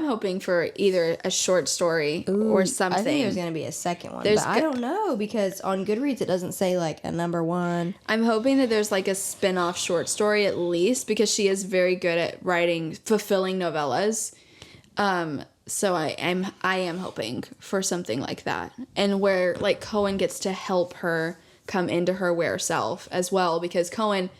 S1: hoping for either a short story or something.
S2: I think there's going to be a second one. But I don't know because on Goodreads it doesn't say like a number one.
S1: I'm hoping that there's like a spin-off short story at least because she is very good at writing fulfilling novellas. So I am hoping for something like that. And where like Cohen gets to help her come into her were self as well because Cohen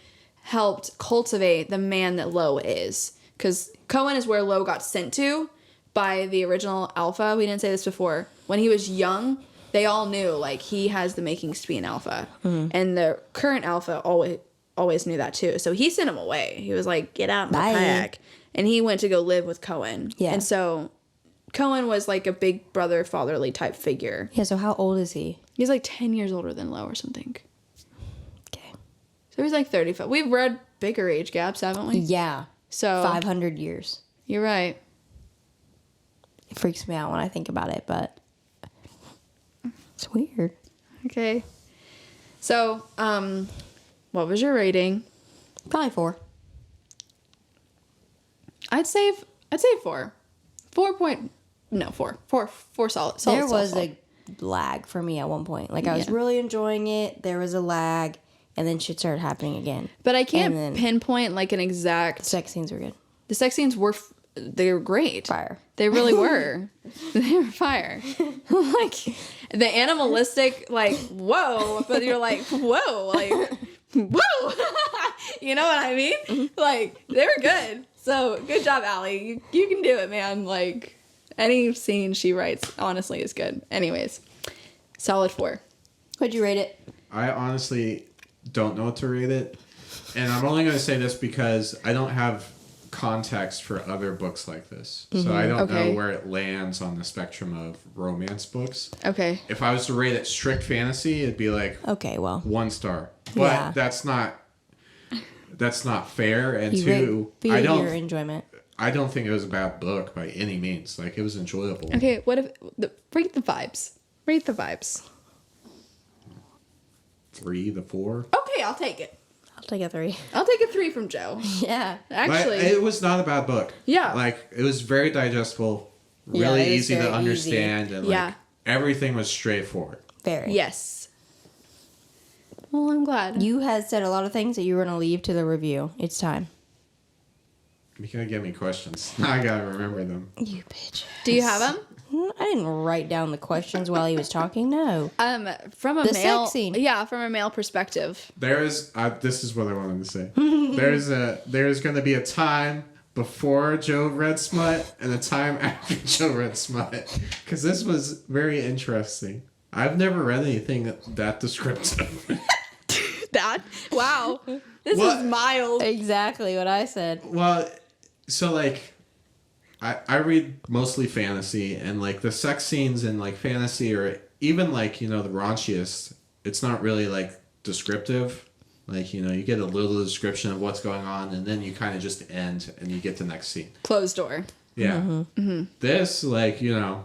S1: helped cultivate the man that Lo is. Because Cohen is where Lo got sent to by the original Alpha. We didn't say this before. When he was young, they all knew, like, he has the makings to be an Alpha. Mm-hmm. And the current Alpha always knew that, too. So he sent him away. He was like, get out of my pack. And he went to go live with Cohen. Yeah. And so Cohen was, like, a big brother, fatherly type figure.
S2: Yeah, so how old is he?
S1: He's, like, 10 years older than Lo or something. Okay. So he's, like, 35. We've read bigger age gaps, haven't we?
S2: Yeah. So 500 years.
S1: You're right.
S2: It freaks me out when I think about it, but it's weird.
S1: Okay. So, what was your rating?
S2: Probably 4.
S1: I'd say 4. 4 solid.
S2: There was a lag for me at one point. Like I was really enjoying it. There was a lag. And then shit started happening again.
S1: But I can't pinpoint like an exact...
S2: The sex scenes were good.
S1: The sex scenes were... They were great.
S2: Fire.
S1: They really were. They were fire. Like, the animalistic, like, whoa. But you're like, whoa. Like, whoa. You know what I mean? Like, they were good. So, good job, Allie. You can do it, man. Like, any scene she writes, honestly, is good. Anyways. Solid 4.
S2: What'd you rate it?
S3: I honestly... don't know what to rate it, and I'm only going to say this because I don't have context for other books like this, so I don't know where it lands on the spectrum of romance books.
S1: Okay.
S3: If I was to rate it strict fantasy, it'd be like 1 star, but that's not fair. And I don't
S2: your enjoyment.
S3: I don't think it was a bad book by any means. Like it was enjoyable.
S1: Okay, what if rate the vibes? Rate the vibes.
S3: 3, the 4.
S1: Okay, I'll take it.
S2: I'll take a 3.
S1: I'll take a 3 from Joe.
S2: Yeah.
S1: Actually.
S3: It was not a bad book.
S1: Yeah.
S3: Like, it was very digestible, really easy to understand, and like, everything was straightforward.
S2: Very.
S1: Yes. Well, I'm glad.
S2: You had said a lot of things that you were going to leave to the review. It's time.
S3: You're going to give me questions. Now I got to remember them.
S2: You bitch.
S1: Do you have them?
S2: I didn't write down the questions while he was talking. No.
S1: From a male,
S2: sex scene.
S1: Yeah, from a male perspective.
S3: There is. This is what I wanted to say. There's going to be a time before Joe read smut and a time after Joe read smut, because this was very interesting. I've never read anything that descriptive.
S1: Wow. This is mild.
S2: Exactly what I said.
S3: Well, so like. I read mostly fantasy, and like the sex scenes in like fantasy, or even like, you know, the raunchiest, it's not really like descriptive. Like, you know, you get a little description of what's going on, and then you kind of just end and you get to the next scene.
S1: Closed door.
S3: Yeah. Mm-hmm. This, like, you know,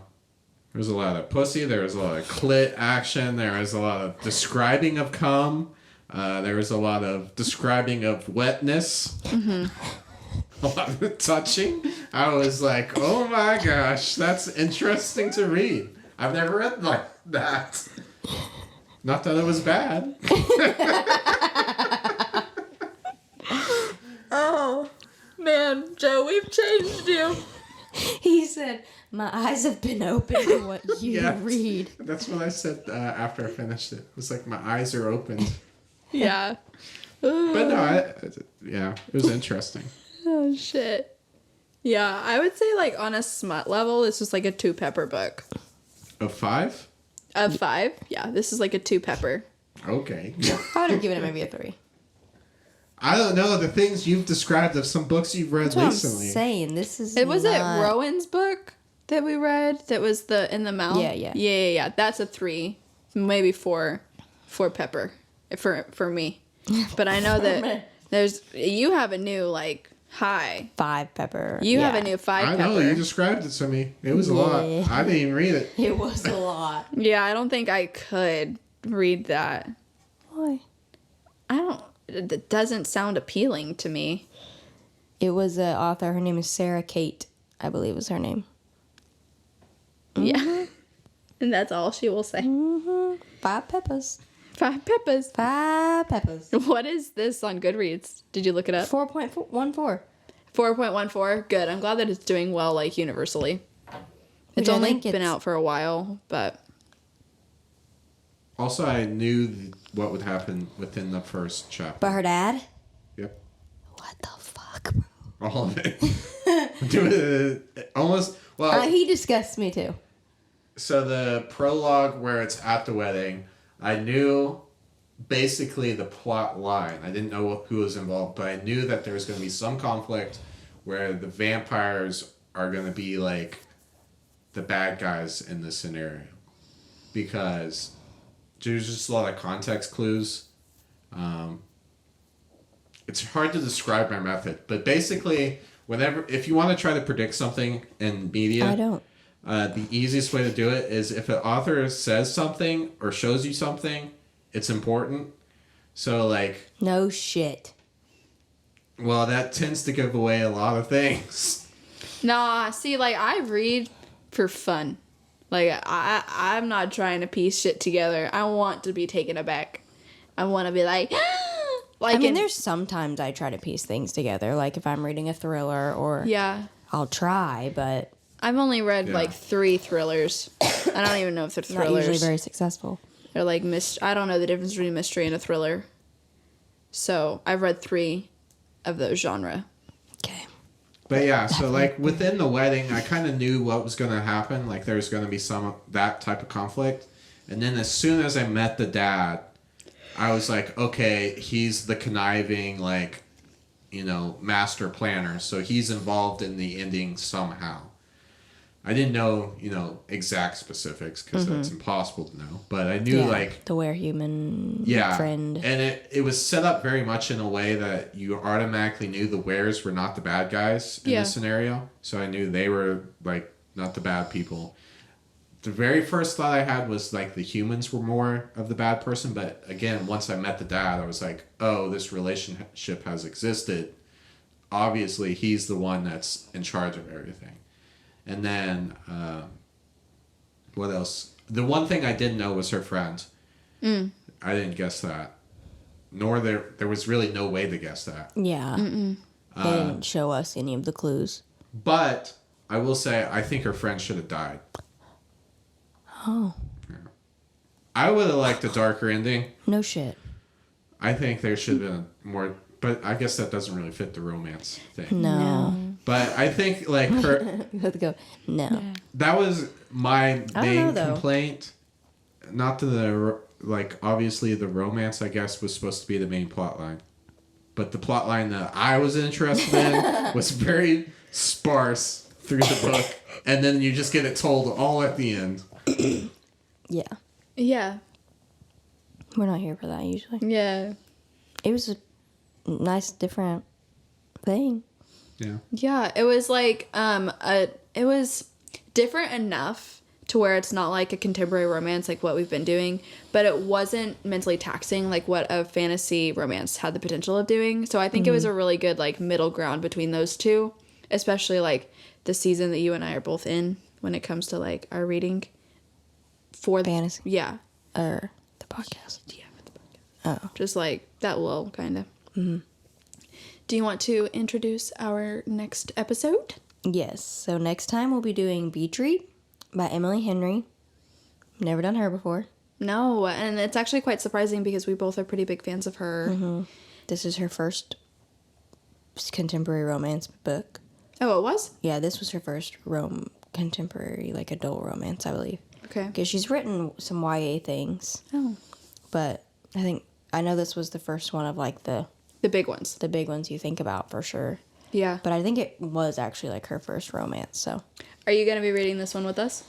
S3: there was a lot of pussy, there was a lot of clit action, there was a lot of describing of cum, there was a lot of describing of wetness. Mm-hmm. A lot of touching. I was like, oh my gosh, that's interesting to read. I've never read like that. Not that it was bad.
S1: Oh, man, Joe, we've changed you.
S2: He said, my eyes have been opened to what you read.
S3: That's what I said after I finished it. It was like, my eyes are opened.
S1: Yeah.
S3: But no, it was interesting.
S1: Oh, shit. Yeah, I would say, like, on a smut level, this is like a 2-pepper book.
S3: Of 5?
S1: Of 5? Yeah, this is like a 2-pepper.
S3: Okay.
S2: I would have given it maybe a 3.
S3: I don't know the things you've described of some books you've read recently.
S2: I'm saying this is.
S1: It was it Rowan's book that we read that was the In the Mouth. Yeah. That's a 3, maybe 4 pepper for me. But I know that you have a new, like, high.
S2: 5 pepper.
S1: You have a new 5 pepper.
S3: I know, you described it to me. It was a lot. I didn't even read it.
S2: It was a lot.
S1: Yeah, I don't think I could read that.
S2: Why?
S1: It doesn't sound appealing to me.
S2: It was an author. Her name is Sarah Kate, I believe was her name.
S1: Yeah. And that's all she will say.
S2: 5 peppers.
S1: 5 peppers.
S2: 5 peppers.
S1: What is this on Goodreads? Did you look it up?
S2: 4.14.
S1: 4.14. Good. I'm glad that it's doing well, like, universally. It's only been out for a while, but...
S3: Also, I knew what would happen within the first chapter.
S2: But her dad?
S3: Yep.
S2: What the fuck, bro?
S3: All of it. Almost... Well...
S2: he disgusts me, too.
S3: So the prologue where it's at the wedding, I knew basically the plot line. I didn't know who was involved, but I knew that there was going to be some conflict where the vampires are going to be like the bad guys in this scenario. Because there's just a lot of context clues. It's hard to describe my method, but basically, if you want to try to predict something in media...
S2: I don't.
S3: The easiest way to do it is if an author says something or shows you something, it's important. So, like...
S2: No shit.
S3: Well, that tends to give away a lot of things.
S1: Nah, see, like, I read for fun. Like, I'm not trying to piece shit together. I want to be taken aback. I want to be like... like,
S2: I mean, there's sometimes I try to piece things together. Like, if I'm reading a thriller or...
S1: Yeah.
S2: I'll try, but...
S1: I've only read, like, 3 thrillers. I don't even know if they're thrillers.
S2: Not usually very successful.
S1: They're, like, I don't know the difference between a mystery and a thriller. So, I've read 3 of those genre.
S2: Okay.
S3: But yeah, so, like, within the wedding, I kind of knew what was going to happen. Like, there was going to be that type of conflict. And then as soon as I met the dad, I was like, okay, he's the conniving, like, master planner. So he's involved in the ending somehow. I didn't know, exact specifics because that's impossible to know. But I knew, like...
S2: the werehuman friend.
S3: And it was set up very much in a way that you automatically knew the wares were not the bad guys in this scenario. So I knew they were, like, not the bad people. The very first thought I had was, like, the humans were more of the bad person. But, again, once I met the dad, I was like, oh, this relationship has existed. Obviously, he's the one that's in charge of everything. And then, what else? The one thing I didn't know was her friend. I didn't guess that. Nor there was really no way to guess that.
S2: Yeah. They didn't show us any of the clues.
S3: But I will say, I think her friend should have died.
S2: Oh.
S3: Yeah. I would have liked a darker ending.
S2: No shit.
S3: I think there should have been more... But I guess that doesn't really fit the romance thing.
S2: No.
S3: But I think, like, her...
S2: You have to go, no.
S3: That was my main
S2: know,
S3: complaint. Not to the... Like, obviously, the romance, I guess, was supposed to be the main plot line. But the plot line that I was interested in was very sparse through the book. And then you just get it told all at the end.
S2: Yeah.
S1: Yeah.
S2: We're not here for that, usually.
S1: Yeah.
S2: It was a nice, different thing.
S3: Yeah.
S1: Yeah, it was like it was different enough to where it's not like a contemporary romance like what we've been doing, but it wasn't mentally taxing like what a fantasy romance had the potential of doing. So I think it was a really good like middle ground between those two, especially like the season that you and I are both in when it comes to like our reading for
S2: fantasy.
S1: Yeah.
S2: Or the podcast.
S1: Yeah, the podcast.
S2: Oh.
S1: Just like that lull kind of. Mm-hmm. Do you want to introduce our next episode?
S2: Yes. So next time we'll be doing Beach Read by Emily Henry. Never done her before.
S1: No, and it's actually quite surprising because we both are pretty big fans of her.
S2: Mm-hmm. This is her first contemporary romance book.
S1: Oh, it was?
S2: Yeah, this was her first contemporary, like adult romance, I believe.
S1: Okay.
S2: Because she's written some YA things.
S1: Oh.
S2: But I know this was the first one of like the
S1: big ones.
S2: The big ones you think about for sure.
S1: Yeah.
S2: But I think it was actually like her first romance, so.
S1: Are you going to be reading this one with us?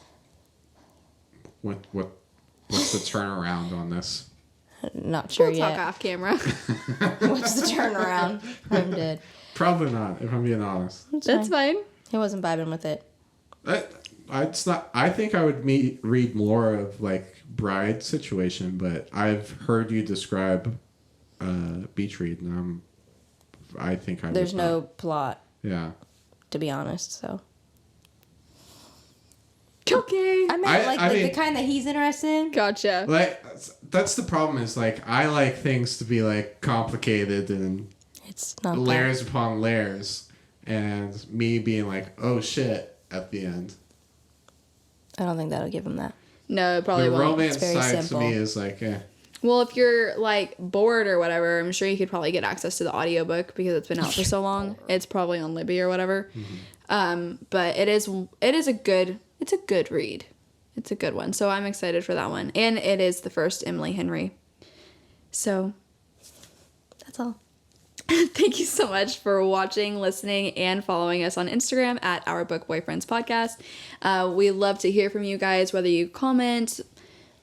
S3: What's the turnaround on this?
S2: Not sure
S1: We'll
S2: yet.
S1: talk off camera.
S2: What's the turnaround? I'm dead.
S3: Probably not, if I'm being honest.
S1: That's fine.
S2: He wasn't vibing with it.
S3: It's not. I think I would read more of like Bride situation, but I've heard you describe Beach Read, and I think I.
S2: There's no plot.
S3: Yeah.
S2: To be honest, so.
S1: Okay.
S2: I mean, the kind that he's interested in.
S1: Gotcha.
S3: Like that's the problem. Is like I like things to be like complicated and
S2: It's not
S3: layers upon layers, and me being like, oh shit, at the end.
S2: I don't think that'll give him that.
S1: No, it probably
S3: The
S1: won't.
S3: romance
S2: It's very
S3: side
S2: simple.
S3: to me is like,
S1: Well, if you're like bored or whatever, I'm sure you could probably get access to the audiobook because it's been out for so long. It's probably on Libby or whatever. But it's a good read. It's a good one. So I'm excited for that one. And it is the first Emily Henry. So
S2: That's all.
S1: thank you so much for watching, listening, and following us on Instagram at Our Book Boyfriends Podcast. We love to hear from you guys, whether you comment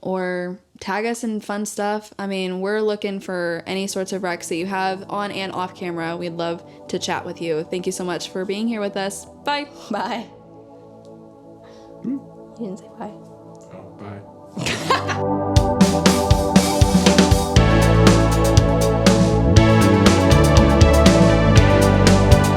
S1: or tag us in fun stuff. I mean, we're looking for any sorts of recs that you have on and off camera. We'd love to chat with you. Thank you so much for being here with us. Bye.
S2: Bye. You didn't say bye.